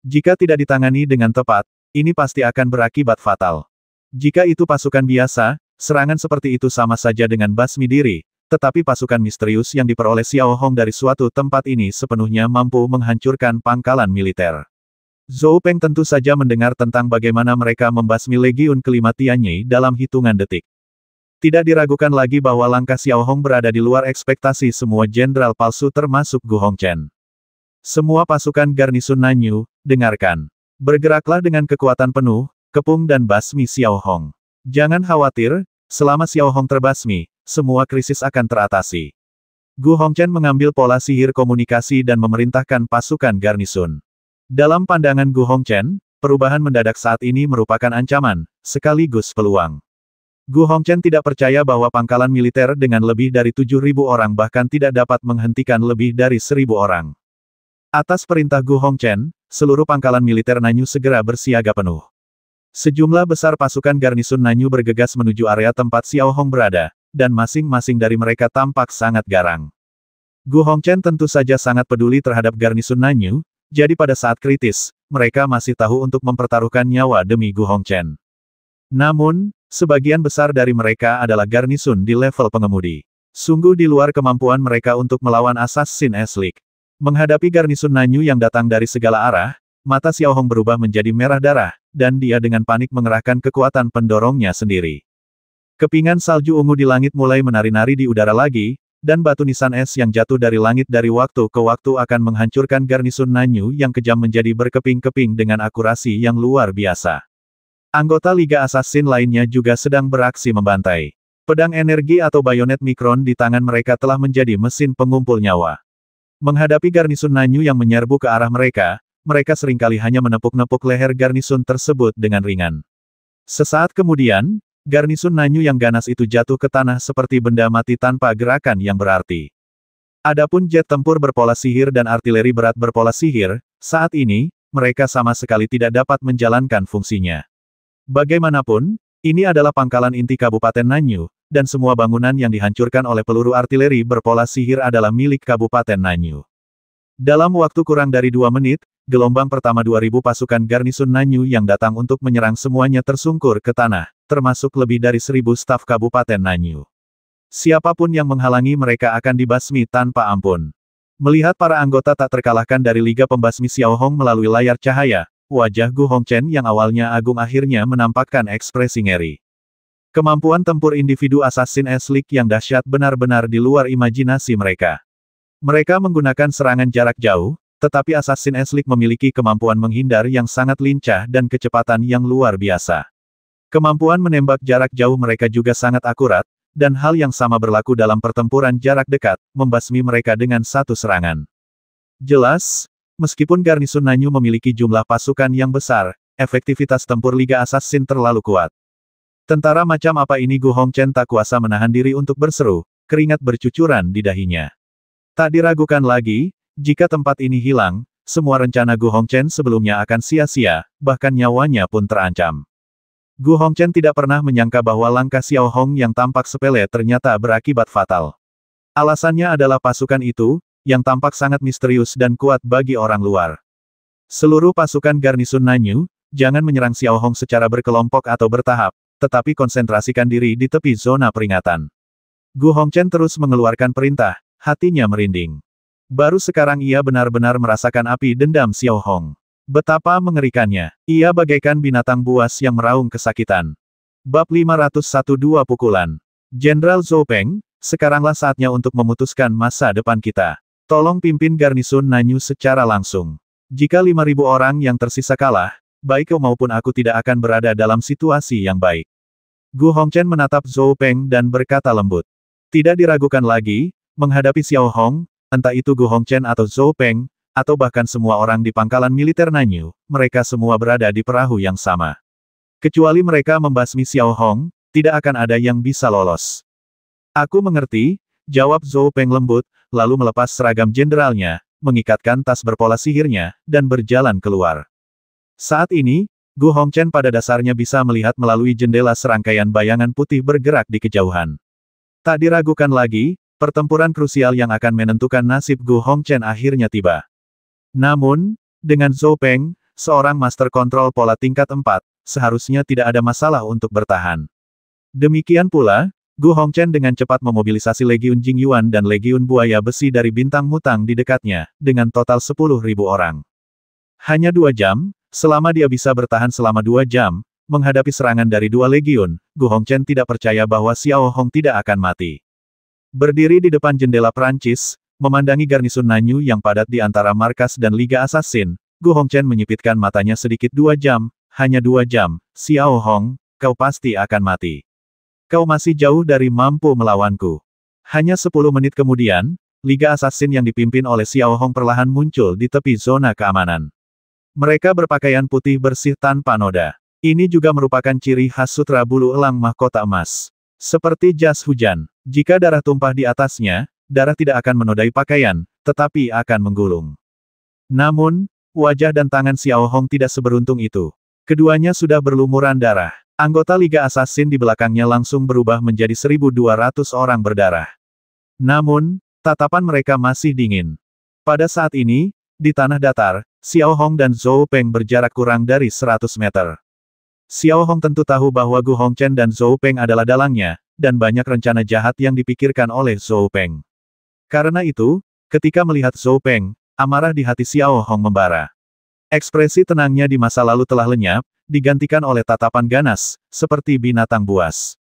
Jika tidak ditangani dengan tepat, ini pasti akan berakibat fatal. Jika itu pasukan biasa, serangan seperti itu sama saja dengan basmi diri, tetapi pasukan misterius yang diperoleh Xiao Hong dari suatu tempat ini sepenuhnya mampu menghancurkan pangkalan militer. Zhou Peng tentu saja mendengar tentang bagaimana mereka membasmi Legiun kelima Tianyi dalam hitungan detik. Tidak diragukan lagi bahwa langkah Xiao Hong berada di luar ekspektasi semua jenderal palsu termasuk Gu Hongchen. Semua pasukan garnisun Nanyu, dengarkan. Bergeraklah dengan kekuatan penuh, kepung dan basmi Xiao Hong. Jangan khawatir, selama Xiao Hong terbasmi, semua krisis akan teratasi. Gu Hongchen mengambil pola sihir komunikasi dan memerintahkan pasukan garnisun. Dalam pandangan Gu Hongchen, perubahan mendadak saat ini merupakan ancaman, sekaligus peluang. Gu Hongchen tidak percaya bahwa pangkalan militer dengan lebih dari 7.000 orang bahkan tidak dapat menghentikan lebih dari 1.000 orang. Atas perintah Gu Hongchen, seluruh pangkalan militer Nanyu segera bersiaga penuh. Sejumlah besar pasukan garnisun Nanyu bergegas menuju area tempat Xiao Hong berada, dan masing-masing dari mereka tampak sangat garang. Gu Hongchen tentu saja sangat peduli terhadap garnisun Nanyu, jadi pada saat kritis, mereka masih tahu untuk mempertaruhkan nyawa demi Gu Hongchen. Namun, sebagian besar dari mereka adalah garnisun di level pengemudi. Sungguh di luar kemampuan mereka untuk melawan Assassin Eslik. Menghadapi garnisun Nanyu yang datang dari segala arah, mata Xiao Hong berubah menjadi merah darah, dan dia dengan panik mengerahkan kekuatan pendorongnya sendiri. Kepingan salju ungu di langit mulai menari-nari di udara lagi, dan batu nisan es yang jatuh dari langit dari waktu ke waktu akan menghancurkan garnisun Nanyu yang kejam menjadi berkeping-keping dengan akurasi yang luar biasa. Anggota Liga Assassin lainnya juga sedang beraksi membantai. Pedang energi atau bayonet mikron di tangan mereka telah menjadi mesin pengumpul nyawa. Menghadapi garnisun Nanyu yang menyerbu ke arah mereka, mereka seringkali hanya menepuk-nepuk leher garnisun tersebut dengan ringan. Sesaat kemudian, garnisun Nanyu yang ganas itu jatuh ke tanah seperti benda mati tanpa gerakan yang berarti. Adapun jet tempur berpola sihir dan artileri berat berpola sihir, saat ini, mereka sama sekali tidak dapat menjalankan fungsinya. Bagaimanapun, ini adalah pangkalan inti Kabupaten Nanyu, dan semua bangunan yang dihancurkan oleh peluru artileri berpola sihir adalah milik Kabupaten Nanyu. Dalam waktu kurang dari 2 menit, gelombang pertama 2.000 pasukan garnisun Nanyu yang datang untuk menyerang semuanya tersungkur ke tanah, termasuk lebih dari 1.000 staf Kabupaten Nanyu. Siapapun yang menghalangi mereka akan dibasmi tanpa ampun. Melihat para anggota tak terkalahkan dari Liga Pembasmi Xiao Hong melalui layar cahaya, wajah Gu Hongchen yang awalnya agung akhirnya menampakkan ekspresi ngeri. Kemampuan tempur individu Assassin Eslik yang dahsyat benar-benar di luar imajinasi mereka. Mereka menggunakan serangan jarak jauh, tetapi Assassin Eslik memiliki kemampuan menghindar yang sangat lincah dan kecepatan yang luar biasa. Kemampuan menembak jarak jauh mereka juga sangat akurat, dan hal yang sama berlaku dalam pertempuran jarak dekat, membasmi mereka dengan satu serangan. Jelas, meskipun garnisun Nanyu memiliki jumlah pasukan yang besar, efektivitas tempur Liga Assassin terlalu kuat. Tentara macam apa ini? Gu Hongchen tak kuasa menahan diri untuk berseru, keringat bercucuran di dahinya. Tak diragukan lagi, jika tempat ini hilang, semua rencana Gu Hongchen sebelumnya akan sia-sia, bahkan nyawanya pun terancam. Gu Hongchen tidak pernah menyangka bahwa langkah Xiao Hong yang tampak sepele ternyata berakibat fatal. Alasannya adalah pasukan itu, yang tampak sangat misterius dan kuat bagi orang luar. Seluruh pasukan garnisun Nanyu, jangan menyerang Xiao Hong secara berkelompok atau bertahap, tetapi konsentrasikan diri di tepi zona peringatan. Gu Hongchen terus mengeluarkan perintah, hatinya merinding. Baru sekarang ia benar-benar merasakan api dendam Xiao Hong. Betapa mengerikannya. Ia bagaikan binatang buas yang meraung kesakitan. Bab 501-2 Pukulan. Jenderal Zhou Peng, sekaranglah saatnya untuk memutuskan masa depan kita. Tolong pimpin garnisun Nanyu secara langsung. Jika 5.000 orang yang tersisa kalah, baik kau maupun aku tidak akan berada dalam situasi yang baik. Gu Hongchen menatap Zhou Peng dan berkata lembut. Tidak diragukan lagi, menghadapi Xiao Hong, entah itu Gu Hongchen atau Zhou Peng, atau bahkan semua orang di pangkalan militer Nanyu, mereka semua berada di perahu yang sama. Kecuali mereka membasmi Xiao Hong, tidak akan ada yang bisa lolos. Aku mengerti, jawab Zhou Peng lembut, lalu melepas seragam jenderalnya, mengikatkan tas berpola sihirnya, dan berjalan keluar. Saat ini, Gu Hongchen pada dasarnya bisa melihat melalui jendela serangkaian bayangan putih bergerak di kejauhan. Tak diragukan lagi, pertempuran krusial yang akan menentukan nasib Gu Hongchen akhirnya tiba. Namun, dengan Zhou Peng, seorang master kontrol pola tingkat 4, seharusnya tidak ada masalah untuk bertahan. Demikian pula, Gu Hongchen dengan cepat memobilisasi Legiun Jingyuan dan Legiun Buaya Besi dari Bintang Mutang di dekatnya, dengan total 10.000 orang. Hanya 2 jam, selama dia bisa bertahan selama 2 jam, menghadapi serangan dari 2 legiun, Gu Hongchen tidak percaya bahwa Xiao Hong tidak akan mati. Berdiri di depan jendela Prancis, memandangi garnisun Nanyu yang padat di antara markas dan Liga Assassin, Gu Hongchen menyipitkan matanya sedikit 2 jam, hanya 2 jam, Xiao Hong, kau pasti akan mati. Kau masih jauh dari mampu melawanku. Hanya 10 menit kemudian, Liga Assassin yang dipimpin oleh Xiao Hong perlahan muncul di tepi zona keamanan. Mereka berpakaian putih bersih tanpa noda. Ini juga merupakan ciri khas sutra bulu elang mahkota emas. Seperti jas hujan, jika darah tumpah di atasnya, darah tidak akan menodai pakaian, tetapi akan menggulung. Namun, wajah dan tangan Xiao Hong tidak seberuntung itu. Keduanya sudah berlumuran darah. Anggota Liga Assassin di belakangnya langsung berubah menjadi 1.200 orang berdarah. Namun, tatapan mereka masih dingin. Pada saat ini, di tanah datar, Xiao Hong dan Zhou Peng berjarak kurang dari 100 meter. Xiao Hong tentu tahu bahwa Gu Hongchen dan Zhou Peng adalah dalangnya, dan banyak rencana jahat yang dipikirkan oleh Zhou Peng. Karena itu, ketika melihat Zhou Peng, amarah di hati Xiao Hong membara. Ekspresi tenangnya di masa lalu telah lenyap, digantikan oleh tatapan ganas, seperti binatang buas.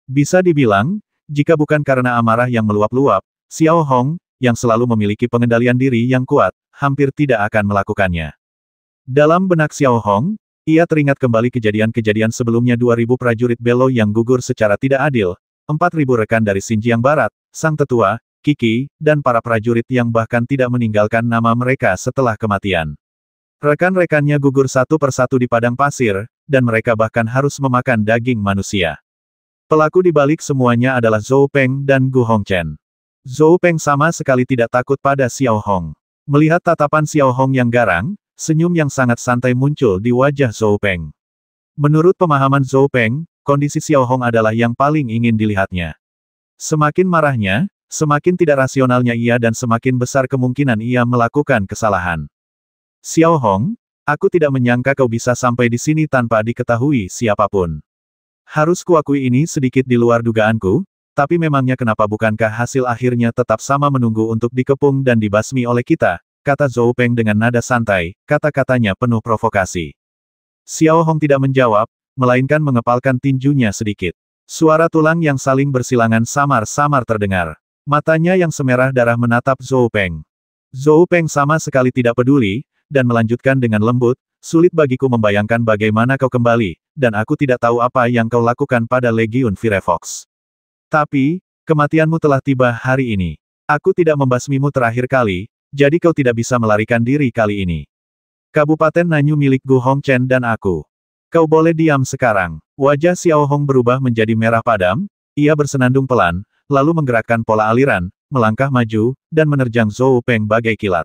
Bisa dibilang, jika bukan karena amarah yang meluap-luap, Xiao Hong, yang selalu memiliki pengendalian diri yang kuat, hampir tidak akan melakukannya. Dalam benak Xiao Hong, ia teringat kembali kejadian-kejadian sebelumnya 2.000 prajurit Belo yang gugur secara tidak adil, 4.000 rekan dari Xinjiang Barat, Sang Tetua, Qi, dan para prajurit yang bahkan tidak meninggalkan nama mereka setelah kematian. Rekan-rekannya gugur satu persatu di padang pasir, dan mereka bahkan harus memakan daging manusia. Pelaku di balik semuanya adalah Zhou Peng dan Gu Hongchen. Zhou Peng sama sekali tidak takut pada Xiao Hong. Melihat tatapan Xiao Hong yang garang, senyum yang sangat santai muncul di wajah Zhou Peng. Menurut pemahaman Zhou Peng, kondisi Xiao Hong adalah yang paling ingin dilihatnya. Semakin marahnya, semakin tidak rasionalnya ia dan semakin besar kemungkinan ia melakukan kesalahan. Xiao Hong, aku tidak menyangka kau bisa sampai di sini tanpa diketahui siapapun. Harus kuakui ini sedikit di luar dugaanku, tapi memangnya kenapa bukankah hasil akhirnya tetap sama menunggu untuk dikepung dan dibasmi oleh kita, kata Zhou Peng dengan nada santai, kata-katanya penuh provokasi. Xiao Hong tidak menjawab, melainkan mengepalkan tinjunya sedikit. Suara tulang yang saling bersilangan samar-samar terdengar. Matanya yang semerah darah menatap Zhou Peng. Zhou Peng sama sekali tidak peduli, dan melanjutkan dengan lembut, sulit bagiku membayangkan bagaimana kau kembali, dan aku tidak tahu apa yang kau lakukan pada Legiun Firefox. Tapi, kematianmu telah tiba hari ini. Aku tidak membasmimu terakhir kali, jadi kau tidak bisa melarikan diri kali ini. Kabupaten Nanyu milik Gu Hongchen dan aku. Kau boleh diam sekarang. Wajah Xiao Hong berubah menjadi merah padam, ia bersenandung pelan, lalu menggerakkan pola aliran, melangkah maju, dan menerjang Zhou Peng bagai kilat.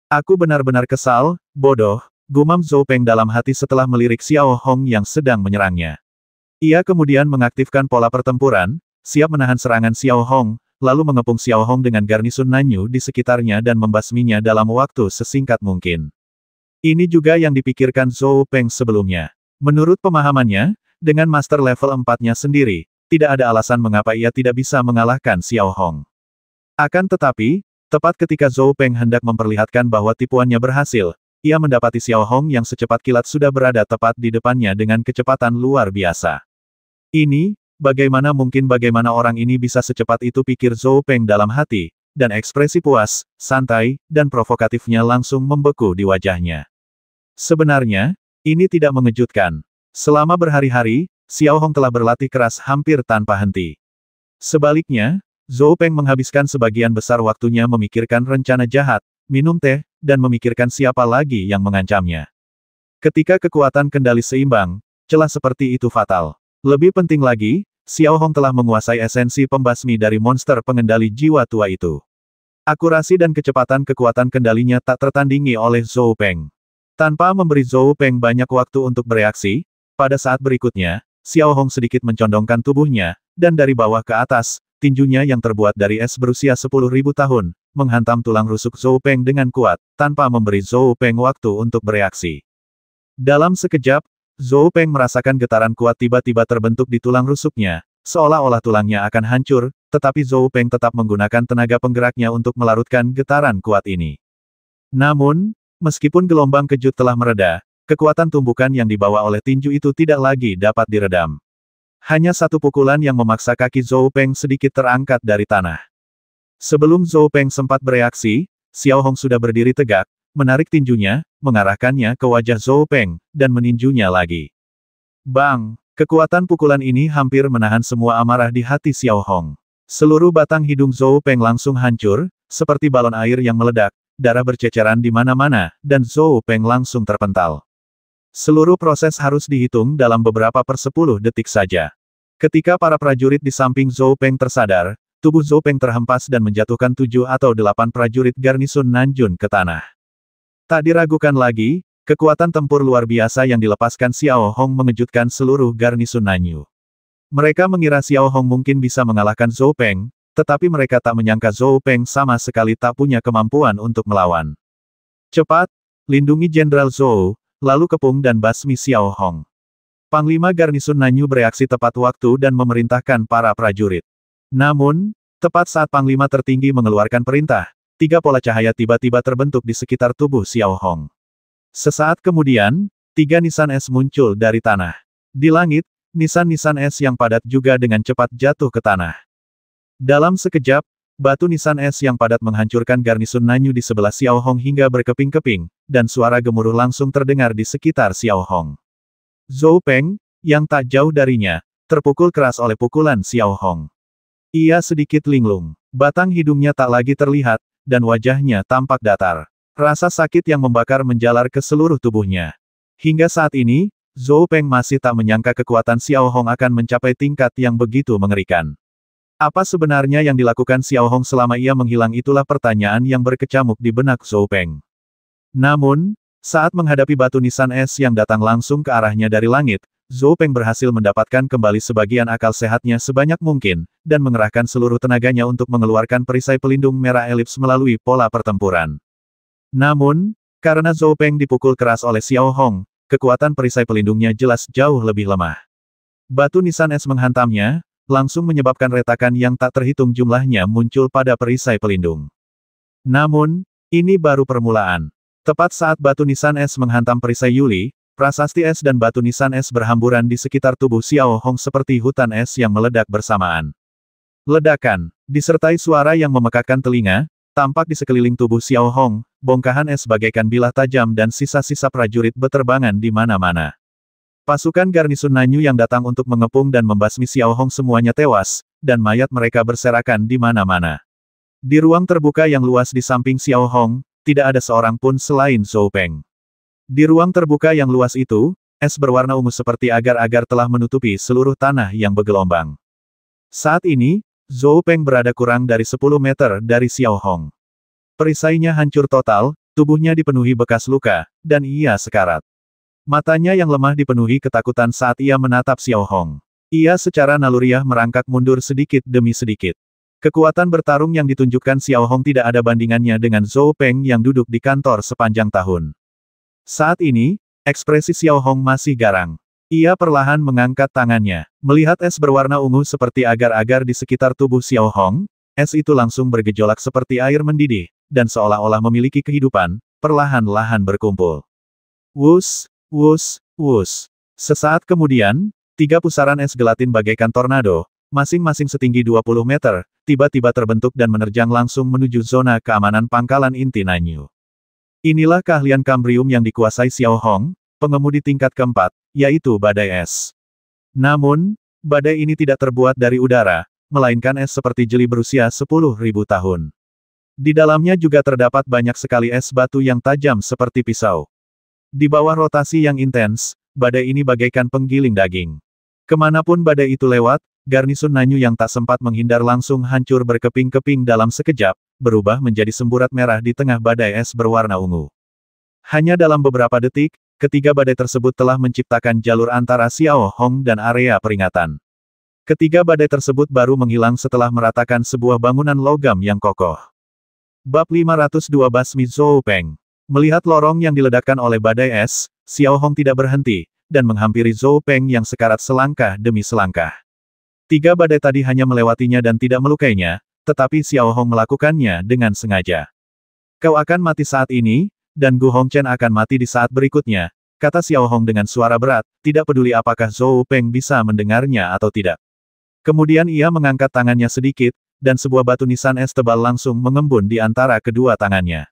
Aku benar-benar kesal, bodoh, gumam Zhou Peng dalam hati setelah melirik Xiao Hong yang sedang menyerangnya. Ia kemudian mengaktifkan pola pertempuran, siap menahan serangan Xiao Hong, lalu mengepung Xiao Hong dengan garnisun Nanyu di sekitarnya dan membasminya dalam waktu sesingkat mungkin. Ini juga yang dipikirkan Zhou Peng sebelumnya. Menurut pemahamannya, dengan master level 4-nya sendiri, tidak ada alasan mengapa ia tidak bisa mengalahkan Xiao Hong. Akan tetapi, tepat ketika Zhou Peng hendak memperlihatkan bahwa tipuannya berhasil, ia mendapati Xiao Hong yang secepat kilat sudah berada tepat di depannya dengan kecepatan luar biasa. Ini, bagaimana orang ini bisa secepat itu, pikir Zhou Peng dalam hati, dan ekspresi puas, santai, dan provokatifnya langsung membeku di wajahnya. Sebenarnya, ini tidak mengejutkan. Selama berhari-hari, Xiao Hong telah berlatih keras hampir tanpa henti. Sebaliknya, Zhou Peng menghabiskan sebagian besar waktunya memikirkan rencana jahat, minum teh, dan memikirkan siapa lagi yang mengancamnya. Ketika kekuatan kendali seimbang, celah seperti itu fatal. Lebih penting lagi, Xiao Hong telah menguasai esensi pembasmi dari monster pengendali jiwa tua itu. Akurasi dan kecepatan kekuatan kendalinya tak tertandingi oleh Zhou Peng. Tanpa memberi Zhou Peng banyak waktu untuk bereaksi, pada saat berikutnya, Xiao Hong sedikit mencondongkan tubuhnya, dan dari bawah ke atas, tinjunya yang terbuat dari es berusia 10.000 tahun, menghantam tulang rusuk Zhou Peng dengan kuat, tanpa memberi Zhou Peng waktu untuk bereaksi. Dalam sekejap, Zhou Peng merasakan getaran kuat tiba-tiba terbentuk di tulang rusuknya, seolah-olah tulangnya akan hancur, tetapi Zhou Peng tetap menggunakan tenaga penggeraknya untuk melarutkan getaran kuat ini. Namun, meskipun gelombang kejut telah mereda, kekuatan tumbukan yang dibawa oleh tinju itu tidak lagi dapat diredam. Hanya satu pukulan yang memaksa kaki Zhou Peng sedikit terangkat dari tanah. Sebelum Zhou Peng sempat bereaksi, Xiao Hong sudah berdiri tegak, menarik tinjunya, mengarahkannya ke wajah Zhou Peng, dan meninjunya lagi. Bang! Kekuatan pukulan ini hampir menahan semua amarah di hati Xiao Hong. Seluruh batang hidung Zhou Peng langsung hancur, seperti balon air yang meledak, darah berceceran di mana-mana, dan Zhou Peng langsung terpental. Seluruh proses harus dihitung dalam beberapa per 10 detik saja. Ketika para prajurit di samping Zhou Peng tersadar, tubuh Zhou Peng terhempas dan menjatuhkan 7 atau 8 prajurit garnisun Nanjun ke tanah. Tak diragukan lagi, kekuatan tempur luar biasa yang dilepaskan Xiao Hong mengejutkan seluruh garnisun Nanyu. Mereka mengira Xiao Hong mungkin bisa mengalahkan Zhou Peng, tetapi mereka tak menyangka Zhou Peng sama sekali tak punya kemampuan untuk melawan. Cepat, lindungi Jenderal Zhou, lalu kepung dan basmi Xiao Hong. Panglima garnisun Nanyu bereaksi tepat waktu dan memerintahkan para prajurit. Namun, tepat saat Panglima tertinggi mengeluarkan perintah, 3 pola cahaya tiba-tiba terbentuk di sekitar tubuh Xiao Hong. Sesaat kemudian, 3 nisan es muncul dari tanah. Di langit, nisan-nisan es yang padat juga dengan cepat jatuh ke tanah. Dalam sekejap, batu nisan es yang padat menghancurkan garnisun Nanyu di sebelah Xiao Hong hingga berkeping-keping, dan suara gemuruh langsung terdengar di sekitar Xiao Hong. Zhou Peng, yang tak jauh darinya, terpukul keras oleh pukulan Xiao Hong. Ia sedikit linglung. Batang hidungnya tak lagi terlihat, dan wajahnya tampak datar. Rasa sakit yang membakar menjalar ke seluruh tubuhnya. Hingga saat ini, Zhou Peng masih tak menyangka kekuatan Xiao Hong akan mencapai tingkat yang begitu mengerikan. Apa sebenarnya yang dilakukan Xiao Hong selama ia menghilang, itulah pertanyaan yang berkecamuk di benak Zhou Peng. Namun, saat menghadapi batu nisan es yang datang langsung ke arahnya dari langit, Zhou Peng berhasil mendapatkan kembali sebagian akal sehatnya sebanyak mungkin, dan mengerahkan seluruh tenaganya untuk mengeluarkan perisai pelindung merah elips melalui pola pertempuran. Namun, karena Zhou Peng dipukul keras oleh Xiao Hong, kekuatan perisai pelindungnya jelas jauh lebih lemah. Batu nisan es menghantamnya, langsung menyebabkan retakan yang tak terhitung jumlahnya muncul pada perisai pelindung. Namun, ini baru permulaan. Tepat saat batu nisan es menghantam perisai Yuli, prasasti es dan batu nisan es berhamburan di sekitar tubuh Xiao Hong seperti hutan es yang meledak bersamaan. Ledakan, disertai suara yang memekakkan telinga, tampak di sekeliling tubuh Xiao Hong, bongkahan es bagaikan bilah tajam dan sisa-sisa prajurit beterbangan di mana-mana. Pasukan garnisun Nanyu yang datang untuk mengepung dan membasmi Xiao Hong semuanya tewas, dan mayat mereka berserakan di mana-mana. Di ruang terbuka yang luas di samping Xiao Hong, tidak ada seorang pun selain Zhou Peng. Di ruang terbuka yang luas itu, es berwarna ungu seperti agar-agar telah menutupi seluruh tanah yang bergelombang. Saat ini, Zhou Peng berada kurang dari 10 meter dari Xiao Hong. Perisainya hancur total, tubuhnya dipenuhi bekas luka, dan ia sekarat. Matanya yang lemah dipenuhi ketakutan saat ia menatap Xiao Hong. Ia secara naluriah merangkak mundur sedikit demi sedikit. Kekuatan bertarung yang ditunjukkan Xiao Hong tidak ada bandingannya dengan Zhou Peng yang duduk di kantor sepanjang tahun. Saat ini, ekspresi Xiao Hong masih garang. Ia perlahan mengangkat tangannya. Melihat es berwarna ungu seperti agar-agar di sekitar tubuh Xiao Hong, es itu langsung bergejolak seperti air mendidih, dan seolah-olah memiliki kehidupan, perlahan-lahan berkumpul. Wus, wus, wus. Sesaat kemudian, 3 pusaran es gelatin bagaikan tornado, masing-masing setinggi 20 meter, tiba-tiba terbentuk dan menerjang langsung menuju zona keamanan pangkalan inti Nanyu. Inilah keahlian Kambrium yang dikuasai Xiao Hong, pengemudi tingkat keempat, yaitu badai es. Namun, badai ini tidak terbuat dari udara, melainkan es seperti jeli berusia 10.000 tahun. Di dalamnya juga terdapat banyak sekali es batu yang tajam seperti pisau. Di bawah rotasi yang intens, badai ini bagaikan penggiling daging. Kemanapun badai itu lewat, garnisun Nanyu yang tak sempat menghindar langsung hancur berkeping-keping dalam sekejap, berubah menjadi semburat merah di tengah badai es berwarna ungu. Hanya dalam beberapa detik, ketiga badai tersebut telah menciptakan jalur antara Xiao Hong dan area peringatan. Ketiga badai tersebut baru menghilang setelah meratakan sebuah bangunan logam yang kokoh. Bab 502 Basmi Zhou Peng. Melihat lorong yang diledakkan oleh badai es, Xiao Hong tidak berhenti, dan menghampiri Zhou Peng yang sekarat selangkah demi selangkah. Tiga badai tadi hanya melewatinya dan tidak melukainya, tetapi Xiao Hong melakukannya dengan sengaja. Kau akan mati saat ini, dan Gu Hongchen akan mati di saat berikutnya, kata Xiao Hong dengan suara berat, tidak peduli apakah Zhou Peng bisa mendengarnya atau tidak. Kemudian ia mengangkat tangannya sedikit, dan sebuah batu nisan es tebal langsung mengembun di antara kedua tangannya.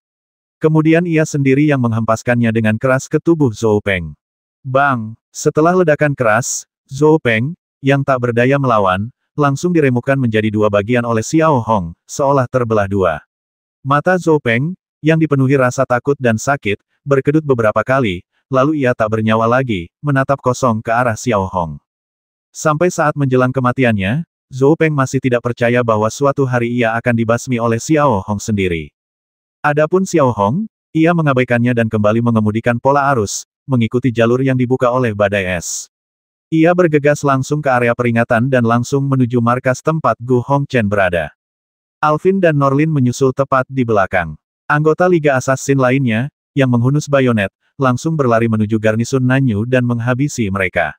Kemudian ia sendiri yang menghempaskannya dengan keras ke tubuh Zhou Peng. Bang! Setelah ledakan keras, Zhou Peng, yang tak berdaya melawan, langsung diremukkan menjadi dua bagian oleh Xiao Hong, seolah terbelah dua. Mata Zhou Peng, yang dipenuhi rasa takut dan sakit, berkedut beberapa kali, lalu ia tak bernyawa lagi, menatap kosong ke arah Xiao Hong. Sampai saat menjelang kematiannya, Zhou Peng masih tidak percaya bahwa suatu hari ia akan dibasmi oleh Xiao Hong sendiri. Adapun Xiao Hong, ia mengabaikannya dan kembali mengemudikan pola arus, mengikuti jalur yang dibuka oleh badai es. Ia bergegas langsung ke area peringatan dan langsung menuju markas tempat Gu Hongchen berada. Alvin dan Norlin menyusul tepat di belakang. Anggota Liga Assassin lainnya, yang menghunus bayonet, langsung berlari menuju garnisun Nanyu dan menghabisi mereka.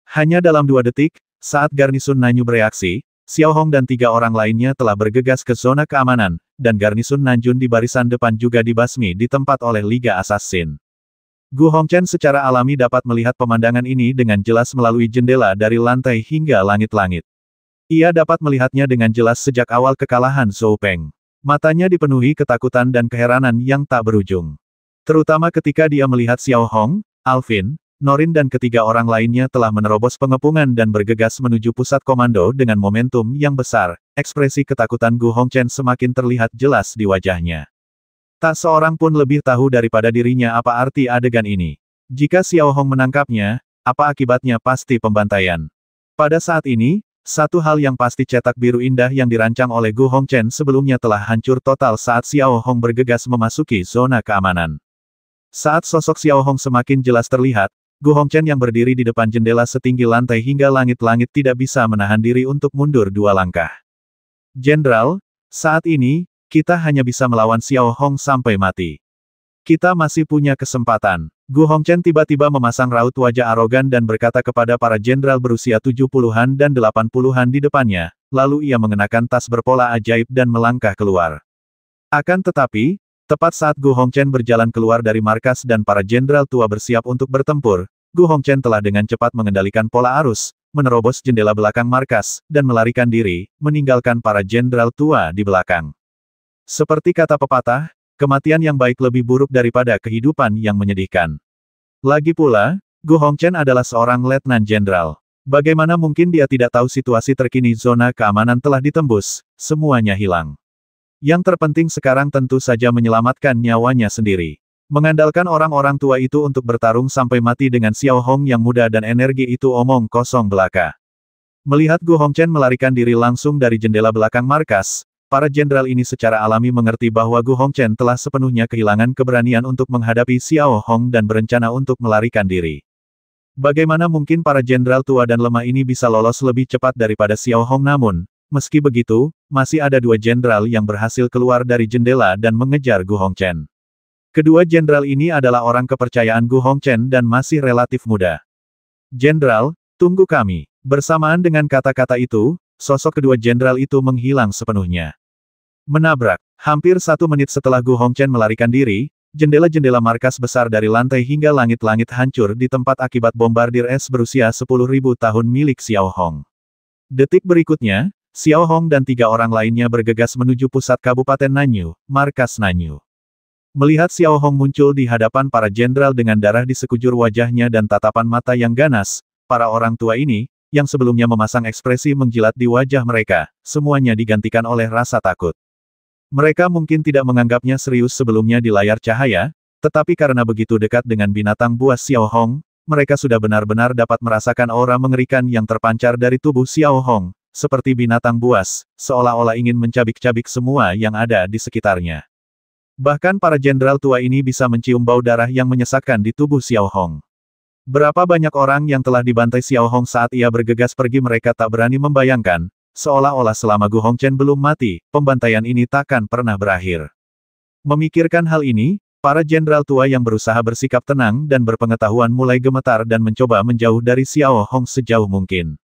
Hanya dalam 2 detik, saat garnisun Nanyu bereaksi, Xiao Hong dan 3 orang lainnya telah bergegas ke zona keamanan, dan garnisun Nanjun di barisan depan juga dibasmi di tempat oleh Liga Assassin. Gu Hongchen secara alami dapat melihat pemandangan ini dengan jelas melalui jendela dari lantai hingga langit-langit. Ia dapat melihatnya dengan jelas sejak awal kekalahan Zhou Peng. Matanya dipenuhi ketakutan dan keheranan yang tak berujung. Terutama ketika dia melihat Xiao Hong, Alvin, Norin dan ketiga orang lainnya telah menerobos pengepungan dan bergegas menuju pusat komando dengan momentum yang besar, ekspresi ketakutan Gu Hongchen semakin terlihat jelas di wajahnya. Tak seorang pun lebih tahu daripada dirinya apa arti adegan ini. Jika Xiao Hong menangkapnya, apa akibatnya pasti pembantaian. Pada saat ini, satu hal yang pasti cetak biru indah yang dirancang oleh Gu Hongchen sebelumnya telah hancur total saat Xiao Hong bergegas memasuki zona keamanan. Saat sosok Xiao Hong semakin jelas terlihat, Gu Hongchen yang berdiri di depan jendela setinggi lantai hingga langit-langit tidak bisa menahan diri untuk mundur 2 langkah. Jenderal, saat ini, kita hanya bisa melawan Xiao Hong sampai mati. Kita masih punya kesempatan. Gu Hongchen tiba-tiba memasang raut wajah arogan dan berkata kepada para jenderal berusia 70-an dan 80-an di depannya, lalu ia mengenakan tas berpola ajaib dan melangkah keluar. Akan tetapi, tepat saat Gu Hongchen berjalan keluar dari markas dan para jenderal tua bersiap untuk bertempur, Gu Hongchen telah dengan cepat mengendalikan pola arus, menerobos jendela belakang markas, dan melarikan diri, meninggalkan para jenderal tua di belakang. Seperti kata pepatah, kematian yang baik lebih buruk daripada kehidupan yang menyedihkan. Lagi pula, Gu Hongchen adalah seorang letnan jenderal. Bagaimana mungkin dia tidak tahu situasi terkini zona keamanan telah ditembus, semuanya hilang. Yang terpenting sekarang tentu saja menyelamatkan nyawanya sendiri. Mengandalkan orang-orang tua itu untuk bertarung sampai mati dengan Xiao Hong yang muda dan energi itu omong kosong belaka. Melihat Gu Hongchen melarikan diri langsung dari jendela belakang markas, para jenderal ini secara alami mengerti bahwa Gu Hongchen telah sepenuhnya kehilangan keberanian untuk menghadapi Xiao Hong dan berencana untuk melarikan diri. Bagaimana mungkin para jenderal tua dan lemah ini bisa lolos lebih cepat daripada Xiao Hong namun, meski begitu, masih ada 2 jenderal yang berhasil keluar dari jendela dan mengejar Gu Hongchen. Kedua jenderal ini adalah orang kepercayaan Gu Hongchen dan masih relatif muda. Jenderal, tunggu kami. Bersamaan dengan kata-kata itu, sosok kedua jenderal itu menghilang sepenuhnya. Menabrak. Hampir 1 menit setelah Gu Hongchen melarikan diri, jendela-jendela markas besar dari lantai hingga langit-langit hancur di tempat akibat bombardir es berusia 10.000 tahun milik Xiao Hong. Detik berikutnya, Xiao Hong dan 3 orang lainnya bergegas menuju pusat Kabupaten Nanyu, markas Nanyu. Melihat Xiao Hong muncul di hadapan para jenderal dengan darah di sekujur wajahnya dan tatapan mata yang ganas, para orang tua ini, yang sebelumnya memasang ekspresi menjilat di wajah mereka, semuanya digantikan oleh rasa takut. Mereka mungkin tidak menganggapnya serius sebelumnya di layar cahaya, tetapi karena begitu dekat dengan binatang buas Xiao Hong, mereka sudah benar-benar dapat merasakan aura mengerikan yang terpancar dari tubuh Xiao Hong, seperti binatang buas, seolah-olah ingin mencabik-cabik semua yang ada di sekitarnya. Bahkan para jenderal tua ini bisa mencium bau darah yang menyesakkan di tubuh Xiao Hong. Berapa banyak orang yang telah dibantai Xiao Hong saat ia bergegas pergi, mereka tak berani membayangkan, seolah-olah selama Gu Hongchen belum mati, pembantaian ini takkan pernah berakhir. Memikirkan hal ini, para jenderal tua yang berusaha bersikap tenang dan berpengetahuan mulai gemetar dan mencoba menjauh dari Xiao Hong sejauh mungkin.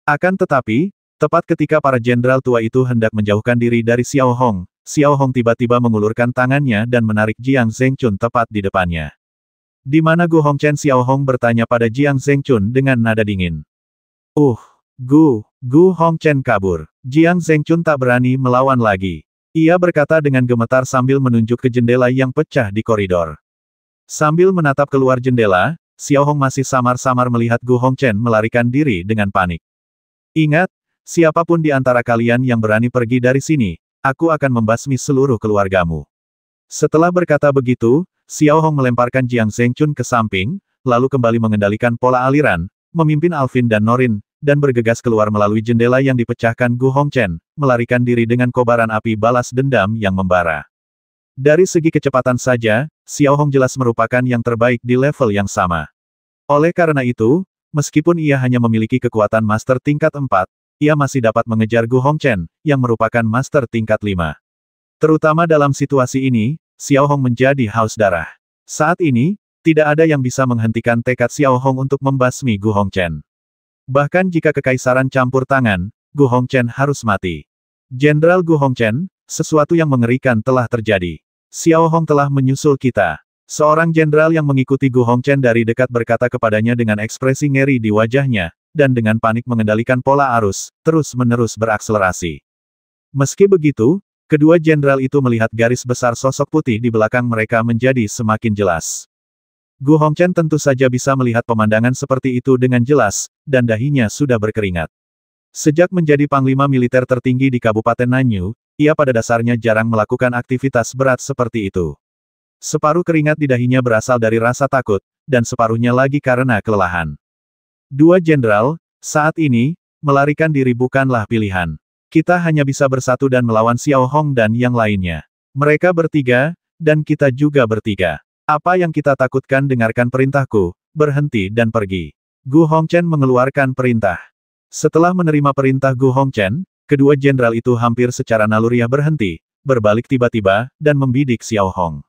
Akan tetapi, tepat ketika para jenderal tua itu hendak menjauhkan diri dari Xiao Hong tiba-tiba mengulurkan tangannya dan menarik Jiang Zhengchun tepat di depannya. Di mana Gu Hongchen? Xiao Hong bertanya pada Jiang Zhengchun dengan nada dingin. Gu Hongchen kabur. Jiang Zhengchun tak berani melawan lagi. Ia berkata dengan gemetar sambil menunjuk ke jendela yang pecah di koridor. Sambil menatap keluar jendela, Xiao Hong masih samar-samar melihat Gu Hongchen melarikan diri dengan panik. Ingat, siapapun di antara kalian yang berani pergi dari sini, aku akan membasmi seluruh keluargamu. Setelah berkata begitu, Xiao Hong melemparkan Jiang Zhengchun ke samping, lalu kembali mengendalikan pola aliran, memimpin Alvin dan Norin, dan bergegas keluar melalui jendela yang dipecahkan Gu Hongchen, melarikan diri dengan kobaran api balas dendam yang membara. Dari segi kecepatan saja, Xiao Hong jelas merupakan yang terbaik di level yang sama. Oleh karena itu, meskipun ia hanya memiliki kekuatan master tingkat 4, ia masih dapat mengejar Gu Hongchen, yang merupakan master tingkat 5. Terutama dalam situasi ini, Xiao Hong menjadi haus darah. Saat ini, tidak ada yang bisa menghentikan tekad Xiao Hong untuk membasmi Gu Hongchen. Bahkan jika kekaisaran campur tangan, Gu Hongchen harus mati. Jenderal Gu Hongchen, sesuatu yang mengerikan telah terjadi. Xiao Hong telah menyusul kita. Seorang jenderal yang mengikuti Gu Hongchen dari dekat berkata kepadanya dengan ekspresi ngeri di wajahnya, dan dengan panik mengendalikan pola arus, terus-menerus berakselerasi. Meski begitu, kedua jenderal itu melihat garis besar sosok putih di belakang mereka menjadi semakin jelas. Gu Hongchen tentu saja bisa melihat pemandangan seperti itu dengan jelas, dan dahinya sudah berkeringat. Sejak menjadi panglima militer tertinggi di Kabupaten Nanyu, ia pada dasarnya jarang melakukan aktivitas berat seperti itu. Separuh keringat di dahinya berasal dari rasa takut, dan separuhnya lagi karena kelelahan. Dua jenderal, saat ini, melarikan diri bukanlah pilihan. Kita hanya bisa bersatu dan melawan Xiao Hong dan yang lainnya. Mereka bertiga, dan kita juga bertiga. Apa yang kita takutkan? Dengarkan perintahku, berhenti dan pergi. Gu Hongchen mengeluarkan perintah. Setelah menerima perintah Gu Hongchen, kedua jenderal itu hampir secara naluriah berhenti, berbalik tiba-tiba, dan membidik Xiao Hong.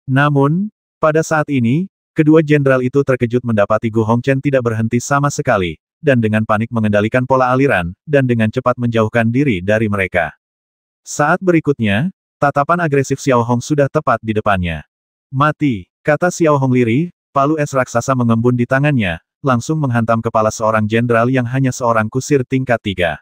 Namun, pada saat ini, kedua jenderal itu terkejut mendapati Gu Hongchen tidak berhenti sama sekali, dan dengan panik mengendalikan pola aliran, dan dengan cepat menjauhkan diri dari mereka. Saat berikutnya, tatapan agresif Xiao Hong sudah tepat di depannya. Mati, kata Xiao Hong lirih, palu es raksasa mengembun di tangannya, langsung menghantam kepala seorang jenderal yang hanya seorang kusir tingkat 3.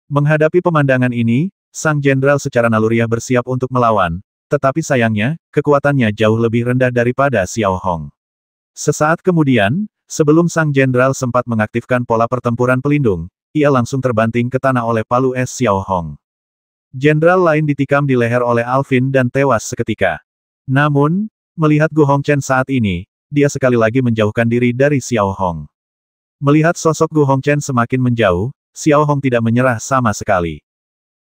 Menghadapi pemandangan ini, sang jenderal secara naluriah bersiap untuk melawan, tetapi sayangnya, kekuatannya jauh lebih rendah daripada Xiao Hong. Sesaat kemudian, sebelum sang jenderal sempat mengaktifkan pola pertempuran pelindung, ia langsung terbanting ke tanah oleh palu es Xiao Hong. Jenderal lain ditikam di leher oleh Alvin dan tewas seketika. Namun, melihat Gu Hongchen saat ini, dia sekali lagi menjauhkan diri dari Xiao Hong. Melihat sosok Gu Hongchen semakin menjauh, Xiao Hong tidak menyerah sama sekali.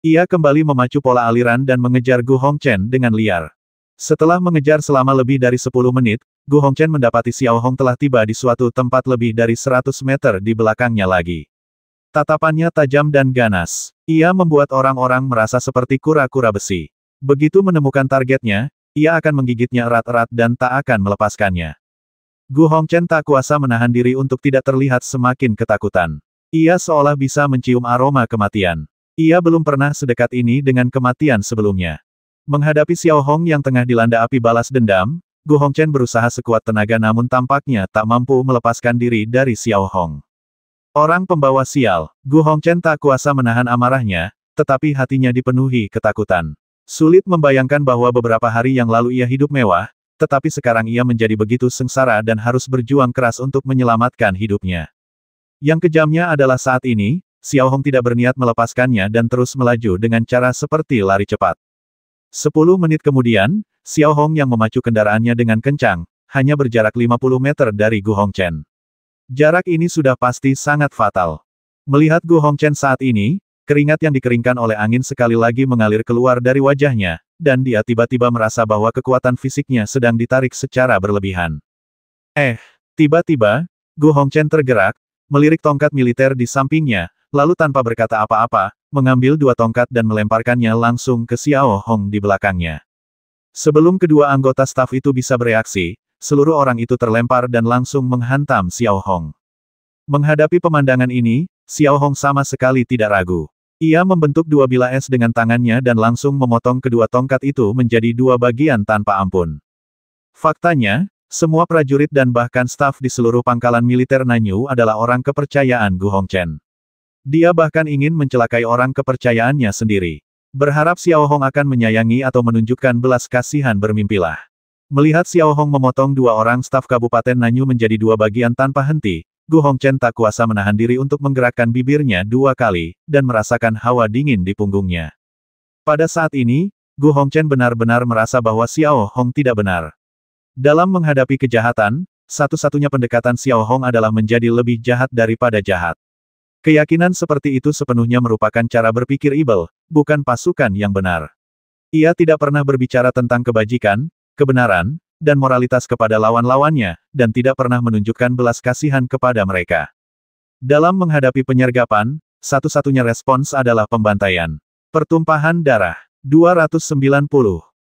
Ia kembali memacu pola aliran dan mengejar Gu Hongchen dengan liar. Setelah mengejar selama lebih dari 10 menit, Gu Hongchen mendapati Xiao Hong telah tiba di suatu tempat lebih dari 100 meter di belakangnya lagi. Tatapannya tajam dan ganas. Ia membuat orang-orang merasa seperti kura-kura besi. Begitu menemukan targetnya, ia akan menggigitnya erat-erat dan tak akan melepaskannya. Gu Hongchen tak kuasa menahan diri untuk tidak terlihat semakin ketakutan. Ia seolah bisa mencium aroma kematian. Ia belum pernah sedekat ini dengan kematian sebelumnya. Menghadapi Xiao Hong yang tengah dilanda api balas dendam, Gu Hongchen berusaha sekuat tenaga namun tampaknya tak mampu melepaskan diri dari Xiao Hong. Orang pembawa sial, Gu Hongchen tak kuasa menahan amarahnya, tetapi hatinya dipenuhi ketakutan. Sulit membayangkan bahwa beberapa hari yang lalu ia hidup mewah, tetapi sekarang ia menjadi begitu sengsara dan harus berjuang keras untuk menyelamatkan hidupnya. Yang kejamnya adalah saat ini, Xiao Hong tidak berniat melepaskannya dan terus melaju dengan cara seperti lari cepat. 10 menit kemudian, Xiao Hong yang memacu kendaraannya dengan kencang, hanya berjarak 50 meter dari Gu Hongchen. Jarak ini sudah pasti sangat fatal. Melihat Gu Hongchen saat ini, keringat yang dikeringkan oleh angin sekali lagi mengalir keluar dari wajahnya, dan dia tiba-tiba merasa bahwa kekuatan fisiknya sedang ditarik secara berlebihan. Tiba-tiba, Gu Hongchen tergerak, melirik tongkat militer di sampingnya, lalu tanpa berkata apa-apa, mengambil dua tongkat dan melemparkannya langsung ke Xiao Hong di belakangnya. Sebelum kedua anggota staf itu bisa bereaksi, seluruh orang itu terlempar dan langsung menghantam Xiao Hong. Menghadapi pemandangan ini, Xiao Hong sama sekali tidak ragu. Ia membentuk dua bilah es dengan tangannya dan langsung memotong kedua tongkat itu menjadi dua bagian tanpa ampun. Faktanya, semua prajurit dan bahkan staf di seluruh pangkalan militer Nanyu adalah orang kepercayaan Gu Hongchen. Dia bahkan ingin mencelakai orang kepercayaannya sendiri. Berharap Xiao Hong akan menyayangi atau menunjukkan belas kasihan bermimpilah. Melihat Xiao Hong memotong dua orang staf Kabupaten Nanyu menjadi dua bagian tanpa henti, Gu Hongchen tak kuasa menahan diri untuk menggerakkan bibirnya dua kali, dan merasakan hawa dingin di punggungnya. Pada saat ini, Gu Hongchen benar-benar merasa bahwa Xiao Hong tidak benar. Dalam menghadapi kejahatan, satu-satunya pendekatan Xiao Hong adalah menjadi lebih jahat daripada jahat. Keyakinan seperti itu sepenuhnya merupakan cara berpikir Ibel, bukan pasukan yang benar. Ia tidak pernah berbicara tentang kebajikan, kebenaran, dan moralitas kepada lawan-lawannya, dan tidak pernah menunjukkan belas kasihan kepada mereka. Dalam menghadapi penyergapan, satu-satunya respons adalah pembantaian. Pertumpahan darah. 290.